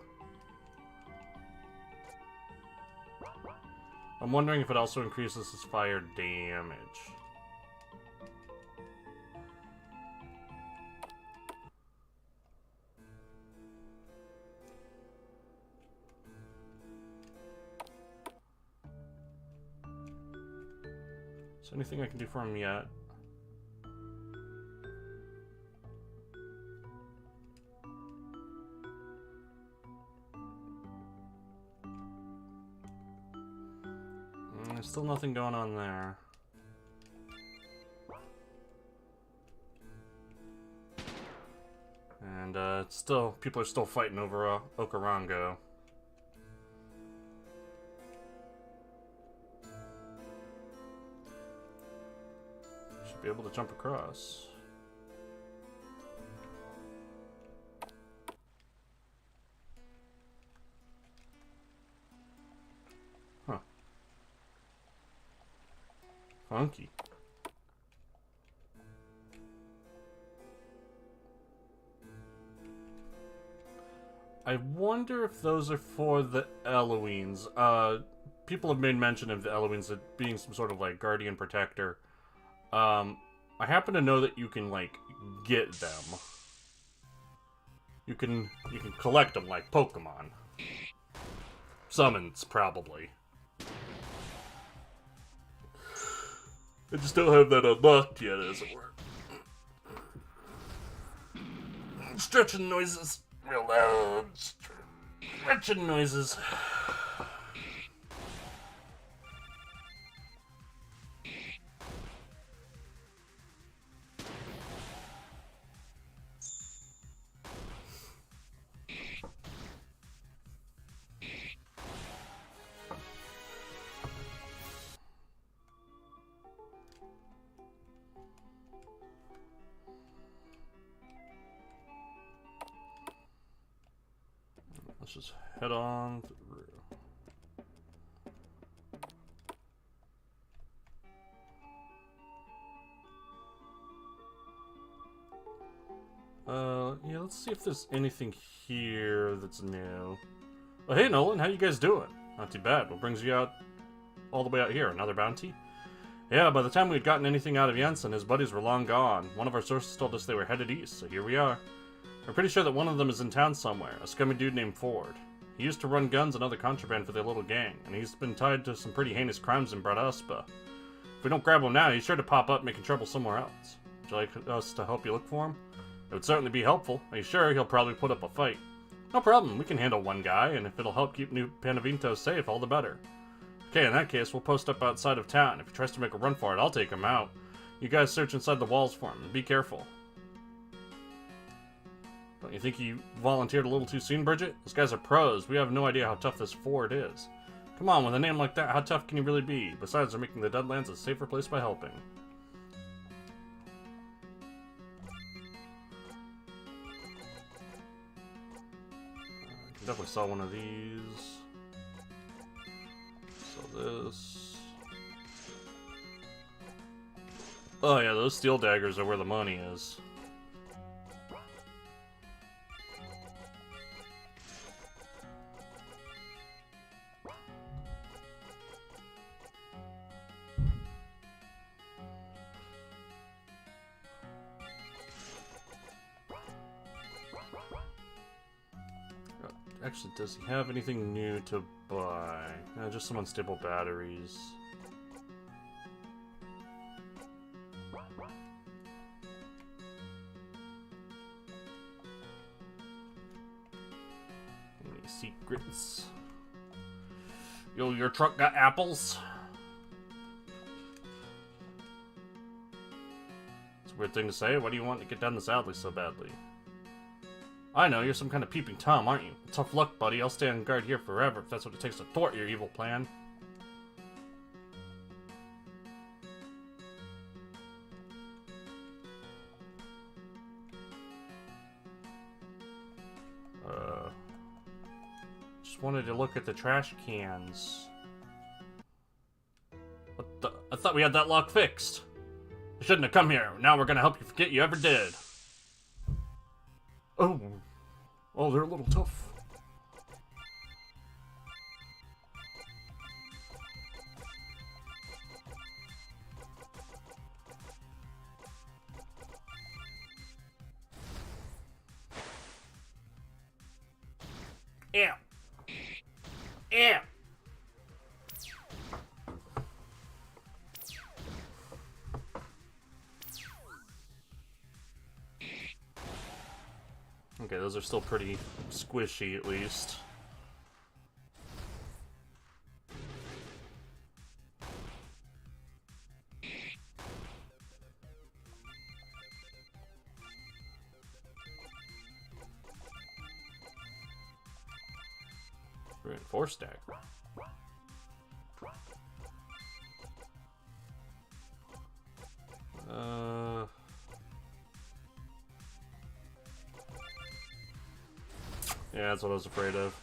I'm wondering if it also increases his fire damage. Is there anything I can do for him yet? There's still nothing going on there. And still, people are still fighting over Okarongo. Should be able to jump across. Huh. Funky. I wonder if those are for the Eloines. People have made mention of the Eloines as being some sort of like guardian protector. I happen to know that you can like get them. You can collect them like Pokemon. Summons, probably. I just don't have that unlocked yet, as it were. Stretching noises. Real loud. Stretching noises. Let's just head on through. Yeah, let's see if there's anything here that's new. Well, hey, Nolan, how you guys doing? Not too bad. What brings you out all the way out here? Another bounty? Yeah, by the time we'd gotten anything out of Jensen, his buddies were long gone. One of our sources told us they were headed east, so here we are. We're pretty sure that one of them is in town somewhere, a scummy dude named Ford. He used to run guns and other contraband for their little gang, and he's been tied to some pretty heinous crimes in Braduspa. If we don't grab him now, he's sure to pop up making trouble somewhere else. Would you like us to help you look for him? It would certainly be helpful. Are you sure? He'll probably put up a fight. No problem, we can handle one guy, and if it'll help keep New Panavinto safe, all the better. Okay, in that case, we'll post up outside of town. If he tries to make a run for it, I'll take him out. You guys search inside the walls for him, and be careful. Don't you think you volunteered a little too soon, Bridget? Those guys are pros. We have no idea how tough this Ford is. Come on, with a name like that, how tough can you really be? Besides, they're making the Deadlands a safer place by helping. I can definitely sell one of these. Sell this. Oh yeah, those steel daggers are where the money is. Actually, does he have anything new to buy? Just some unstable batteries. Any secrets? Yo, your truck got apples? It's a weird thing to say. Why do you want to get down this alley so badly? I know, you're some kind of peeping Tom, aren't you? Tough luck, buddy. I'll stay on guard here forever if that's what it takes to thwart your evil plan. Just wanted to look at the trash cans. What the? I thought we had that lock fixed. I shouldn't have come here. Now we're gonna help you forget you ever did. Oh, they're a little tough. Ew. Ew. Okay, those are still pretty squishy, at least. Reinforced stack. Yeah, that's what I was afraid of.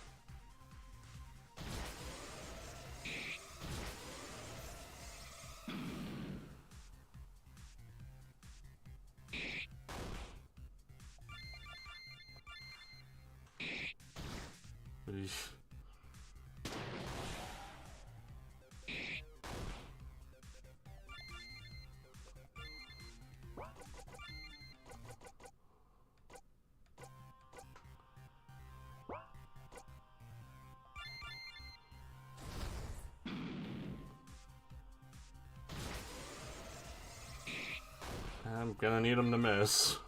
I'm gonna need him to miss.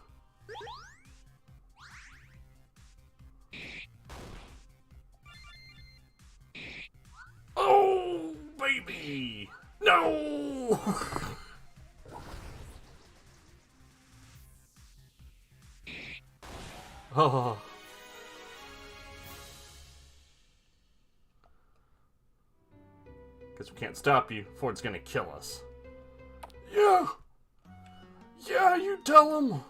Oh, baby! No! Oh. Guess we can't stop you. Ford's gonna kill us. Yeah! Yeah, you tell him!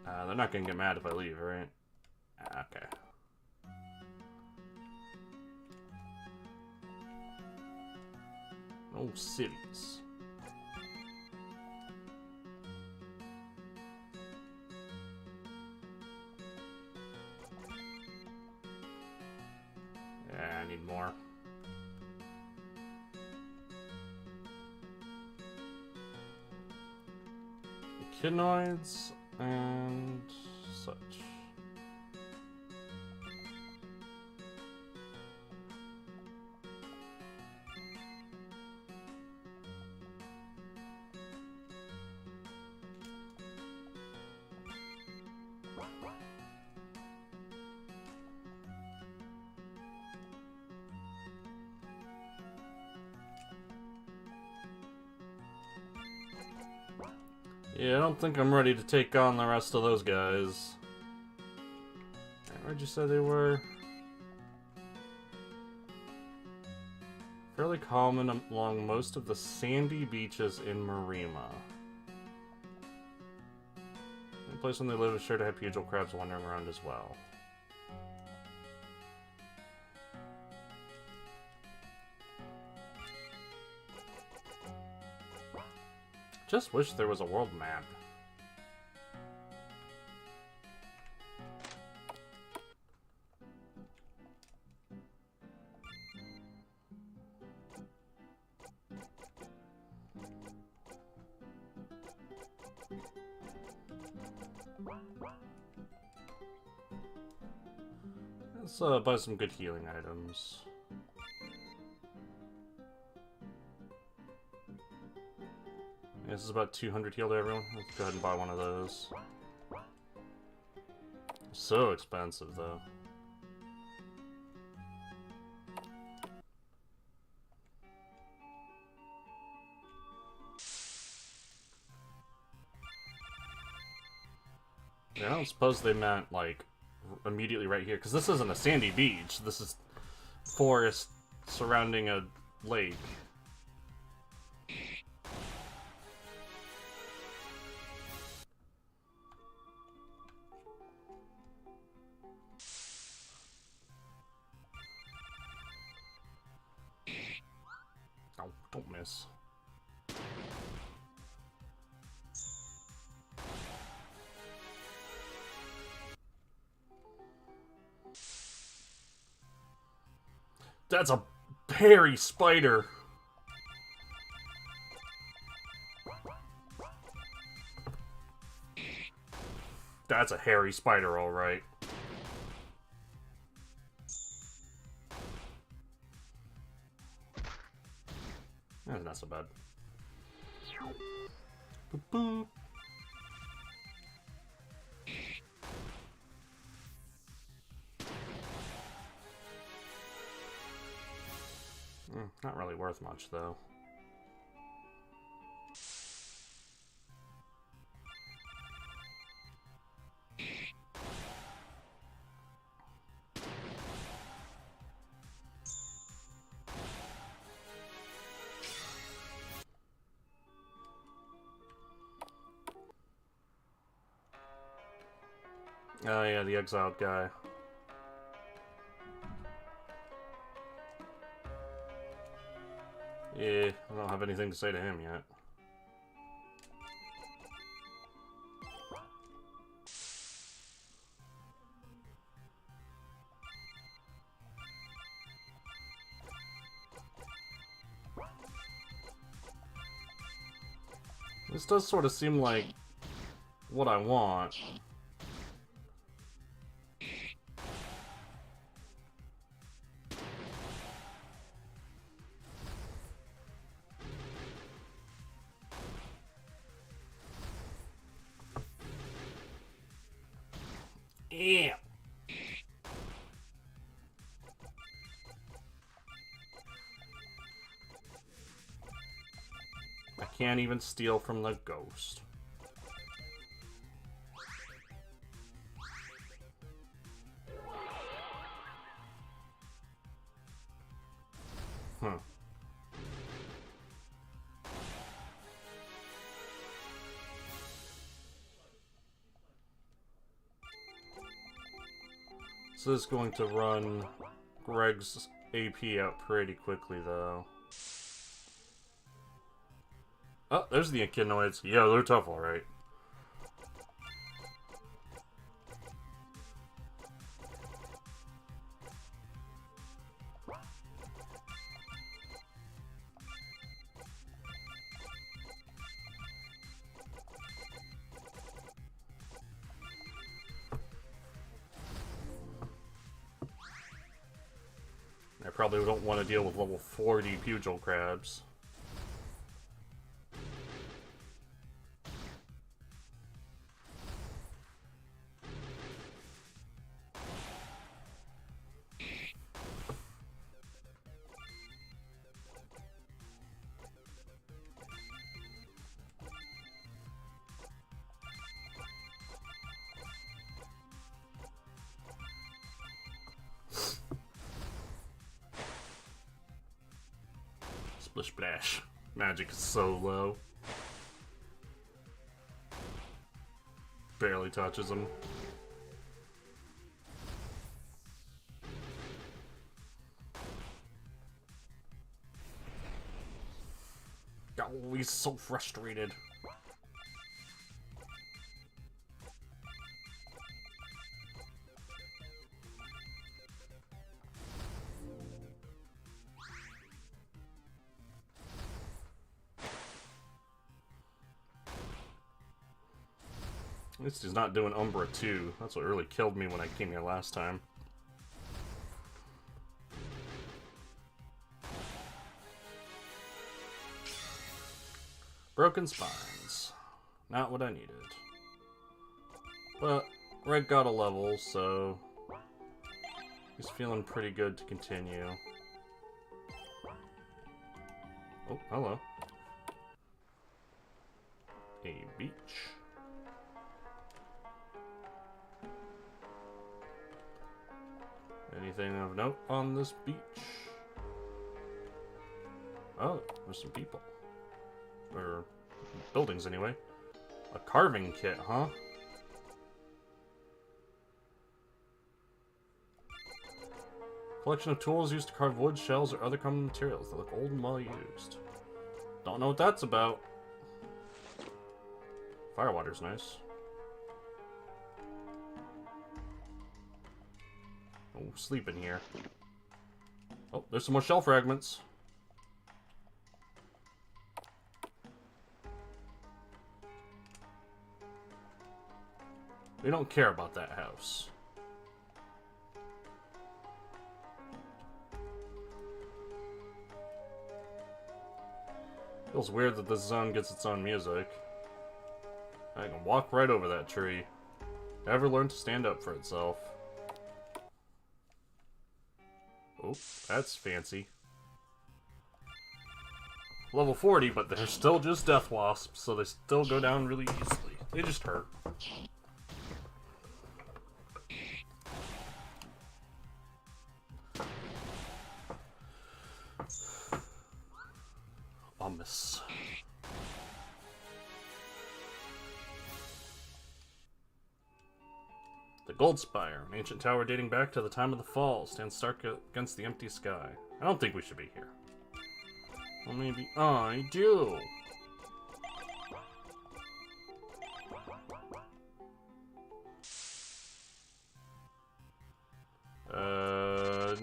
They're not gonna get mad if I leave, right? Okay. No cities. Yeah, I need more. Echinoids and such. Yeah, I don't think I'm ready to take on the rest of those guys. Where'd you say they were? Fairly common along most of the sandy beaches in Marima. The place when they live is sure to have pugil crabs wandering around as well. Just wish there was a world map. Let's buy some good healing items. This is about 200 heal to everyone. Let's go ahead and buy one of those. So expensive, though. Yeah, I don't suppose they meant, like, immediately right here, because this isn't a sandy beach. This is forest surrounding a lake. Oh, don't miss. That's a hairy spider. That's a hairy spider, all right. That's not so bad. Boop, boop. Not really worth much, though. Oh yeah, the exiled guy. Yeah, I don't have anything to say to him yet. This does sort of seem like what I want. Yeah. I can't even steal from the ghost. Huh. This is going to run Greg's AP out pretty quickly, though. Oh, there's the echinoids. Yeah, they're tough, alright. I probably don't want to deal with level 40 Pugil crabs. Splish Splash. Magic is so low. Barely touches him. Oh, he's so frustrated. At least he's not doing Umbra 2. That's what really killed me when I came here last time. Broken spines. Not what I needed. But Red got a level, so he's feeling pretty good to continue. Oh, hello. A beach. Anything of note on this beach? Oh, there's some people. Or buildings, anyway. A carving kit, huh? Collection of tools used to carve wood, shells, or other common materials that look old and well used. Don't know what that's about. Firewater's nice. Oh, sleep in here. Oh, there's some more shell fragments. We don't care about that house. Feels weird that this zone gets its own music. I can walk right over that tree. Never learn to stand up for itself. Oh, that's fancy. Level 40, but they're still just death wasps, so they still go down really easily. They just hurt. Miss. The Gold Spire, an ancient tower dating back to the time of the Fall, stands stark against the empty sky. I don't think we should be here. Well, maybe I do.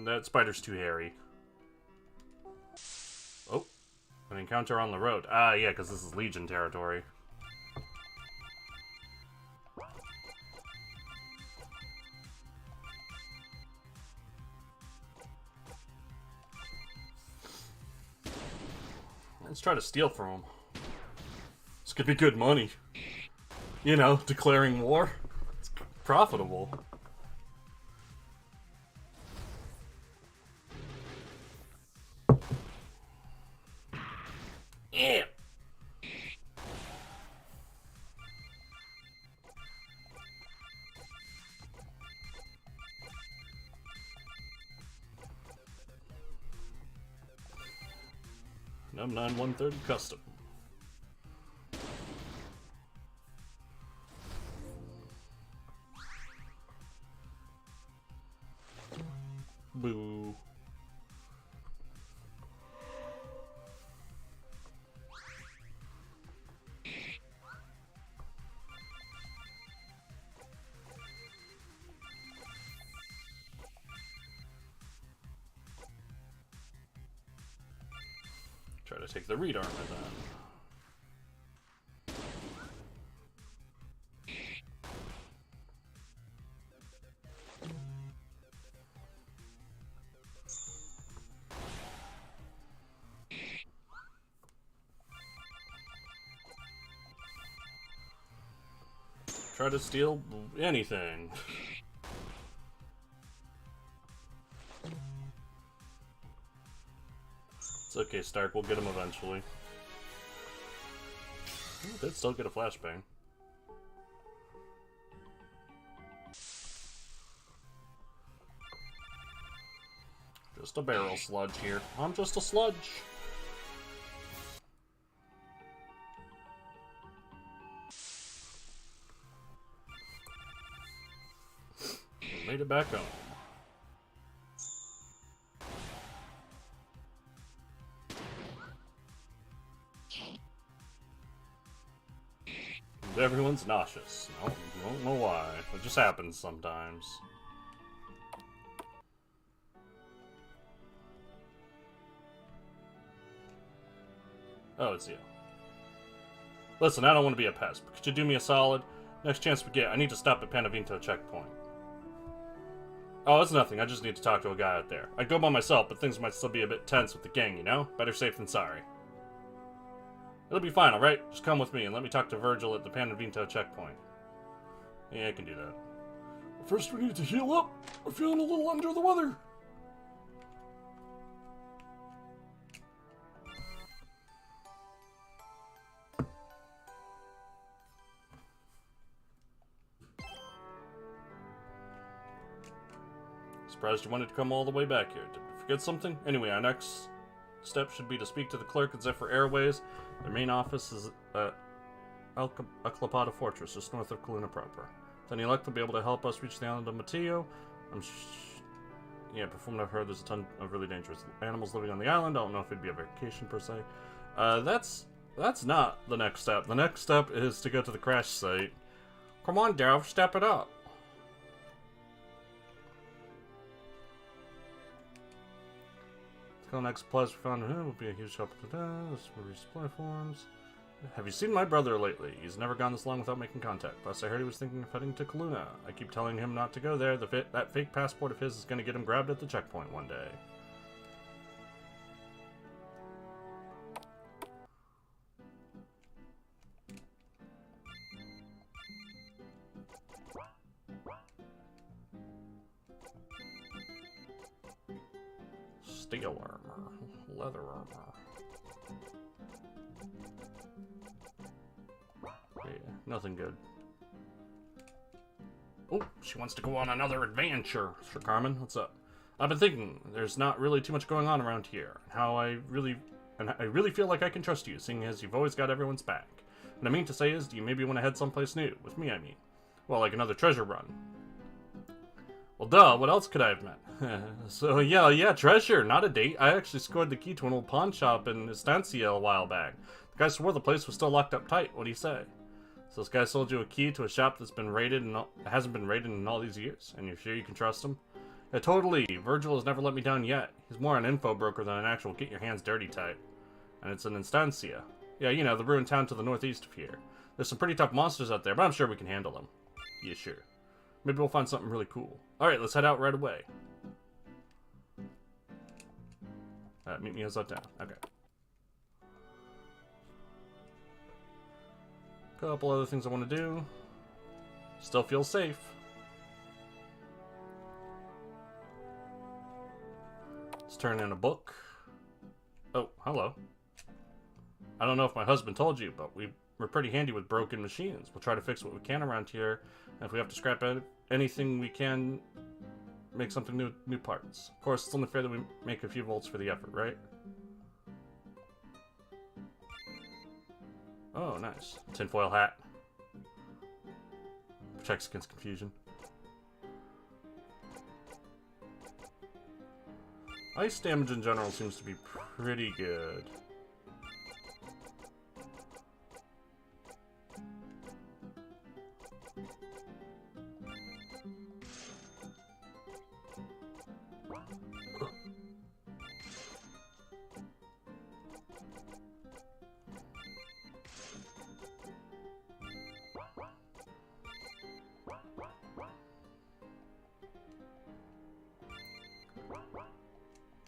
That spider's too hairy. Oh. An encounter on the road. Ah, yeah, because this is Legion territory. Let's try to steal from him. This could be good money. You know, declaring war. It's profitable. Yeah. Num 9130 custom. Boo. Try to take the reed armor then. Try to steal anything. It's okay, Stark. We'll get him eventually. Ooh, did still get a flashbang. Just a barrel sludge here. I'm just a sludge. Made it back home. And everyone's nauseous. I don't know why. It just happens sometimes. Oh, it's you. Listen, I don't want to be a pest, but could you do me a solid? Next chance we get, I need to stop at Panavento checkpoint. Oh, it's nothing. I just need to talk to a guy out there. I'd go by myself, but things might still be a bit tense with the gang, you know? Better safe than sorry. It'll be fine, alright? Just come with me and let me talk to Virgil at the Panavento checkpoint. Yeah, I can do that. First, we need to heal up. I'm feeling a little under the weather. Surprised you wanted to come all the way back here. Did we forget something? Anyway, our next step should be to speak to the clerk at Zephyr Airways. Their main office is at Aclapata Fortress, just north of Kaluna proper. With any luck, they'll be able to help us reach the island of Matillo. Yeah, but from what I've heard, there's a ton of really dangerous animals living on the island. I don't know if it'd be a vacation per se. That's not the next step. The next step is to go to the crash site. Come on, Dev, step it up. Next supplies we found him will be a huge help to this. Resupply forms. Have you seen my brother lately? He's never gone this long without making contact. Plus, I heard he was thinking of heading to Kaluna. I keep telling him not to go there. That fake passport of his is going to get him grabbed at the checkpoint one day. Steel armor, leather armor. Yeah, nothing good. Oh, she wants to go on another adventure. Sir Carmen, what's up? I've been thinking, there's not really too much going on around here. I really feel like I can trust you, seeing as you've always got everyone's back. What I mean to say is, do you maybe want to head someplace new? With me, I mean. Well, like another treasure run. Well, duh, what else could I have meant? So, yeah, treasure, not a date. I actually scored the key to an old pawn shop in Estancia a while back. The guy swore the place was still locked up tight. What do you say? So this guy sold you a key to a shop that's been raided and hasn't been raided in all these years, and you're sure you can trust him? Yeah, totally. Virgil has never let me down yet. He's more an info broker than an actual get your hands dirty type. And it's an Estancia. Yeah, you know, the ruined town to the northeast of here. There's some pretty tough monsters out there, but I'm sure we can handle them. Yeah, sure. Maybe we'll find something really cool. Alright, let's head out right away. Meet me as that down. Okay. Couple other things I want to do. Still feel safe. Let's turn in a book. Oh, hello. I don't know if my husband told you, but we're pretty handy with broken machines. We'll try to fix what we can around here, and if we have to scrap anything we can, make something new parts. Of course, it's only fair that we make a few volts for the effort, right? Oh, nice. Tinfoil hat. Protects against confusion. Ice damage in general seems to be pretty good.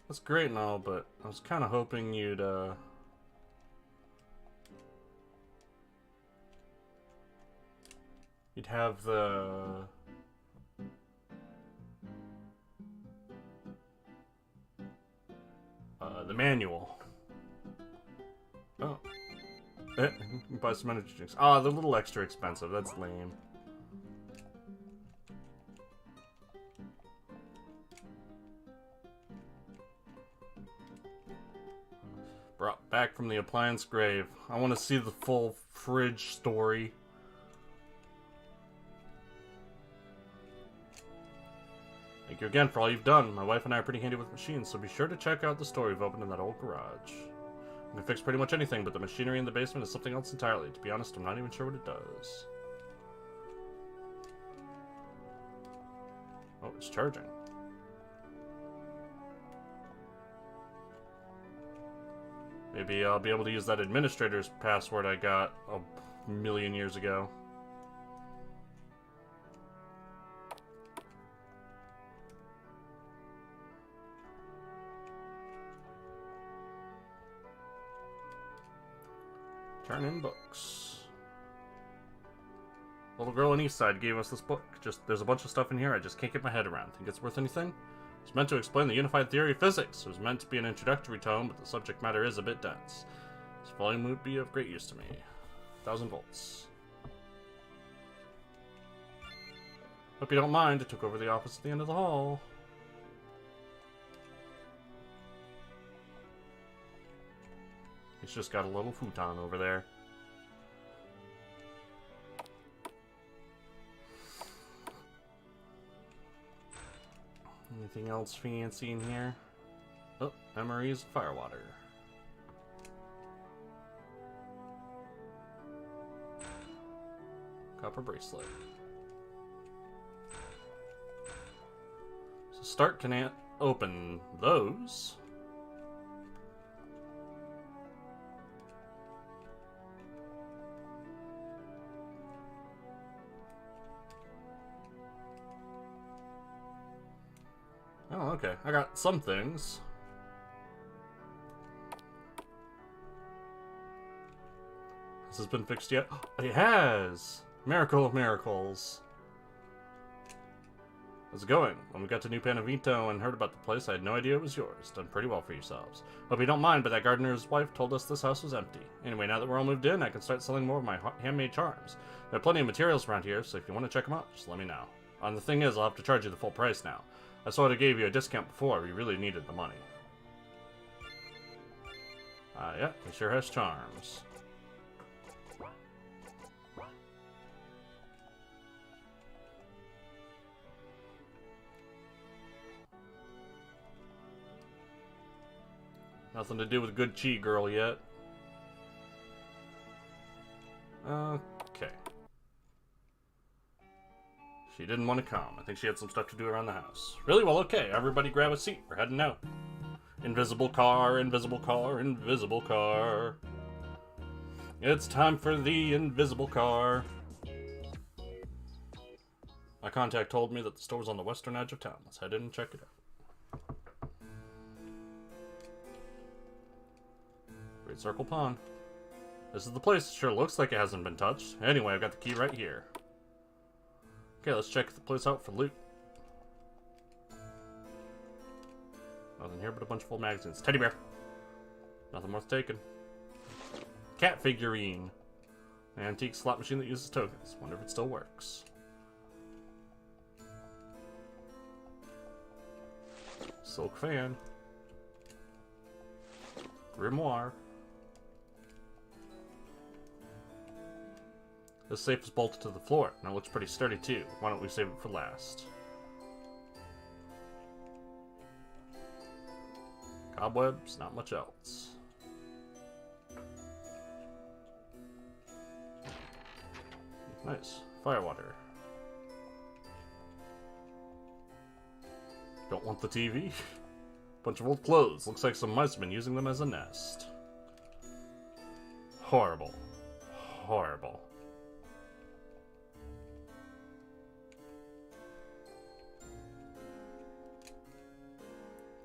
That's great and all, but I was kind of hoping you'd, you'd have the manual. Oh. Buy some energy drinks. Ah, they're a little extra expensive. That's lame. Brought back from the appliance grave. I want to see the full fridge story. Thank you again for all you've done. My wife and I are pretty handy with machines, so be sure to check out the store we've opened in that old garage. I can fix pretty much anything, but the machinery in the basement is something else entirely. To be honest, I'm not even sure what it does. Oh, it's charging. Maybe I'll be able to use that administrator's password I got a million years ago. Turn in books. Little girl on Eastside gave us this book. There's a bunch of stuff in here I just can't get my head around. Think it's worth anything? It's meant to explain the unified theory of physics. It was meant to be an introductory tome, but the subject matter is a bit dense. This volume would be of great use to me. 1,000 volts. Hope you don't mind. I took over the office at the end of the hall. He's just got a little futon over there. Anything else fancy in here? Oh, memories, firewater. Copper bracelet. So start can open those. Oh, okay. I got some things. This has been fixed yet? It has! Miracle of miracles. How's it going? When we got to New Panavito and heard about the place, I had no idea it was yours. Done pretty well for yourselves. Hope you don't mind, but that gardener's wife told us this house was empty. Anyway, now that we're all moved in, I can start selling more of my handmade charms. There are plenty of materials around here, so if you want to check them out, just let me know. And the thing is, I'll have to charge you the full price now. I sort of gave you a discount before. We really needed the money. Yeah, he sure has charms. Nothing to do with good chi girl yet. Okay. She didn't want to come. I think she had some stuff to do around the house. Really? Well, okay. Everybody grab a seat. We're heading out. Invisible car, invisible car, invisible car. It's time for the invisible car. My contact told me that the store's on the western edge of town. Let's head in and check it out. Great Circle Pond. This is the place. It sure looks like it hasn't been touched. Anyway, I've got the key right here. Okay, let's check the place out for loot. Nothing here but a bunch of old magazines. Teddy bear. Nothing worth taking. Cat figurine. An antique slot machine that uses tokens. Wonder if it still works. Silk fan. Grimoire. This safe is bolted to the floor, and it looks pretty sturdy too. Why don't we save it for last? Cobwebs, not much else. Nice. Firewater. Don't want the TV? Bunch of old clothes. Looks like some mice have been using them as a nest. Horrible. Horrible.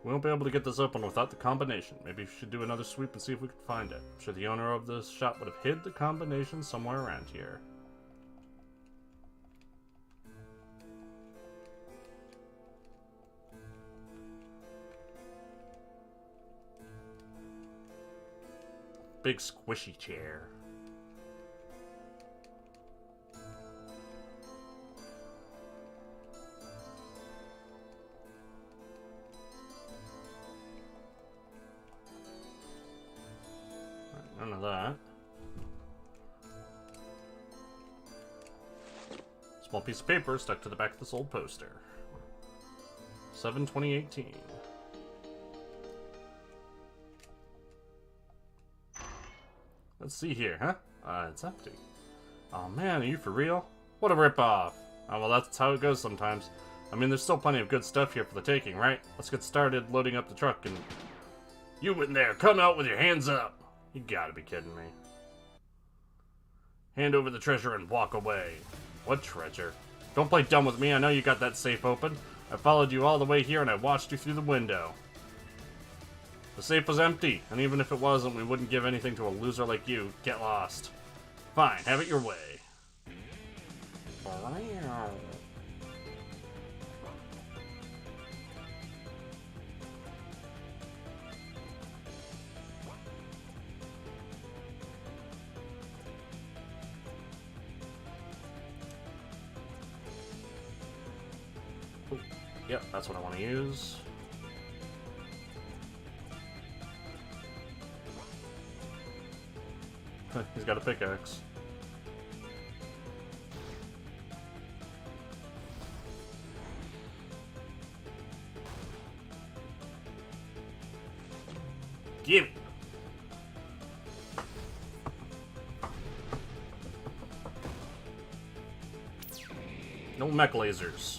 We won't be able to get this open without the combination. Maybe we should do another sweep and see if we can find it. I'm sure the owner of this shop would have hid the combination somewhere around here. Big squishy chair. None of that. Small piece of paper stuck to the back of this old poster. 7/20/18. Let's see here, huh? It's empty. Oh man, are you for real? What a ripoff! Oh, well, that's how it goes sometimes. I mean, there's still plenty of good stuff here for the taking, right? Let's get started loading up the truck and... You in there, come out with your hands up! You gotta be kidding me. Hand over the treasure and walk away. What treasure? Don't play dumb with me, I know you got that safe open. I followed you all the way here and I watched you through the window. The safe was empty, and even if it wasn't, we wouldn't give anything to a loser like you. Get lost. Fine, have it your way. Ooh, yep, that's what I want to use. He's got a pickaxe. Gimme! No mech lasers.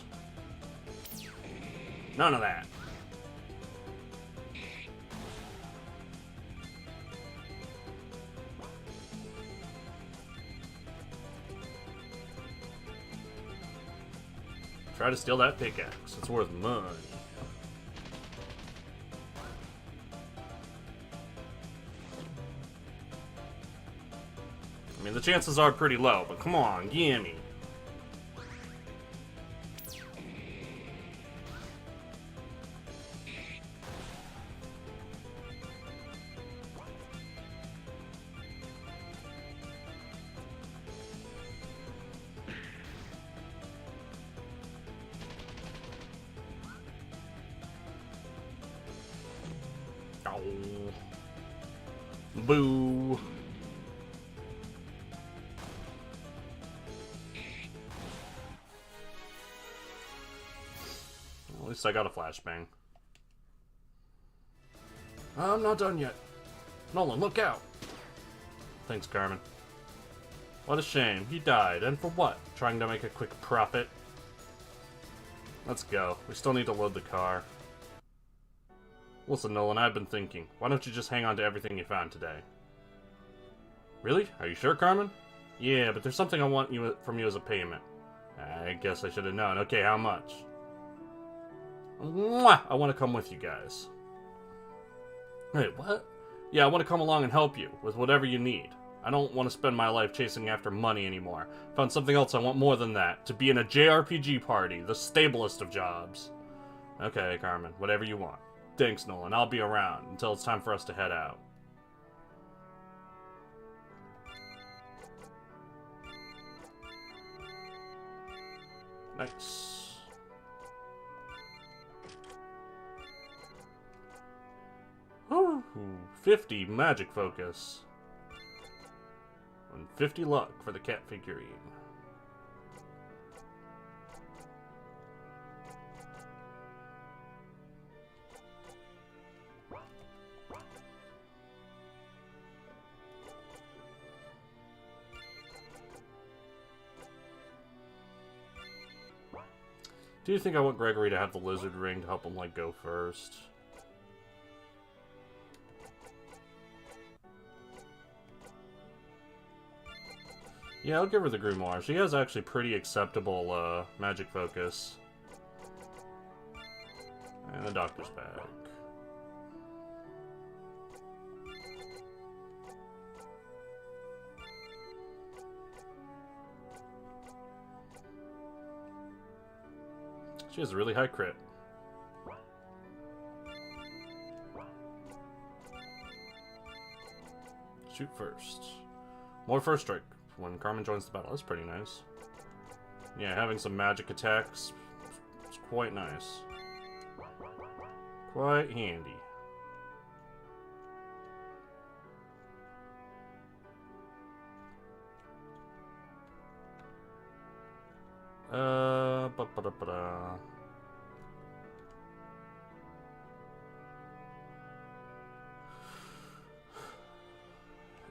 None of that. Try to steal that pickaxe. It's worth money. I mean, the chances are pretty low, but come on, gimme. Oh. Boo. At least I got a flashbang. I'm not done yet. Nolan, look out! Thanks, Carmen. What a shame. He died. And for what? Trying to make a quick profit? Let's go. We still need to load the car. Listen, Nolan, I've been thinking. Why don't you just hang on to everything you found today? Really? Are you sure, Carmen? Yeah, but there's something I want from you as a payment. I guess I should have known. Okay, how much? Mwah! I want to come with you guys. Wait, what? Yeah, I want to come along and help you with whatever you need. I don't want to spend my life chasing after money anymore. Found something else I want more than that. To be in a JRPG party, the stablest of jobs. Okay, Carmen, whatever you want. Thanks, Nolan. I'll be around until it's time for us to head out. Nice. Ooh, 50 magic focus. And 50 luck for the cat figurine. Do you think I want Gregory to have the lizard ring to help him, like, go first? Yeah, I'll give her the grimoire. She has actually pretty acceptable, magic focus. And the doctor's bag. She has a really high crit. Shoot first. More first strike when Carmen joins the battle. That's pretty nice. Yeah, having some magic attacks is quite nice. Quite handy. Ba-ba-da-ba-da.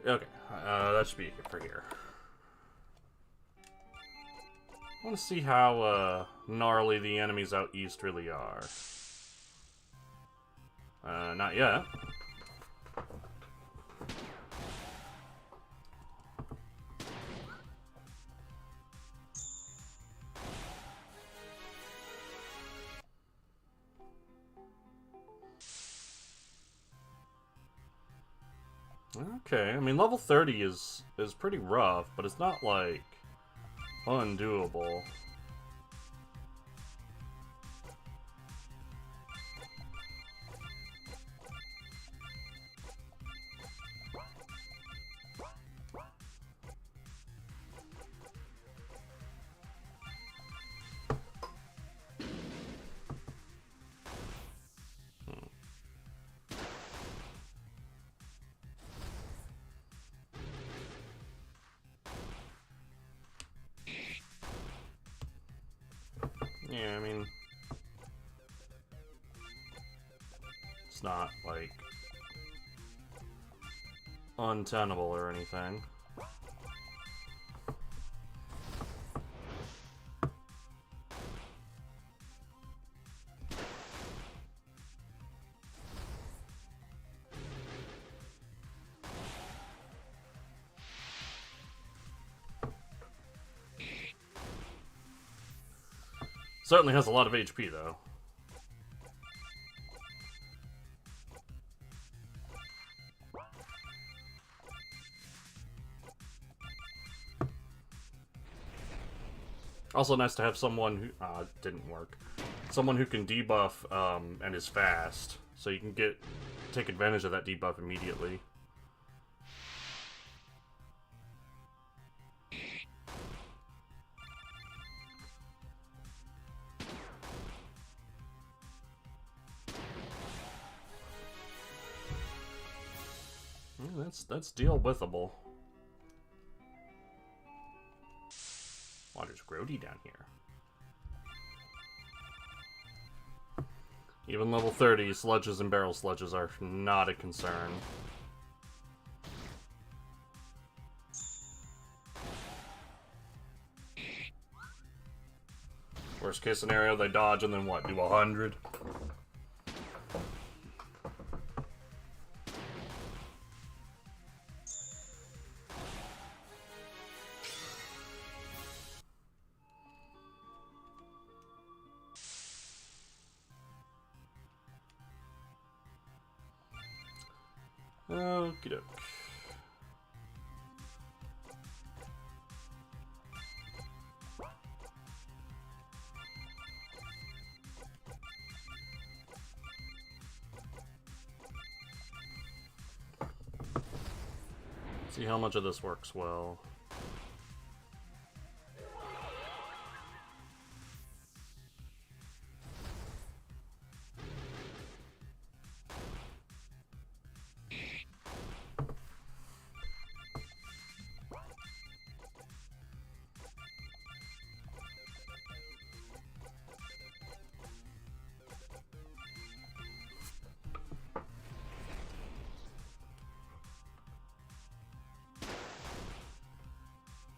Okay, that should be it for here. I want to see how gnarly the enemies out east really are. Not yet. Okay, I mean level 30 is pretty rough, but it's not like undoable. Yeah, I mean, it's not, like, untenable or anything. Certainly has a lot of HP, though. Also nice to have someone who... didn't work. Someone who can debuff, and is fast. So you can take advantage of that debuff immediately. That's deal withable. Wow, there's Grody down here. Even level 30, sludges and barrel sludges are not a concern. Worst case scenario, they dodge and then what, do 100? Okie doke. See how much of this works well.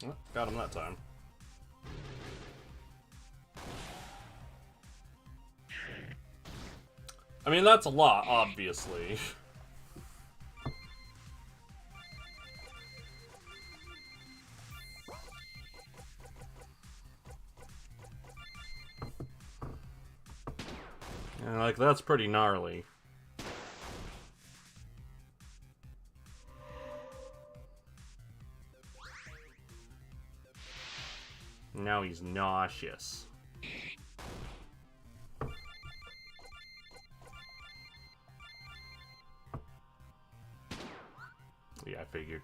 Oh, got him that time. I mean, that's a lot, obviously. And, like, that's pretty gnarly. Now he's nauseous. Yeah, I figured.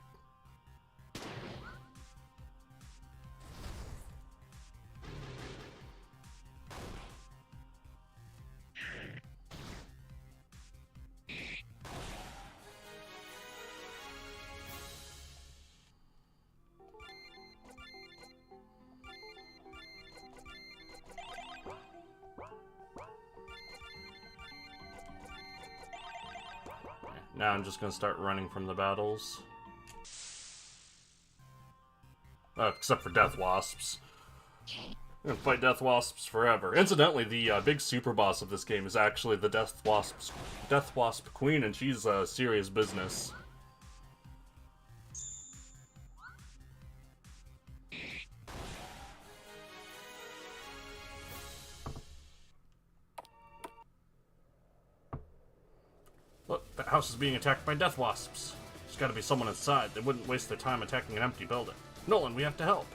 Now I'm just gonna start running from the battles. Except for Death Wasps. I'm gonna fight Death Wasps forever. Incidentally, the big super boss of this game is actually the Death Wasp Queen, and she's serious business. Look, that house is being attacked by Death Wasps. There's gotta be someone inside. They wouldn't waste their time attacking an empty building. Nolan, we have to help.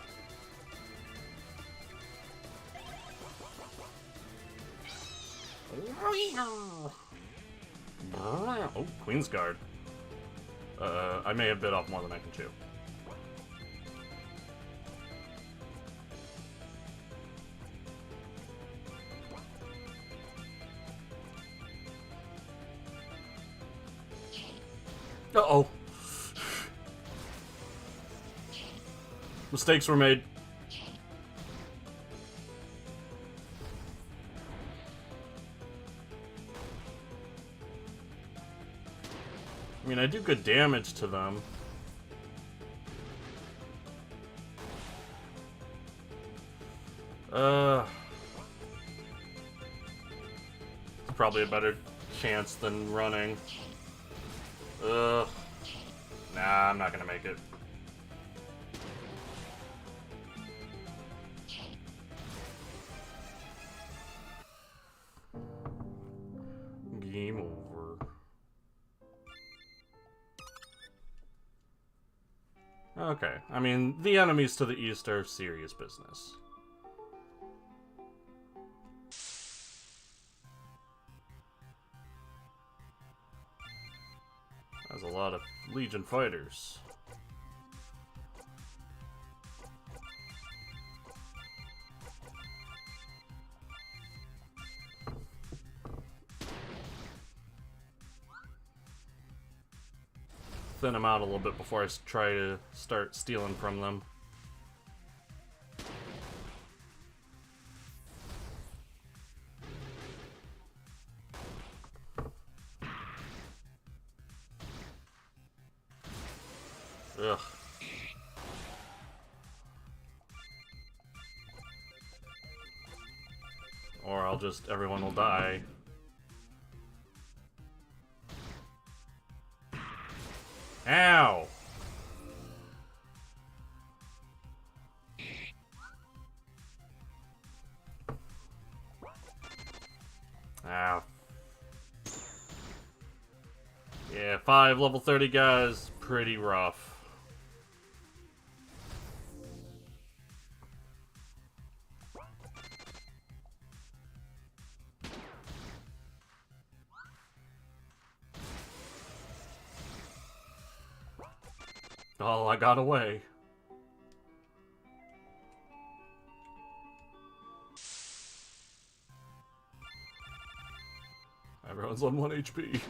Oh, Queen's Guard. I may have bit off more than I can chew. Uh-oh. Mistakes were made. I mean, I do good damage to them. It's probably a better chance than running. Nah, I'm not gonna make it. Game over. Okay, I mean, the enemies to the east are serious business. That's a lot of Legion fighters. Thin them out a little bit before I try to start stealing from them. Ugh. Or I'll just, everyone will die. Ow! Ow. Yeah, 5 level 30 guys, pretty rough. Oh, I got away. Everyone's on 1 HP.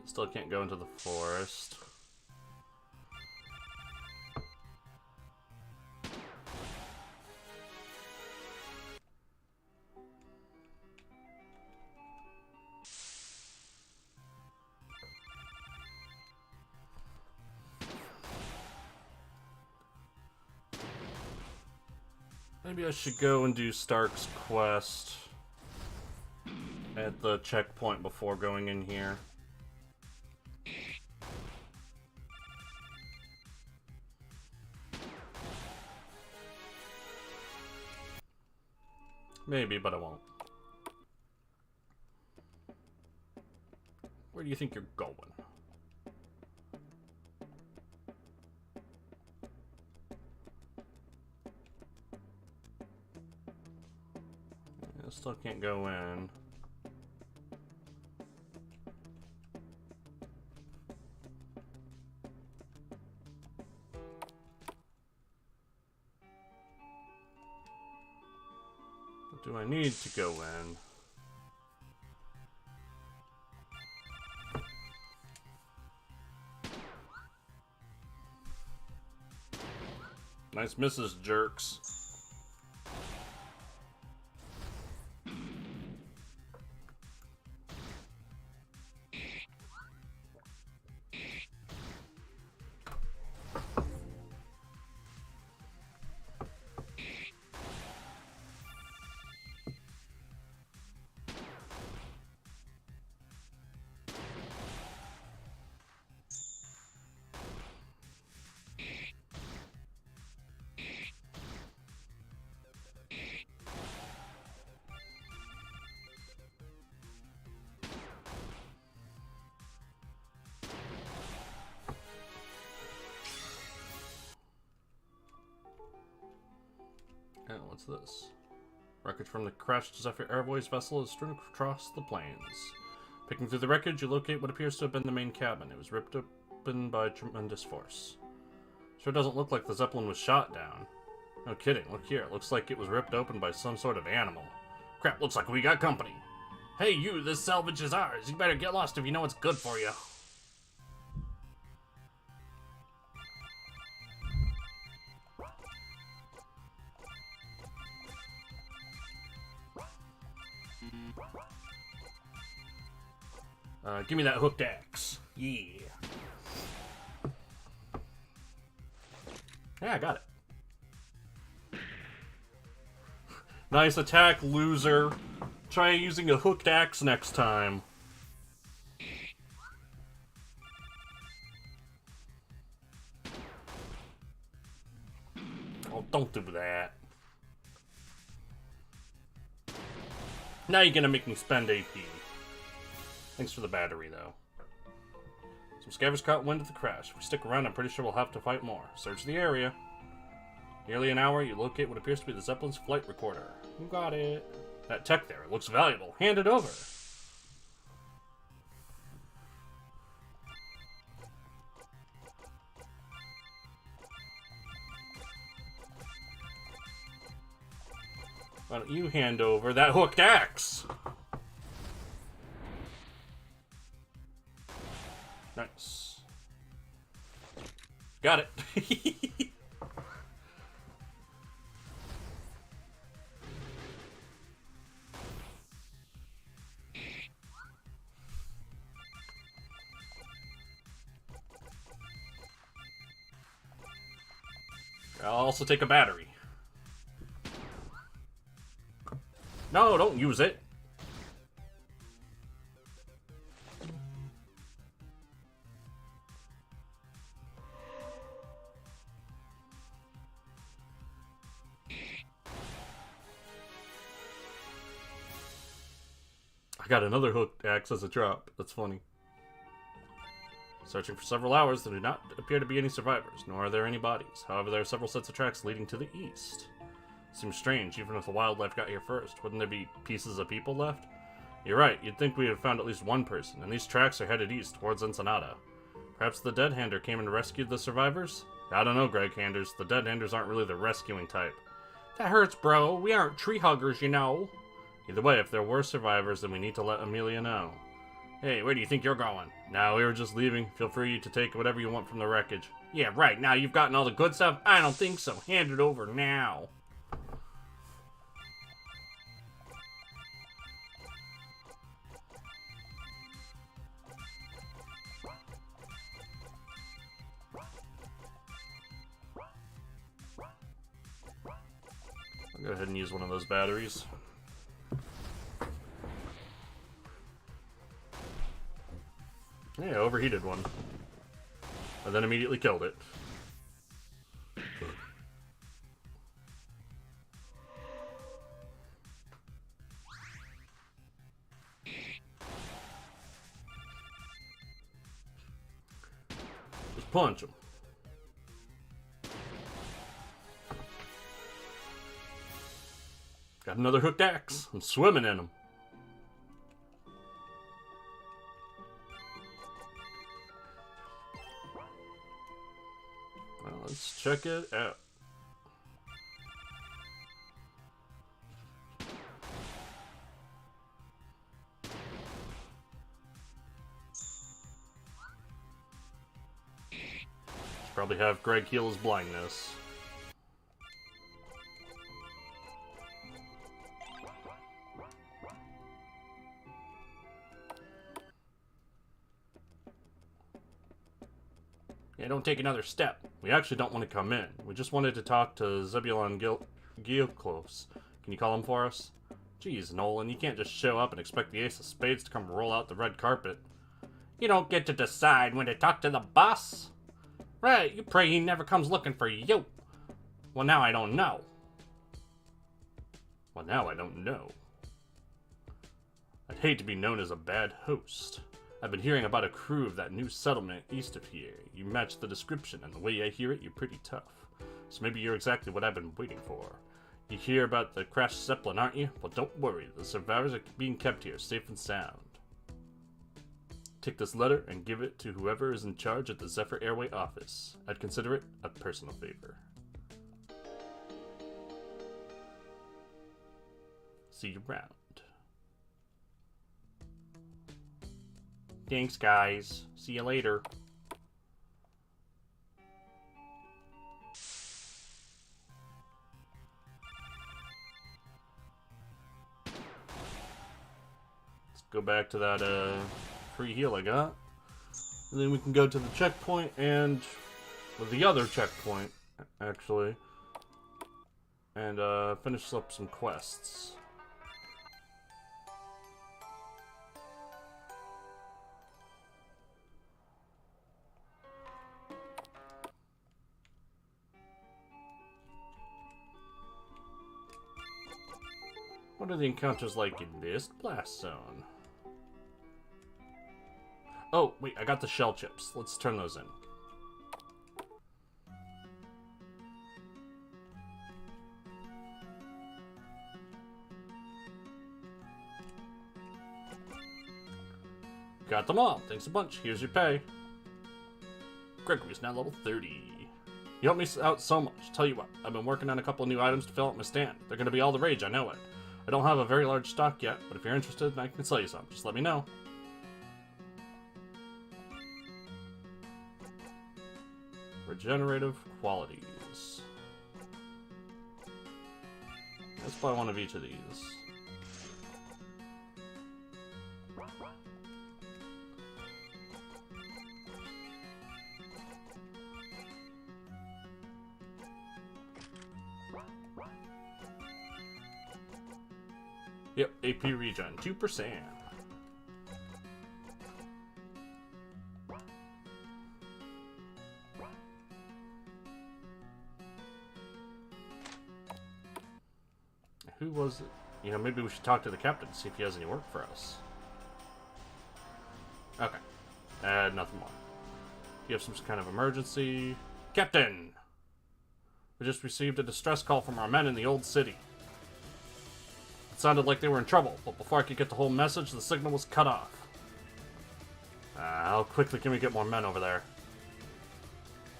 Still can't go into the forest. Maybe I should go and do Stark's quest at the checkpoint before going in here. Maybe, but I won't. Where do you think you're going? I still can't go in. What do I need to go in? Nice misses, jerks. Oh, what's this? Wreckage from the crashed Zephyr Airways vessel is strewn across the plains. Picking through the wreckage, you locate what appears to have been the main cabin. It was ripped open by tremendous force. Sure doesn't look like the Zeppelin was shot down. No kidding, look here. It looks like it was ripped open by some sort of animal. Crap, looks like we got company. Hey you, this salvage is ours. You better get lost if you know what's good for you. Give me that hooked axe. Yeah. Yeah, I got it. Nice attack, loser. Try using a hooked axe next time. Oh, don't do that. Now you're gonna make me spend AP. Thanks for the battery, though. Some scavengers caught wind of the crash. If we stick around, I'm pretty sure we'll have to fight more. Search the area. Nearly an hour, you locate what appears to be the Zeppelin's flight recorder. You got it. That tech there, it looks valuable. Hand it over. Why don't you hand over that hooked axe? Nice. Got it. I'll also take a battery. No, don't use it. I got another hooked axe as a drop. That's funny. Searching for several hours, there do not appear to be any survivors, nor are there any bodies. However, there are several sets of tracks leading to the east. Seems strange, even if the wildlife got here first. Wouldn't there be pieces of people left? You're right, you'd think we had found at least one person, and these tracks are headed east, towards Ensenada. Perhaps the Dead Hander came and rescued the survivors? I don't know, Greg Handers. The Dead Handers aren't really the rescuing type. That hurts, bro. We aren't tree huggers, you know. Either way, if there were survivors, then we need to let Amelia know. Hey, where do you think you're going? No, we were just leaving. Feel free to take whatever you want from the wreckage. Yeah, right. Now you've gotten all the good stuff? I don't think so. Hand it over now. I'll go ahead and use one of those batteries. Yeah, overheated one. And then immediately killed it. Just punch him. Got another hooked axe. I'm swimming in them. Well, let's check it out. Should probably have Greg heal his blindness. Yeah, don't take another step. We actually don't want to come in. We just wanted to talk to Zebulon Gilclose. Can you call him for us? Jeez, Nolan, you can't just show up and expect the Ace of Spades to come roll out the red carpet. You don't get to decide when to talk to the boss. Right, you pray he never comes looking for you. Well, now I don't know. I'd hate to be known as a bad host. I've been hearing about a crew of that new settlement east of here. You match the description, and the way I hear it, you're pretty tough. So maybe you're exactly what I've been waiting for. You hear about the crashed Zeppelin, aren't you? Well, don't worry. The survivors are being kept here, safe and sound. Take this letter and give it to whoever is in charge at the Zephyr Airway office. I'd consider it a personal favor. See you around. Thanks, guys. See you later. Let's go back to that free heal I got. And then we can go to the checkpoint and... well, the other checkpoint, actually. And finish up some quests. What are the encounters like in this blast zone? Oh, wait, I got the shell chips. Let's turn those in. Got them all. Thanks a bunch. Here's your pay. Gregory's now level 30. You helped me out so much. Tell you what, I've been working on a couple of new items to fill out my stand. They're going to be all the rage, I know it. I don't have a very large stock yet, but if you're interested, I can sell you some. Just let me know. Regenerative qualities. Let's buy one of each of these. Yep, AP regen, 2%. Who was it? You know, maybe we should talk to the captain to see if he has any work for us. Okay. Nothing more. You have some kind of emergency. Captain! We just received a distress call from our men in the old city. It sounded like they were in trouble, but before I could get the whole message, the signal was cut off. How quickly can we get more men over there?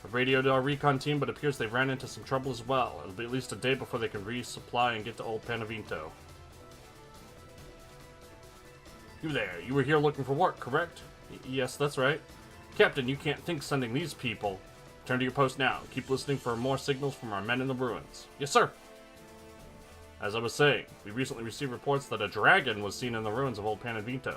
I've radioed our recon team, but it appears they ran into some trouble as well. It'll be at least a day before they can resupply and get to Old Panavento. You there, you were here looking for work, correct? Yes, that's right. Captain, you can't think sending these people. Turn to your post now. Keep listening for more signals from our men in the ruins. Yes, sir. As I was saying, we recently received reports that a dragon was seen in the ruins of Old Panavito.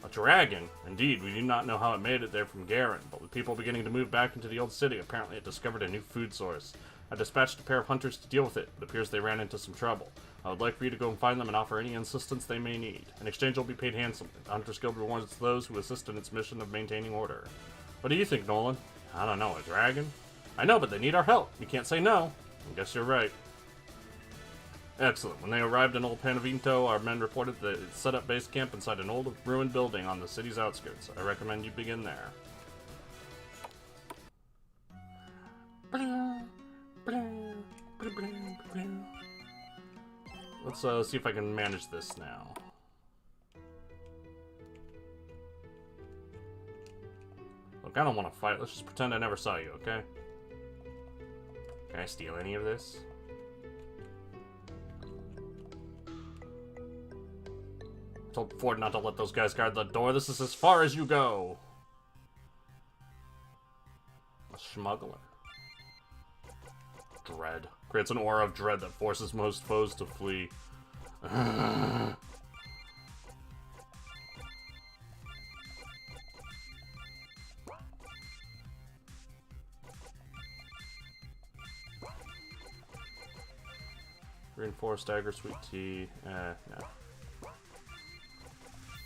A dragon? Indeed, we do not know how it made it there from Garen, but with people beginning to move back into the old city, apparently it discovered a new food source. I dispatched a pair of hunters to deal with it. It appears they ran into some trouble. I would like for you to go and find them and offer any assistance they may need. In exchange, you'll be paid handsomely. The Hunters Guild rewards those who assist in its mission of maintaining order. What do you think, Nolan? I don't know, a dragon? I know, but they need our help. We can't say no. I guess you're right. Excellent. When they arrived in Old Panavito, our men reported that it set up base camp inside an old ruined building on the city's outskirts. I recommend you begin there. Let's see if I can manage this now. Look, I don't want to fight. Let's just pretend I never saw you, okay? Can I steal any of this? I told Ford not to let those guys guard the door. This is as far as you go. A smuggler. Dread. Creates an aura of dread that forces most foes to flee. Reinforced dagger, sweet tea. No.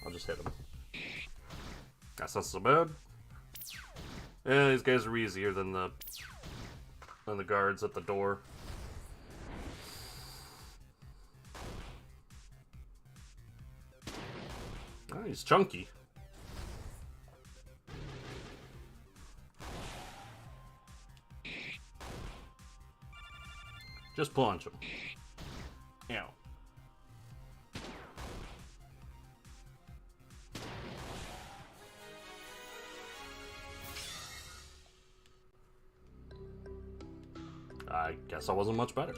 I'll just hit him. That's not so bad. Yeah, these guys are easier than the guards at the door. Oh, he's chunky. Just punch him. Ew. I guess I wasn't much better.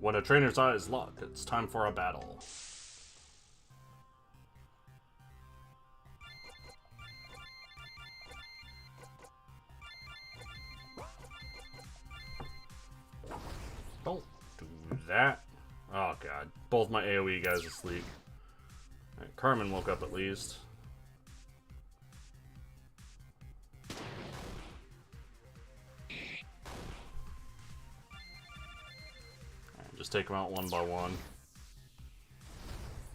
When a trainer's eyes lock, it's time for a battle. Don't do that. Oh god. Both my AoE guys are asleep. Alright, Carmen woke up at least. Alright, just take them out one by one.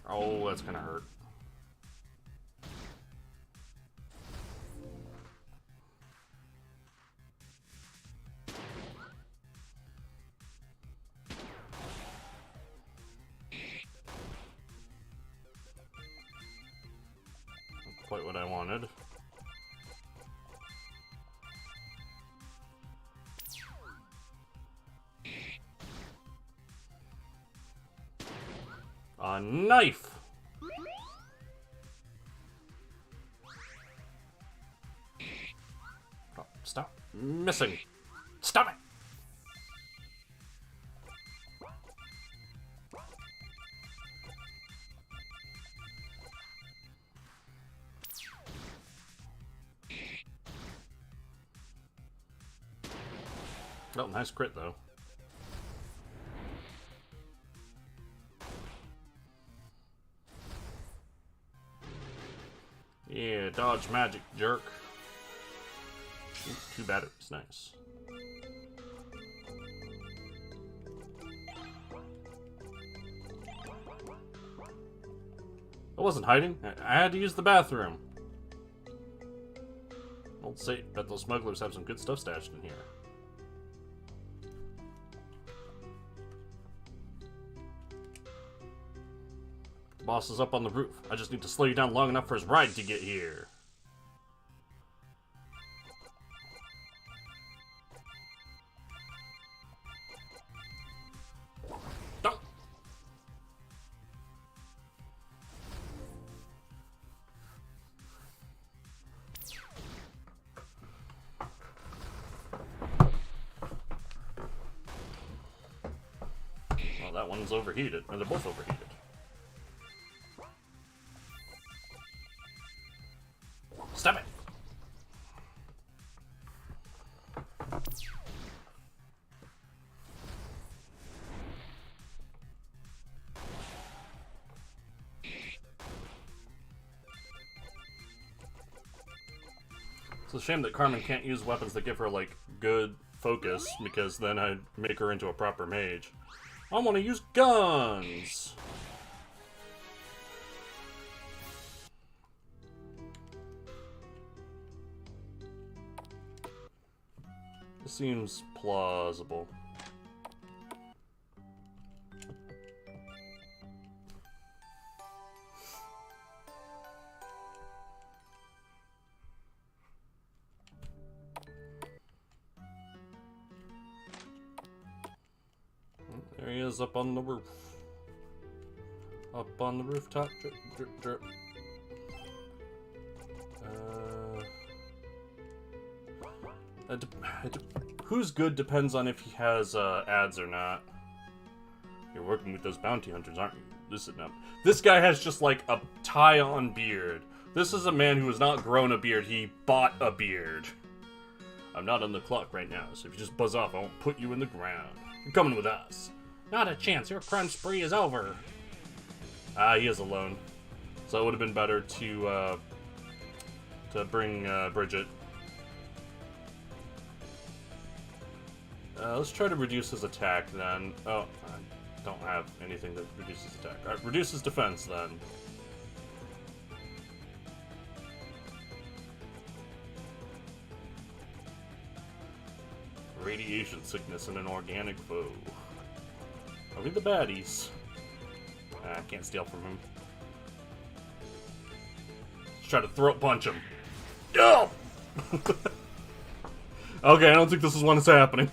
Oh, that's gonna hurt. Quite what I wanted. A knife! Oh, stop missing. Stop it! Oh, nice crit, though. Yeah, dodge magic, jerk. Ooh, 2 batteries, nice. I wasn't hiding. I had to use the bathroom. Old safe. Bet those smugglers have some good stuff stashed in here. The boss is up on the roof. I just need to slow you down long enough for his ride to get here. one's overheated. Or they're both overheated. Stop it! It's a shame that Carmen can't use weapons that give her, like, good focus, because then I'd make her into a proper mage. I want to use guns! This seems plausible. There he is up on the roof. Up on the rooftop. Drip, drip, drip. Who's good depends on if he has ads or not. You're working with those bounty hunters, aren't you? Listen up. This guy has just like a tie-on beard. This is a man who has not grown a beard. He bought a beard. I'm not on the clock right now, so if you just buzz off, I won't put you in the ground. You're coming with us. Not a chance. Your crime spree is over. Ah, he is alone. So it would have been better to bring Bridget. Let's try to reduce his attack then. Oh, I don't have anything that reduces attack. Alright, reduce his defense then. Radiation sickness and an organic foe. Are we the baddies? I can't steal from him. Let's try to throat punch him. Oh! Okay, I don't think this is when it's happening.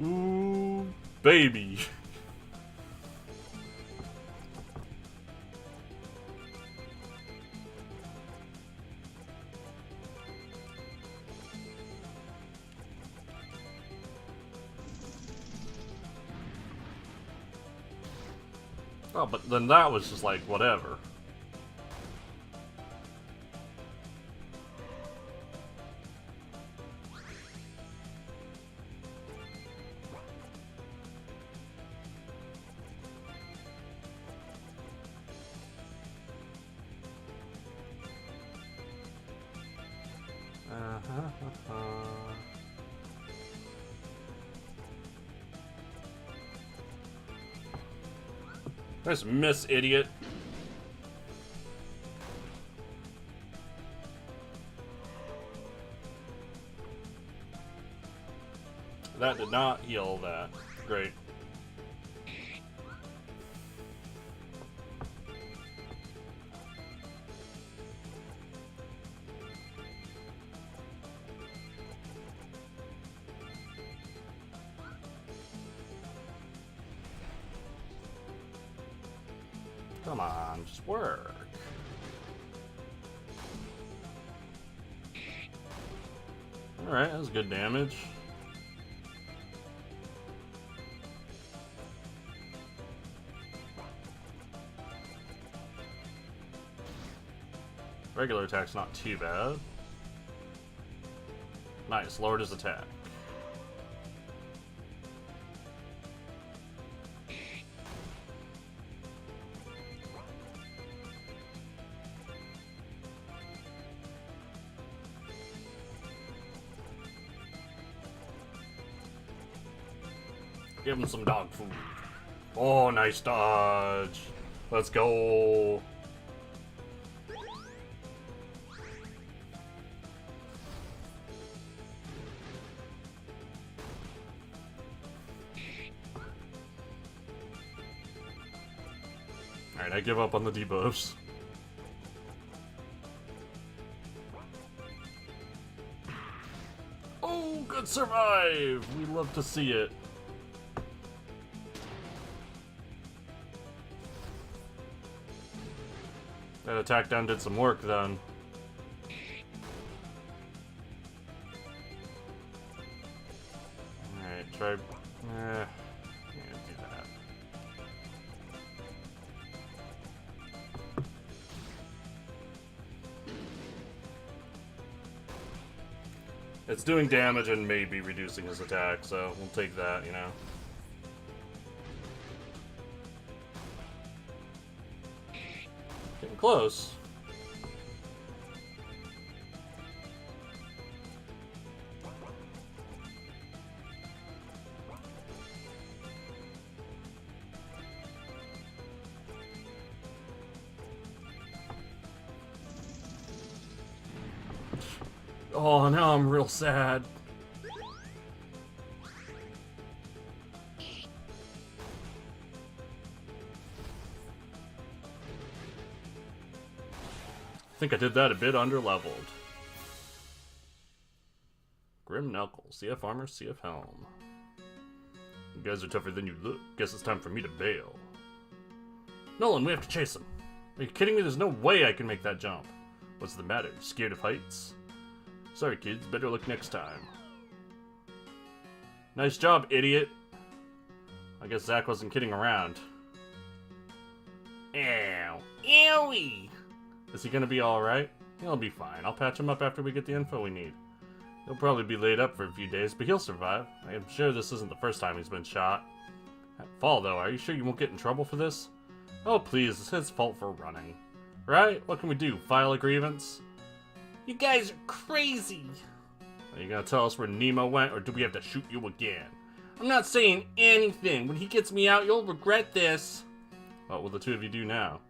Ooh, baby. Oh, but then that was just like, whatever. Nice miss, idiot. That did not heal that. Great. Come on, just work. Alright, that was good damage. Regular attack's not too bad. Nice, lowered his attack. Give him some dog food. Oh, nice dodge. Let's go. Alright, I give up on the debuffs. Oh, good survive! We love to see it. That attack down did some work then. try... yeah, do that. It's doing damage and maybe reducing his attack, so we'll take that, you know. Getting close. Oh, now I'm real sad. I think I did that a bit under-leveled. Grim Knuckles, CF Armor, CF Helm. You guys are tougher than you look. Guess it's time for me to bail. Nolan, we have to chase him. Are you kidding me? There's no way I can make that jump. What's the matter? Scared of heights? Sorry, kids. Better look next time. Nice job, idiot. I guess Zach wasn't kidding around. Ow. Owie! Is he gonna be alright? He'll be fine. I'll patch him up after we get the info we need. He'll probably be laid up for a few days, but he'll survive. I am sure this isn't the first time he's been shot. Fall, though, are you sure you won't get in trouble for this? Oh, please. It's his fault for running. Right? What can we do? File a grievance? You guys are crazy. Are you gonna tell us where Nemo went, or do we have to shoot you again? I'm not saying anything. When he gets me out, you'll regret this. What will the two of you do now?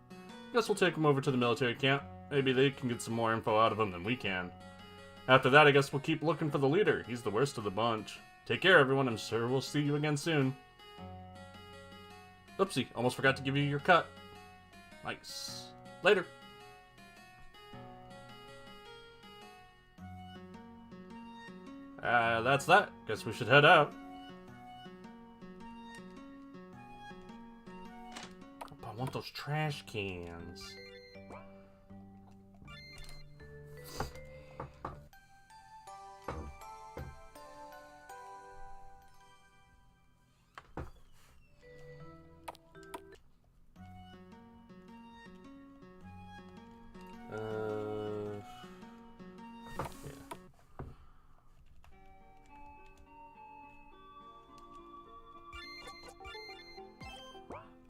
Guess we'll take him over to the military camp. Maybe they can get some more info out of him than we can. After that, I guess we'll keep looking for the leader. He's the worst of the bunch. Take care, everyone. I'm sure we'll see you again soon. Oopsie, almost forgot to give you your cut. Nice. Later. That's that. Guess we should head out. I want those trash cans.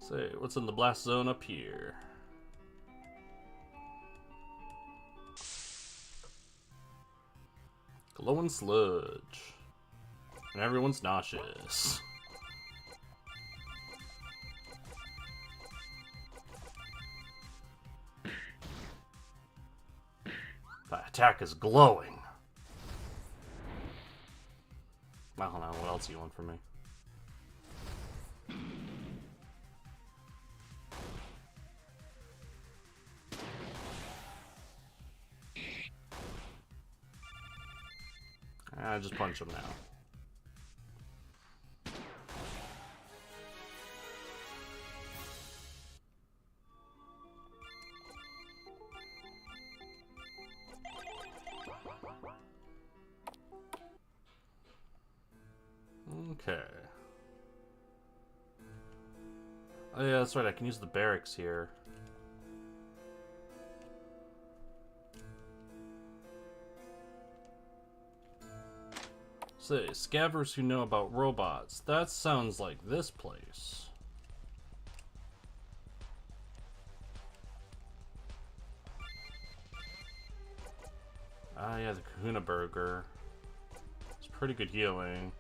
Say, what's in the blast zone up here? Glowing sludge. And everyone's nauseous. That attack is glowing. I don't know, what else do you want from me? Just punch him now. Okay. Oh yeah, that's right, I can use the barracks here. Say, scabbers who know about robots. That sounds like this place. Ah, yeah, the Kahuna Burger. It's pretty good healing.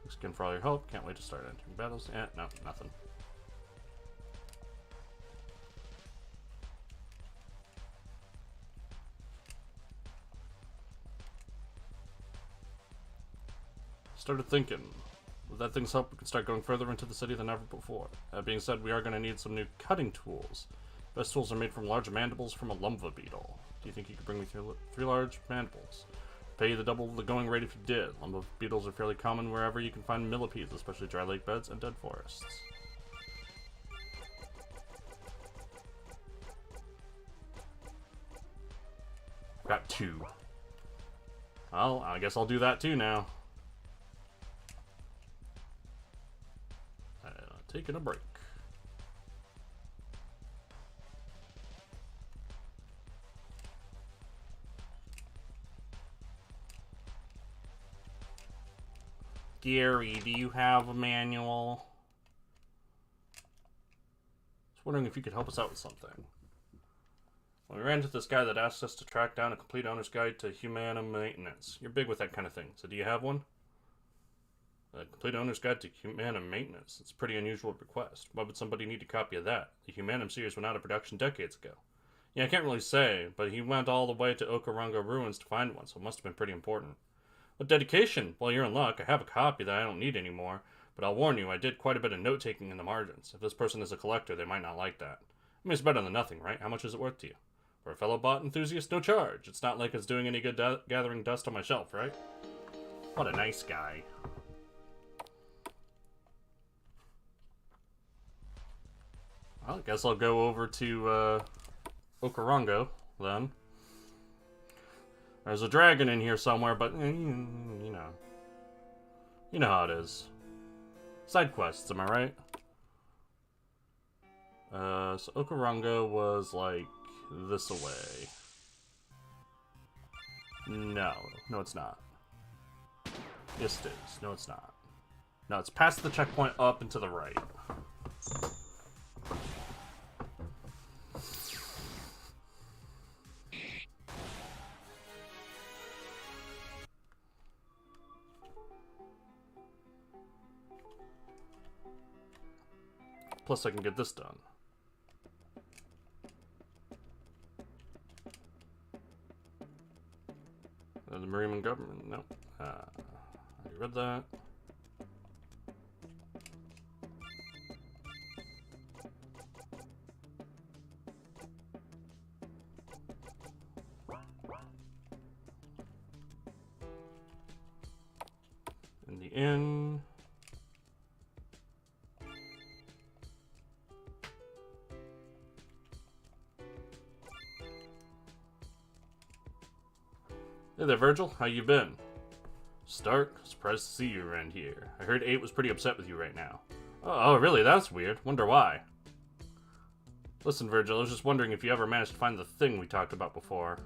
Thanks again for all your help. Can't wait to start entering battles. No, nothing. Started thinking, with that thing's help, we can start going further into the city than ever before. That being said, we are going to need some new cutting tools. Best tools are made from large mandibles from a lumva beetle. Do you think you could bring me three large mandibles? Pay you the double the going rate if you did. Lumva beetles are fairly common wherever you can find millipedes, especially dry lake beds and dead forests. Got 2. Well, I guess I'll do that too now. Taking a break. Gary, do you have a manual? Just wondering if you could help us out with something. Well, we ran into this guy that asked us to track down a complete owner's guide to Humanum maintenance. You're big with that kind of thing, so do you have one? A complete owner's guide to Humanum maintenance. It's a pretty unusual request. Why would somebody need a copy of that? The Humanum series went out of production decades ago. Yeah, I can't really say, but he went all the way to Okarongo Ruins to find one, so it must have been pretty important. With dedication, well, you're in luck. I have a copy that I don't need anymore, but I'll warn you, I did quite a bit of note-taking in the margins. If this person is a collector, they might not like that. I mean, it's better than nothing, right? How much is it worth to you? For a fellow bot enthusiast, no charge. It's not like it's doing any good gathering dust on my shelf, right? What a nice guy. Well, I guess I'll go over to Okarongo, then. There's a dragon in here somewhere, but, you know. You know how it is. Side quests, am I right? So Okarongo was, like, this away. No. No, it's not. Yes, it is. No, it's not. No, it's past the checkpoint up and to the right. Plus, I can get this done. The Marine government? No. I read that. In the inn. Hey there, Virgil. How you been? Stark, surprised to see you around here. I heard 8 was pretty upset with you right now. Oh, really? That's weird. Wonder why. Listen, Virgil, I was just wondering if you ever managed to find the thing we talked about before.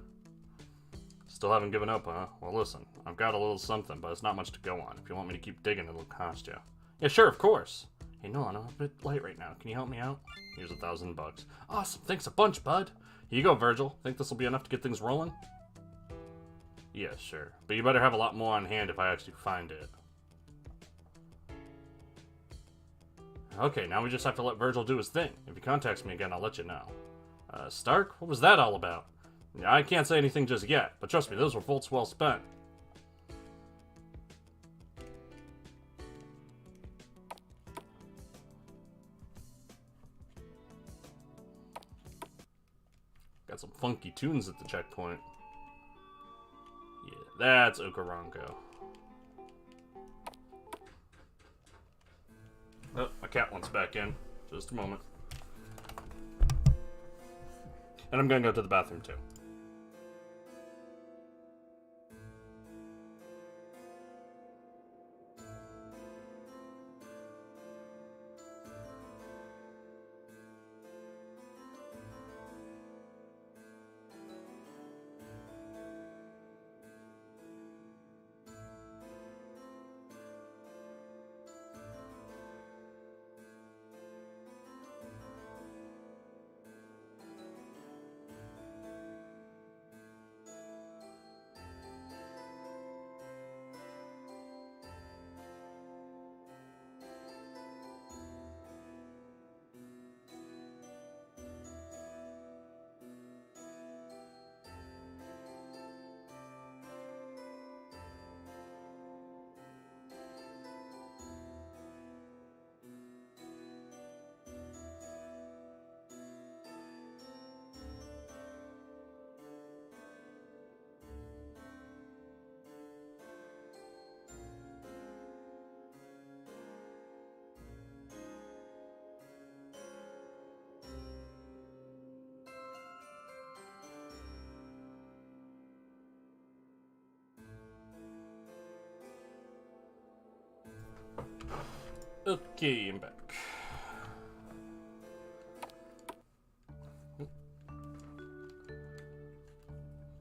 Still haven't given up, huh? Well, listen, I've got a little something, but it's not much to go on. If you want me to keep digging, it'll cost you. Yeah, sure, of course. Hey, Nolan, I'm a bit light right now. Can you help me out? Here's $1,000. Awesome, thanks a bunch, bud. Here you go, Virgil. Think this will be enough to get things rolling? Yeah, sure. But you better have a lot more on hand if I actually find it. Okay, now we just have to let Virgil do his thing. If he contacts me again, I'll let you know. Stark? What was that all about? I can't say anything just yet, but trust me, those were volts well spent. Got some funky tunes at the checkpoint. Yeah, that's Okarongo. Oh, my cat wants back in. Just a moment. And I'm gonna go to the bathroom too. Okay, I'm back.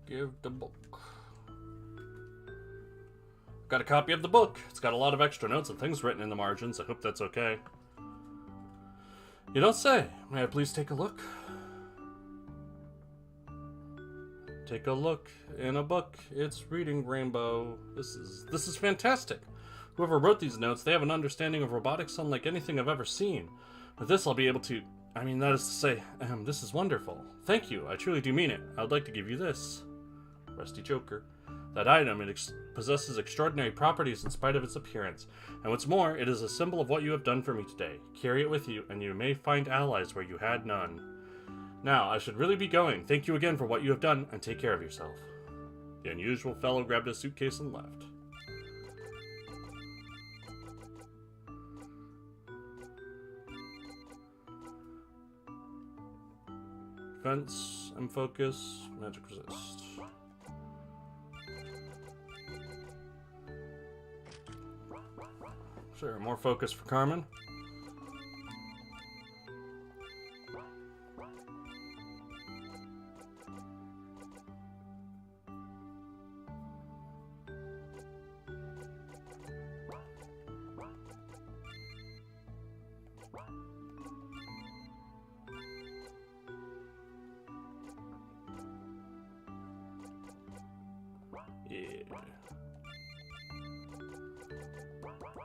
Give the book. Got a copy of the book. It's got a lot of extra notes and things written in the margins. I hope that's okay. You don't say. May I please take a look? Take a look in a book. It's reading rainbow. This is fantastic. Whoever wrote these notes, they have an understanding of robotics unlike anything I've ever seen. With this, I'll be able to... that is to say, this is wonderful. Thank you. I truly do mean it. I'd like to give you this. Rusty Joker. That item, it possesses extraordinary properties in spite of its appearance. And what's more, it is a symbol of what you have done for me today. Carry it with you, and you may find allies where you had none. Now, I should really be going. Thank you again for what you have done, and take care of yourself. The unusual fellow grabbed his suitcase and left. Defense and focus, magic resist. Sure, more focus for Carmen.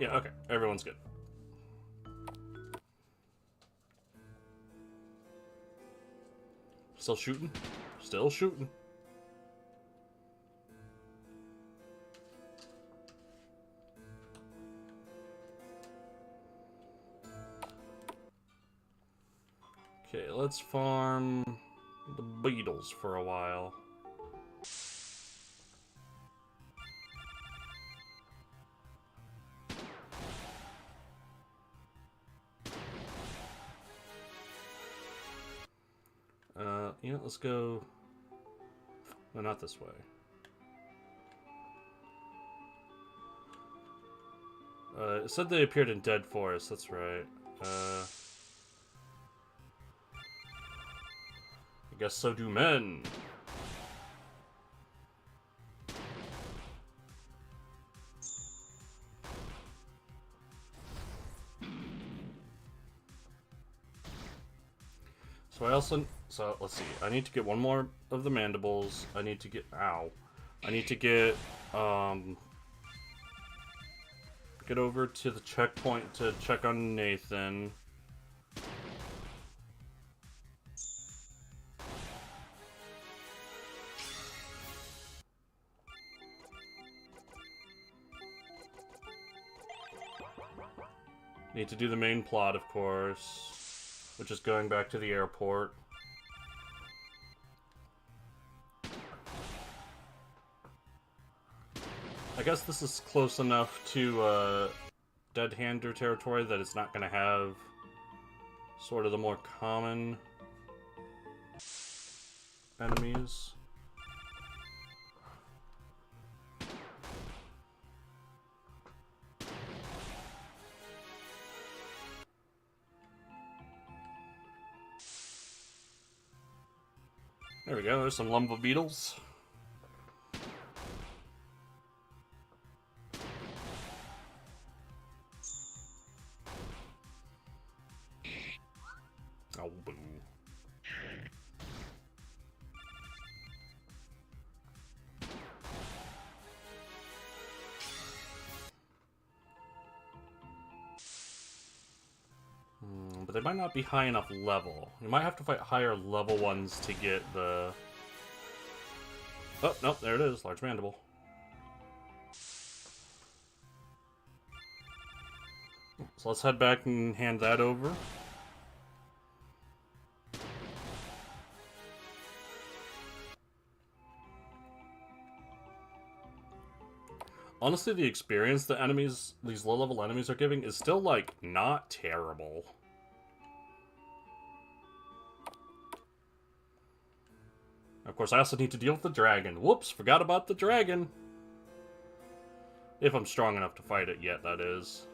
Yeah, okay. Everyone's good. Still shooting? Still shooting. Okay, let's farm the beetles for a while. Let's go... No, not this way. It said they appeared in Dead Forest, that's right. I guess so do men. So let's see. I need to get one more of the mandibles. I need to get... Ow. I need to get over to the checkpoint to check on Nathan. Need to do the main plot, of course, which is going back to the airport. I guess this is close enough to Dead Hander territory that it's not going to have sort of the more common enemies. There we go, there's some lumber beetles. Oh, boo. But they might not be high enough level. You might have to fight higher level ones to get the... Oh, nope, there it is. Large mandible. So let's head back and hand that over. Honestly, the experience the enemies, these low-level enemies are giving is still, like, not terrible. Of course, I also need to deal with the dragon. Whoops, forgot about the dragon. If I'm strong enough to fight it yet, that is.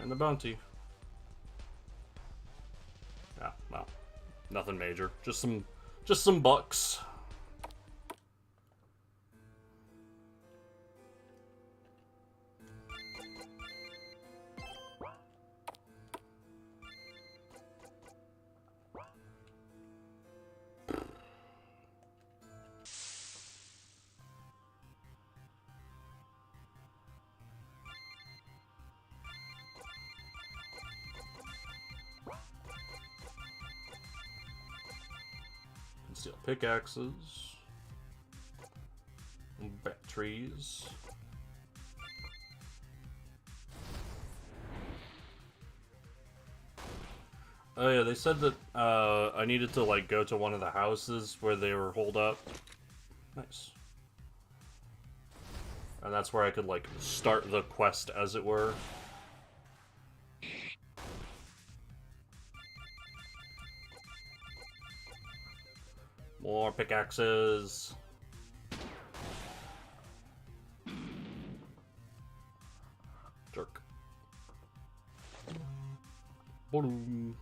And the bounty. Yeah, well, nothing major. Just some bucks. Steel pickaxes, batteries. Oh yeah, they said that I needed to like go to one of the houses where they were holed up. Nice. And that's where I could like start the quest, as it were. More pickaxes. Jerk. Boom.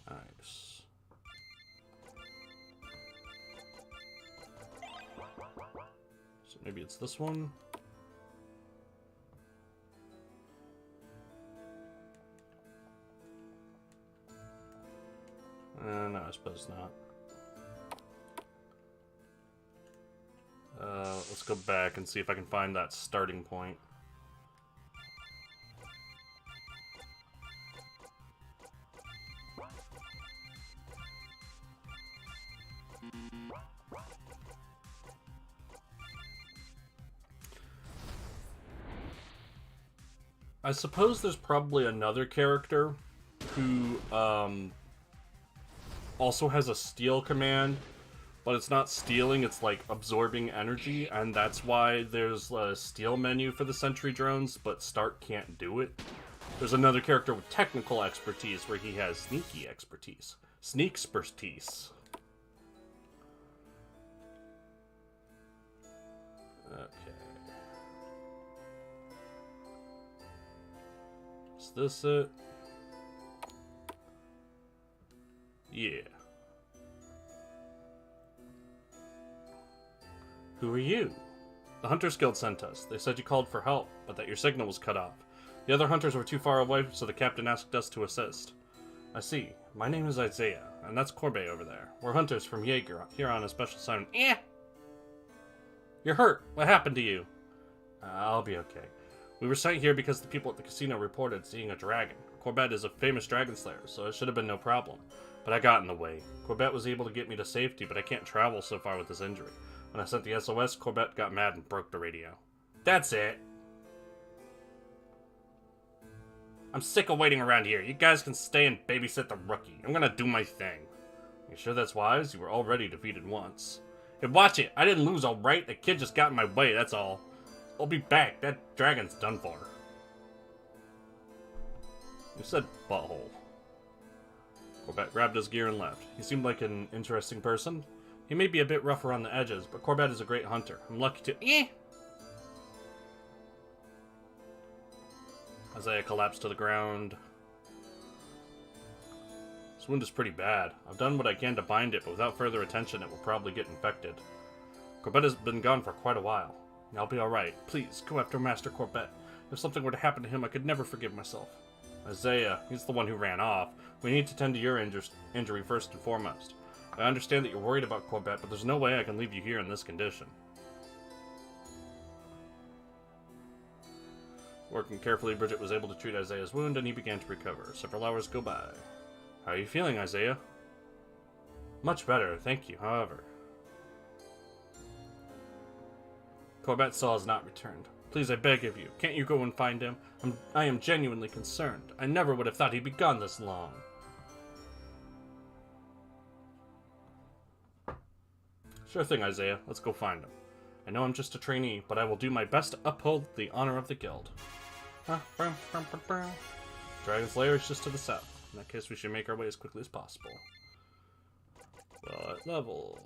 Nice. So maybe it's this one. No, I suppose not. Let's go back and see if I can find that starting point. I suppose there's probably another character who also has a steal command, but it's not stealing, it's like absorbing energy, and that's why there's a steal menu for the sentry drones, but Stark can't do it. There's another character with technical expertise where he has sneaky expertise. Sneakspertise. Okay. Is this it? Yeah. Who are you? The Hunters Guild sent us. They said you called for help, but that your signal was cut off. The other hunters were too far away, so the captain asked us to assist. I see. My name is Isaiah, and that's Corbett over there. We're hunters from Jaeger, here on a special assignment. Eh! You're hurt. What happened to you? I'll be okay. We were sent here because the people at the casino reported seeing a dragon. Corbett is a famous dragon slayer, so it should have been no problem. But I got in the way. Corbett was able to get me to safety, but I can't travel so far with this injury. When I sent the SOS, Corbett got mad and broke the radio. That's it. I'm sick of waiting around here. You guys can stay and babysit the rookie. I'm gonna do my thing. You sure that's wise? You were already defeated once. Hey, watch it. I didn't lose, alright? The kid just got in my way, that's all. I'll be back. That dragon's done for. You said butthole. Corbett grabbed his gear and left. He seemed like an interesting person. He may be a bit rough around the edges, but Corbett is a great hunter. I'm lucky to... Isaiah collapsed to the ground. This wound is pretty bad. I've done what I can to bind it, but without further attention, it will probably get infected. Corbett has been gone for quite a while. I'll be alright. Please, go after Master Corbett. If something were to happen to him, I could never forgive myself. Isaiah, he's the one who ran off. We need to tend to your injury first and foremost. I understand that you're worried about Corbett, but there's no way I can leave you here in this condition. Working carefully, Bridget was able to treat Isaiah's wound, and he began to recover. Several hours go by. How are you feeling, Isaiah? Much better, thank you, however. Corbett still has not returned. Please, I beg of you, can't you go and find him? I am genuinely concerned. I never would have thought he'd be gone this long. Sure thing, Isaiah. Let's go find him. I know I'm just a trainee, but I will do my best to uphold the honor of the guild. Dragon's Lair is just to the south. In that case, we should make our way as quickly as possible. Well, at level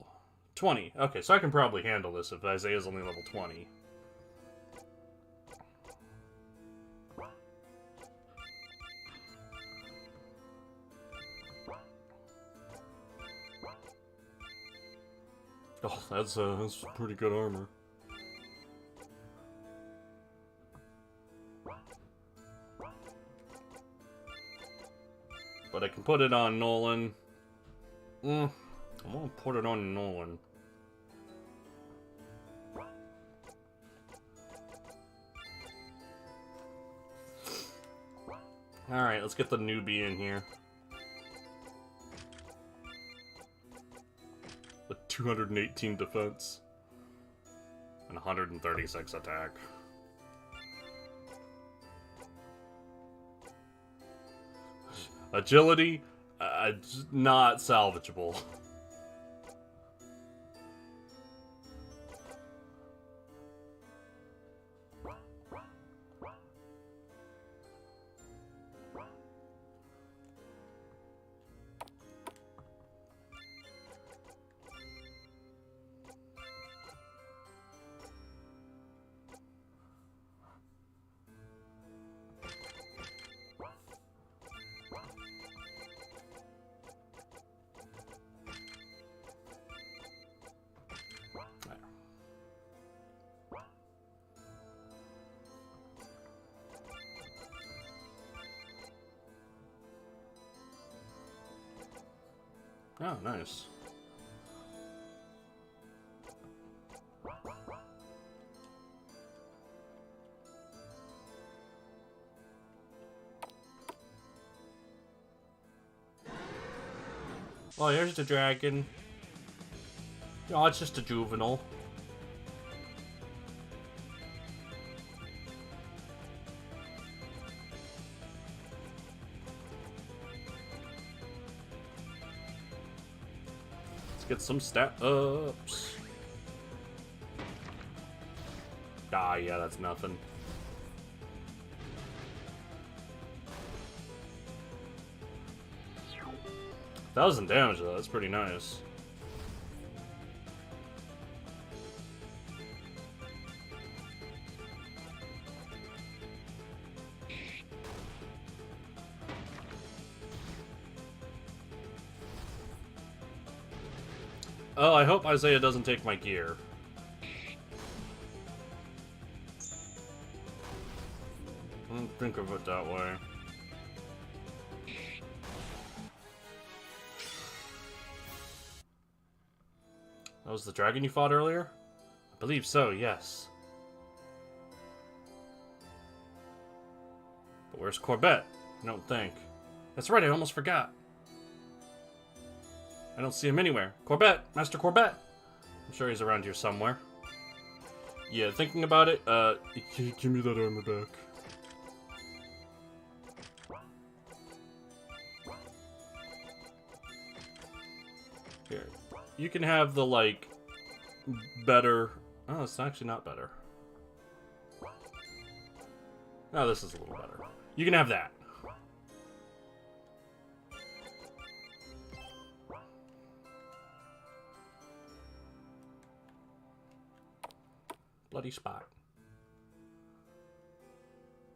20. Okay, so I can probably handle this if Isaiah's only level 20. Oh, that's pretty good armor. But I can put it on Nolan. I want to put it on Nolan. Alright, let's get the newbie in here. With 218 defense. And 136 attack. Agility, not salvageable. Oh, nice. Well, here's the dragon. Oh, it's just a juvenile. Get some stat ups. Ah, yeah, that's nothing. 1,000 damage though, that's pretty nice. Oh, I hope Isaiah doesn't take my gear. I don't think of it that way. That was the dragon you fought earlier? I believe so, yes. But where's Corbett? I don't think. That's right, I almost forgot. I don't see him anywhere. Corbett! Master Corbett! I'm sure he's around here somewhere. Yeah, thinking about it, give me that armor back. Here. You can have the, like, better... Oh, it's actually not better. Oh, this is a little better. You can have that. Bloody spot.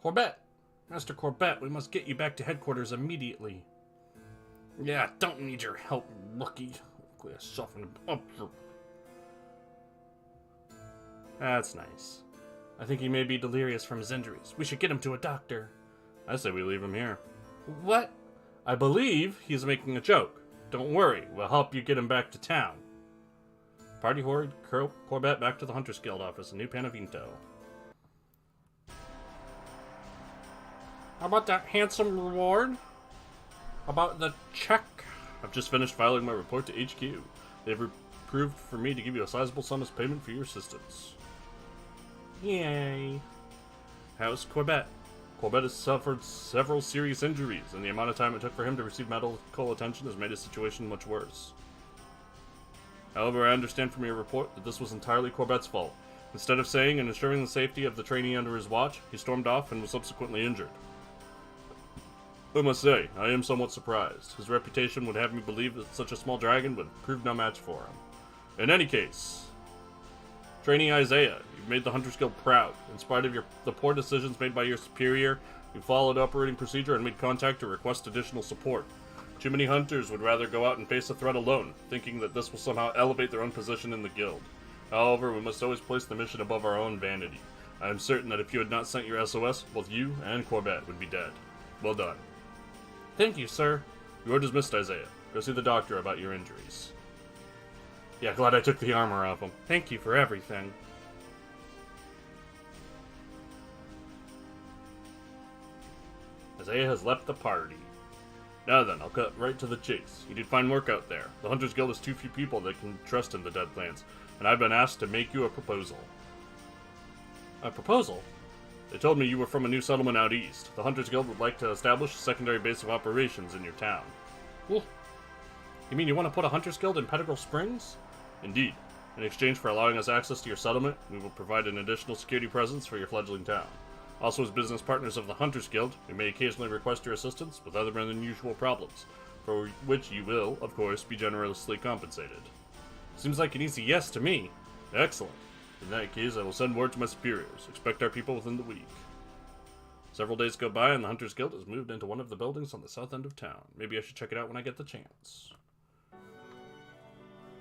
Corbett! Master Corbett, we must get you back to headquarters immediately. Yeah, don't need your help, rookie. Soften up. That's nice. I think he may be delirious from his injuries. We should get him to a doctor. I say we leave him here. What? I believe he's making a joke. Don't worry, we'll help you get him back to town. Party horde Corbett back to the Hunters Guild office in New Panavinto. How about that handsome reward? About the check? I've just finished filing my report to HQ. They've approved for me to give you a sizable sum as payment for your assistance. Yay. How's Corbett? Corbett has suffered several serious injuries, and the amount of time it took for him to receive medical attention has made his situation much worse. However, I understand from your report that this was entirely Corbett's fault. Instead of saying and ensuring the safety of the trainee under his watch, he stormed off and was subsequently injured. I must say, I am somewhat surprised. His reputation would have me believe that such a small dragon would prove no match for him. In any case, Trainee Isaiah, you've made the Hunters Guild proud. In spite of the poor decisions made by your superior, you followed operating procedure and made contact to request additional support. Too many hunters would rather go out and face a threat alone, thinking that this will somehow elevate their own position in the guild. However, we must always place the mission above our own vanity. I am certain that if you had not sent your SOS, both you and Corbett would be dead. Well done. Thank you, sir. You are dismissed, Isaiah. Go see the doctor about your injuries. Yeah, glad I took the armor off him. Thank you for everything. Isaiah has left the party. Now then, I'll cut right to the chase. You did fine work out there. The Hunters Guild has too few people that can trust in the Deadlands, and I've been asked to make you a proposal. A proposal? They told me you were from a new settlement out east. The Hunters Guild would like to establish a secondary base of operations in your town. Well, you mean you want to put a Hunters Guild in Pettigrel Springs? Indeed. In exchange for allowing us access to your settlement, we will provide an additional security presence for your fledgling town. Also, as business partners of the Hunters Guild, we may occasionally request your assistance with other than usual problems, for which you will, of course, be generously compensated. Seems like an easy yes to me. Excellent. In that case, I will send word to my superiors. Expect our people within the week. Several days go by, and the Hunters Guild has moved into one of the buildings on the south end of town. Maybe I should check it out when I get the chance.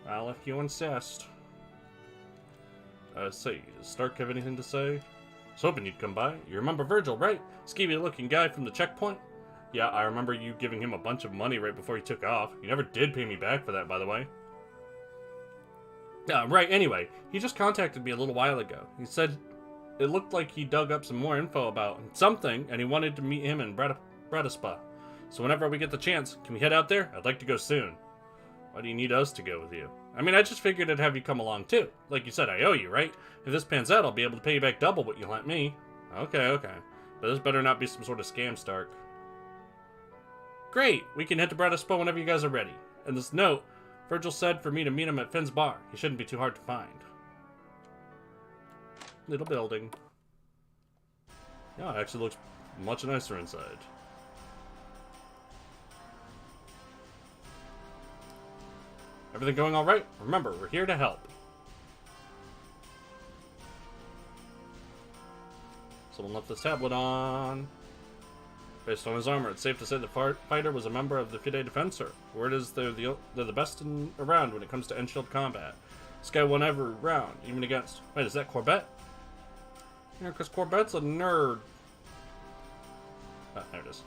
Well, if you insist. Say, does Stark have anything to say? I was hoping you'd come by. You remember Virgil, right? Skeevy-looking guy from the checkpoint? Yeah, I remember you giving him a bunch of money right before he took off. You never did pay me back for that, by the way. Right, anyway, he just contacted me a little while ago. He said it looked like he dug up some more info about something, and he wanted to meet him in Bradispa. So whenever we get the chance, can we head out there? I'd like to go soon. Why do you need us to go with you? I mean, I just figured I'd have you come along too. Like you said, I owe you, right? If this pans out, I'll be able to pay you back double what you lent me. Okay. But this better not be some sort of scam, Stark. Great! We can head to Bradispa whenever you guys are ready. And this note, Virgil said for me to meet him at Finn's bar. He shouldn't be too hard to find. Little building. Yeah, it actually looks much nicer inside. Everything going all right? Remember, we're here to help. Someone left this tablet on. Based on his armor, it's safe to say the fighter was a member of the Fide Defensor. Word is they're the best around when it comes to end-shield combat. This guy won every round, even against... Wait, is that Corbett? Yeah, because Corbett's a nerd. Ah, there it is.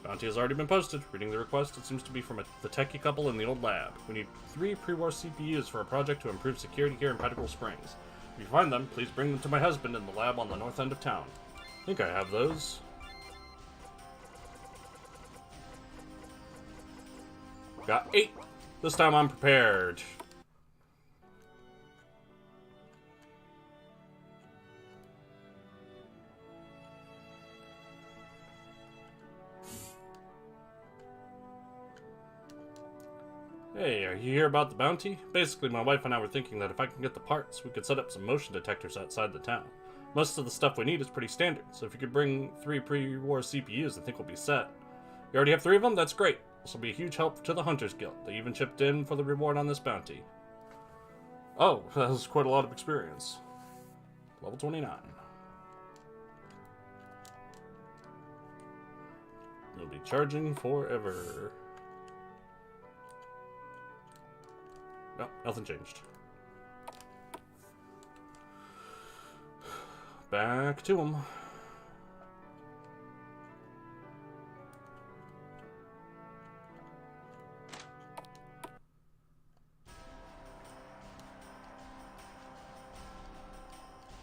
Bounty has already been posted. Reading the request, it seems to be from the techie couple in the old lab. We need 3 pre-war CPUs for a project to improve security here in Pettigrel Springs. If you find them, please bring them to my husband in the lab on the north end of town. I think I have those. Got 8. This time I'm prepared. Hey, are you here about the bounty? Basically, my wife and I were thinking that if I can get the parts, we could set up some motion detectors outside the town. Most of the stuff we need is pretty standard, so if you could bring 3 pre-war CPUs, I think we'll be set. You already have 3 of them? That's great. This will be a huge help to the Hunters Guild. They even chipped in for the reward on this bounty. Oh, that's quite a lot of experience. Level 29. You'll be charging forever. No, nothing changed. Back to him.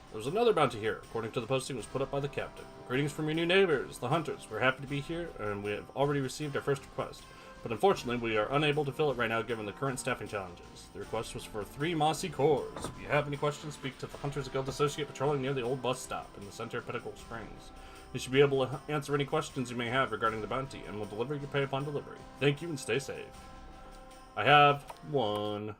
There was another bounty here. According to the posting, it was put up by the captain. Greetings from your new neighbors, the Hunters. We're happy to be here, and we have already received our first request. But unfortunately, we are unable to fill it right now given the current staffing challenges. The request was for 3 mossy cores. If you have any questions, speak to the Hunters Guild Associate patrolling near the old bus stop in the center of Pettigrel Springs. You should be able to answer any questions you may have regarding the bounty, and will deliver your pay upon delivery. Thank you, and stay safe. I have 1.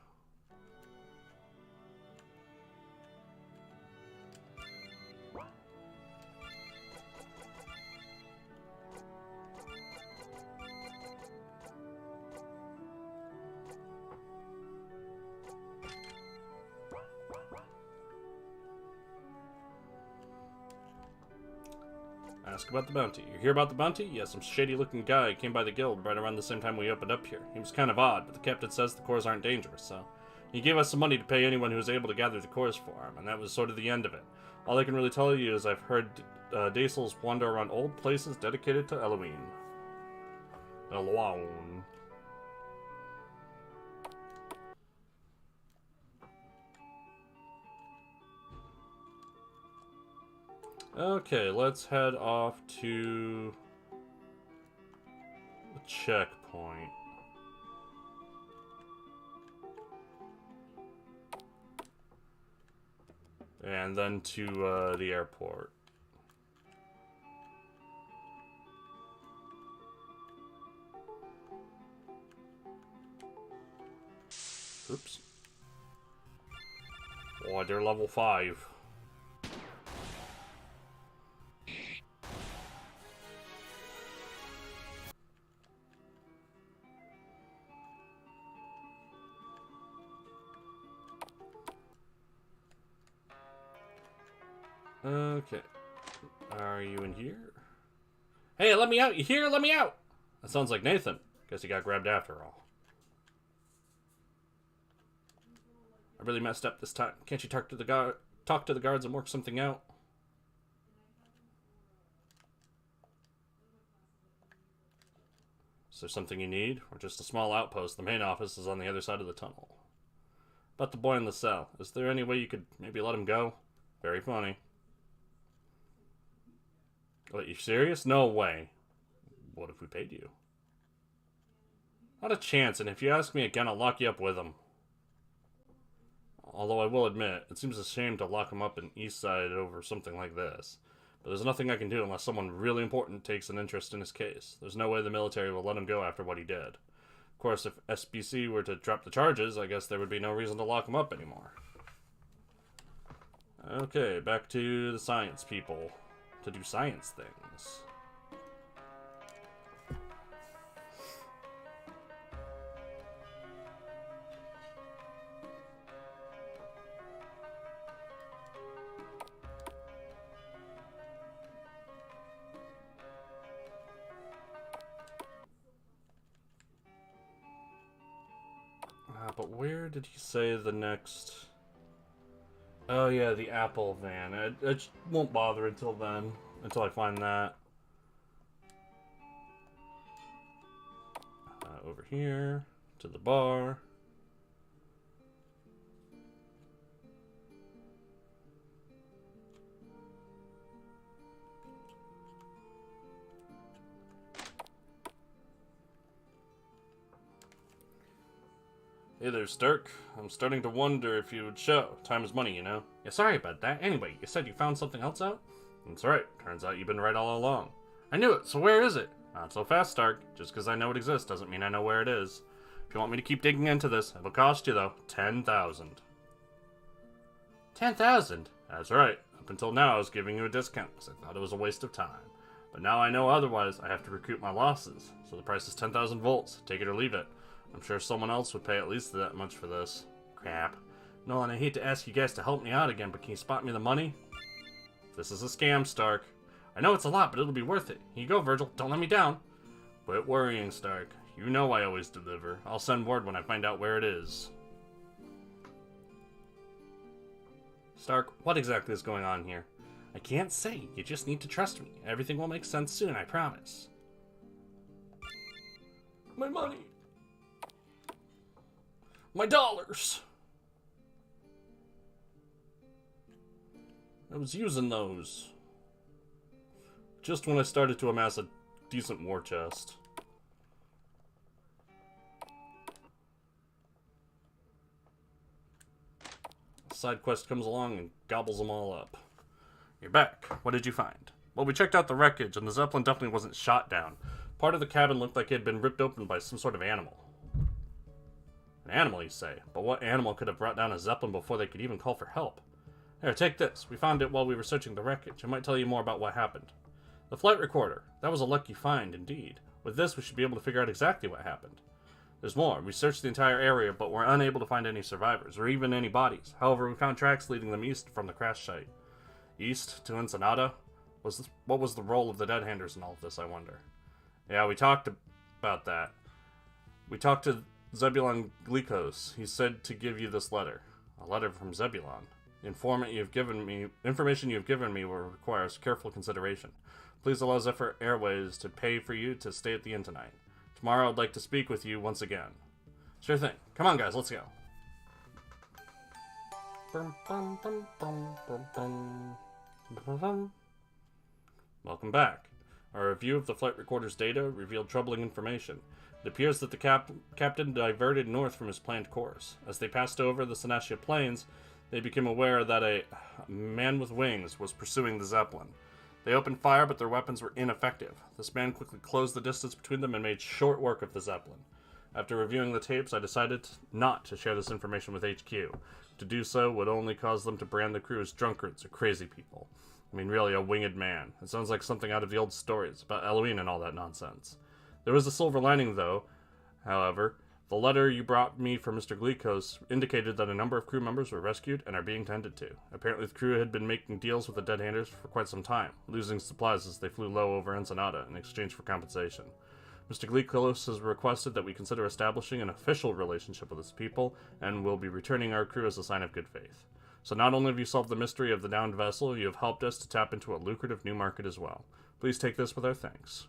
Ask about the bounty. You hear about the bounty? Yeah, some shady-looking guy came by the guild right around the same time we opened up here. He was kind of odd, but the captain says the cores aren't dangerous, so... He gave us some money to pay anyone who was able to gather the cores for him, and that was sort of the end of it. All I can really tell you is I've heard Daisels wander around old places dedicated to Elohim. Alone. Okay, let's head off to the checkpoint. And then to the airport. Oops. Oh, they're level 5. Okay. Are you in here? Hey, let me out! You here? Let me out! That sounds like Nathan. Guess he got grabbed after all. I really messed up this time. Can't you talk to the guards and work something out? Is there something you need? Or just a small outpost? The main office is on the other side of the tunnel. About the boy in the cell. Is there any way you could maybe let him go? Very funny. Wait, you serious? No way. What if we paid you? Not a chance, and if you ask me again, I'll lock you up with him. Although I will admit, it seems a shame to lock him up in Eastside over something like this. But there's nothing I can do unless someone really important takes an interest in his case. There's no way the military will let him go after what he did. Of course, if SBC were to drop the charges, I guess there would be no reason to lock him up anymore. Okay, back to the science people. To do science things. But where did he say the next... Oh yeah, the Apple van. I just won't bother until then. Until I find that. Over here. To the bar. Hey there, Stark. I'm starting to wonder if you would show. Time is money, you know? Yeah, sorry about that. Anyway, you said you found something else out? That's right. Turns out you've been right all along. I knew it, so where is it? Not so fast, Stark. Just because I know it exists doesn't mean I know where it is. If you want me to keep digging into this, it'll cost you, though, 10,000. 10,000? That's right. Up until now, I was giving you a discount because I thought it was a waste of time. But now I know otherwise, I have to recoup my losses. So the price is 10,000 volts. Take it or leave it. I'm sure someone else would pay at least that much for this. Crap. Nolan, I hate to ask you guys to help me out again, but can you spot me the money? This is a scam, Stark. I know it's a lot, but it'll be worth it. Here you go, Virgil. Don't let me down. Quit worrying, Stark. You know I always deliver. I'll send word when I find out where it is. Stark, what exactly is going on here? I can't say. You just need to trust me. Everything will make sense soon, I promise. My money. My dollars! I was using those. Just when I started to amass a decent war chest. A side quest comes along and gobbles them all up. You're back. What did you find? Well, we checked out the wreckage, and the Zeppelin definitely wasn't shot down. Part of the cabin looked like it had been ripped open by some sort of animal. An animal, you say? But what animal could have brought down a Zeppelin before they could even call for help? Here, take this. We found it while we were searching the wreckage. It might tell you more about what happened. The flight recorder. That was a lucky find, indeed. With this, we should be able to figure out exactly what happened. There's more. We searched the entire area, but we're unable to find any survivors, or even any bodies. However, we found tracks leading them east from the crash site. East to Ensenada? What was the role of the Dead Handers in all of this, I wonder? Yeah, we talked about that. We talked to Zebulon Glikos. He said to give you this letter. A letter from Zebulon. The information you have given me will require careful consideration. Please allow Zephyr Airways to pay for you to stay at the inn tonight. Tomorrow I'd like to speak with you once again. Sure thing. Come on, guys, let's go. Welcome back. Our review of the flight recorder's data revealed troubling information. It appears that the captain diverted north from his planned course. As they passed over the Senastia Plains, they became aware that a man with wings was pursuing the Zeppelin. They opened fire, but their weapons were ineffective. This man quickly closed the distance between them and made short work of the Zeppelin. After reviewing the tapes, I decided not to share this information with HQ. To do so would only cause them to brand the crew as drunkards or crazy people. I mean, really, a winged man. It sounds like something out of the old stories about Elohim and all that nonsense. There was a silver lining, though. However, the letter you brought me from Mr. Glikos indicated that a number of crew members were rescued and are being tended to. Apparently, the crew had been making deals with the Dead Handers for quite some time, losing supplies as they flew low over Ensenada in exchange for compensation. Mr. Glikos has requested that we consider establishing an official relationship with his people, and will be returning our crew as a sign of good faith. So not only have you solved the mystery of the downed vessel, you have helped us to tap into a lucrative new market as well. Please take this with our thanks.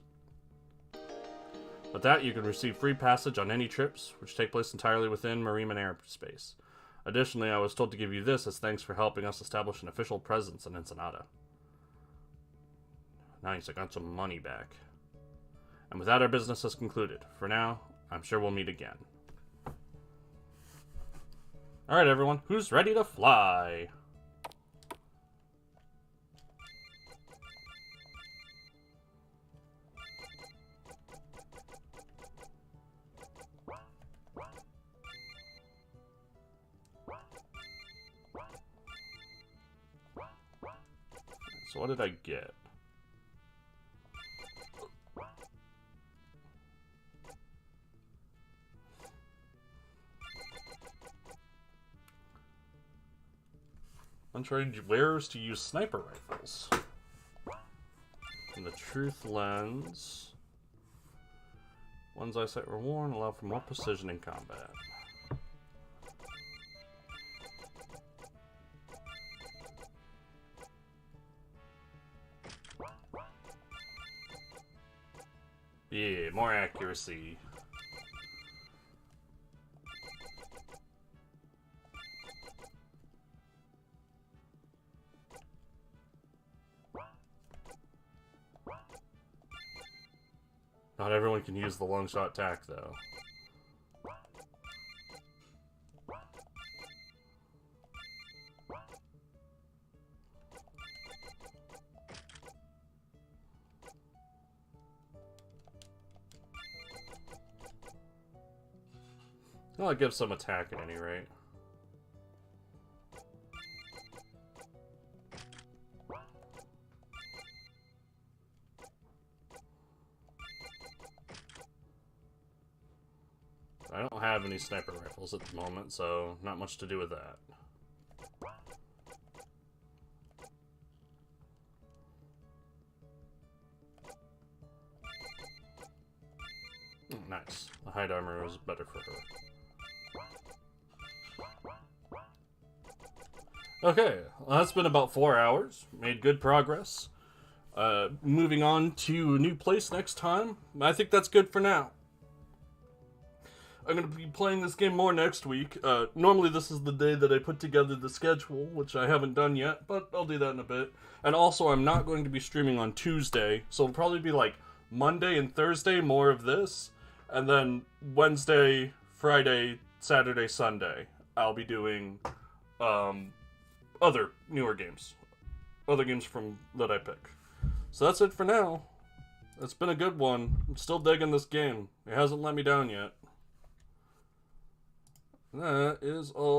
With that, you can receive free passage on any trips, which take place entirely within Mariman airspace. Additionally, I was told to give you this as thanks for helping us establish an official presence in Ensenada. Nice, I got some money back. And with that, our business is concluded. For now, I'm sure we'll meet again. Alright everyone, who's ready to fly? So what did I get? Untrained wearers to use sniper rifles. And the truth lens. One's eyesight were worn, allow for more precision in combat. Yeah, more accuracy. Not everyone can use the long shot tack, though. Well, it gives some attack at any rate. I don't have any sniper rifles at the moment, so not much to do with that. Oh, nice. The hide armor is better for her. Okay, well, that's been about 4 hours. Made good progress. Moving on to a new place next time. I think that's good for now. I'm going to be playing this game more next week. Normally this is the day that I put together the schedule, which I haven't done yet, but I'll do that in a bit. And also, I'm not going to be streaming on Tuesday, so it'll probably be like Monday and Thursday, more of this. And then Wednesday, Friday, Saturday, Sunday, I'll be doing other newer games. Other games from that I pick. So that's it for now. It's been a good one. I'm still digging this game. It hasn't let me down yet. That is all.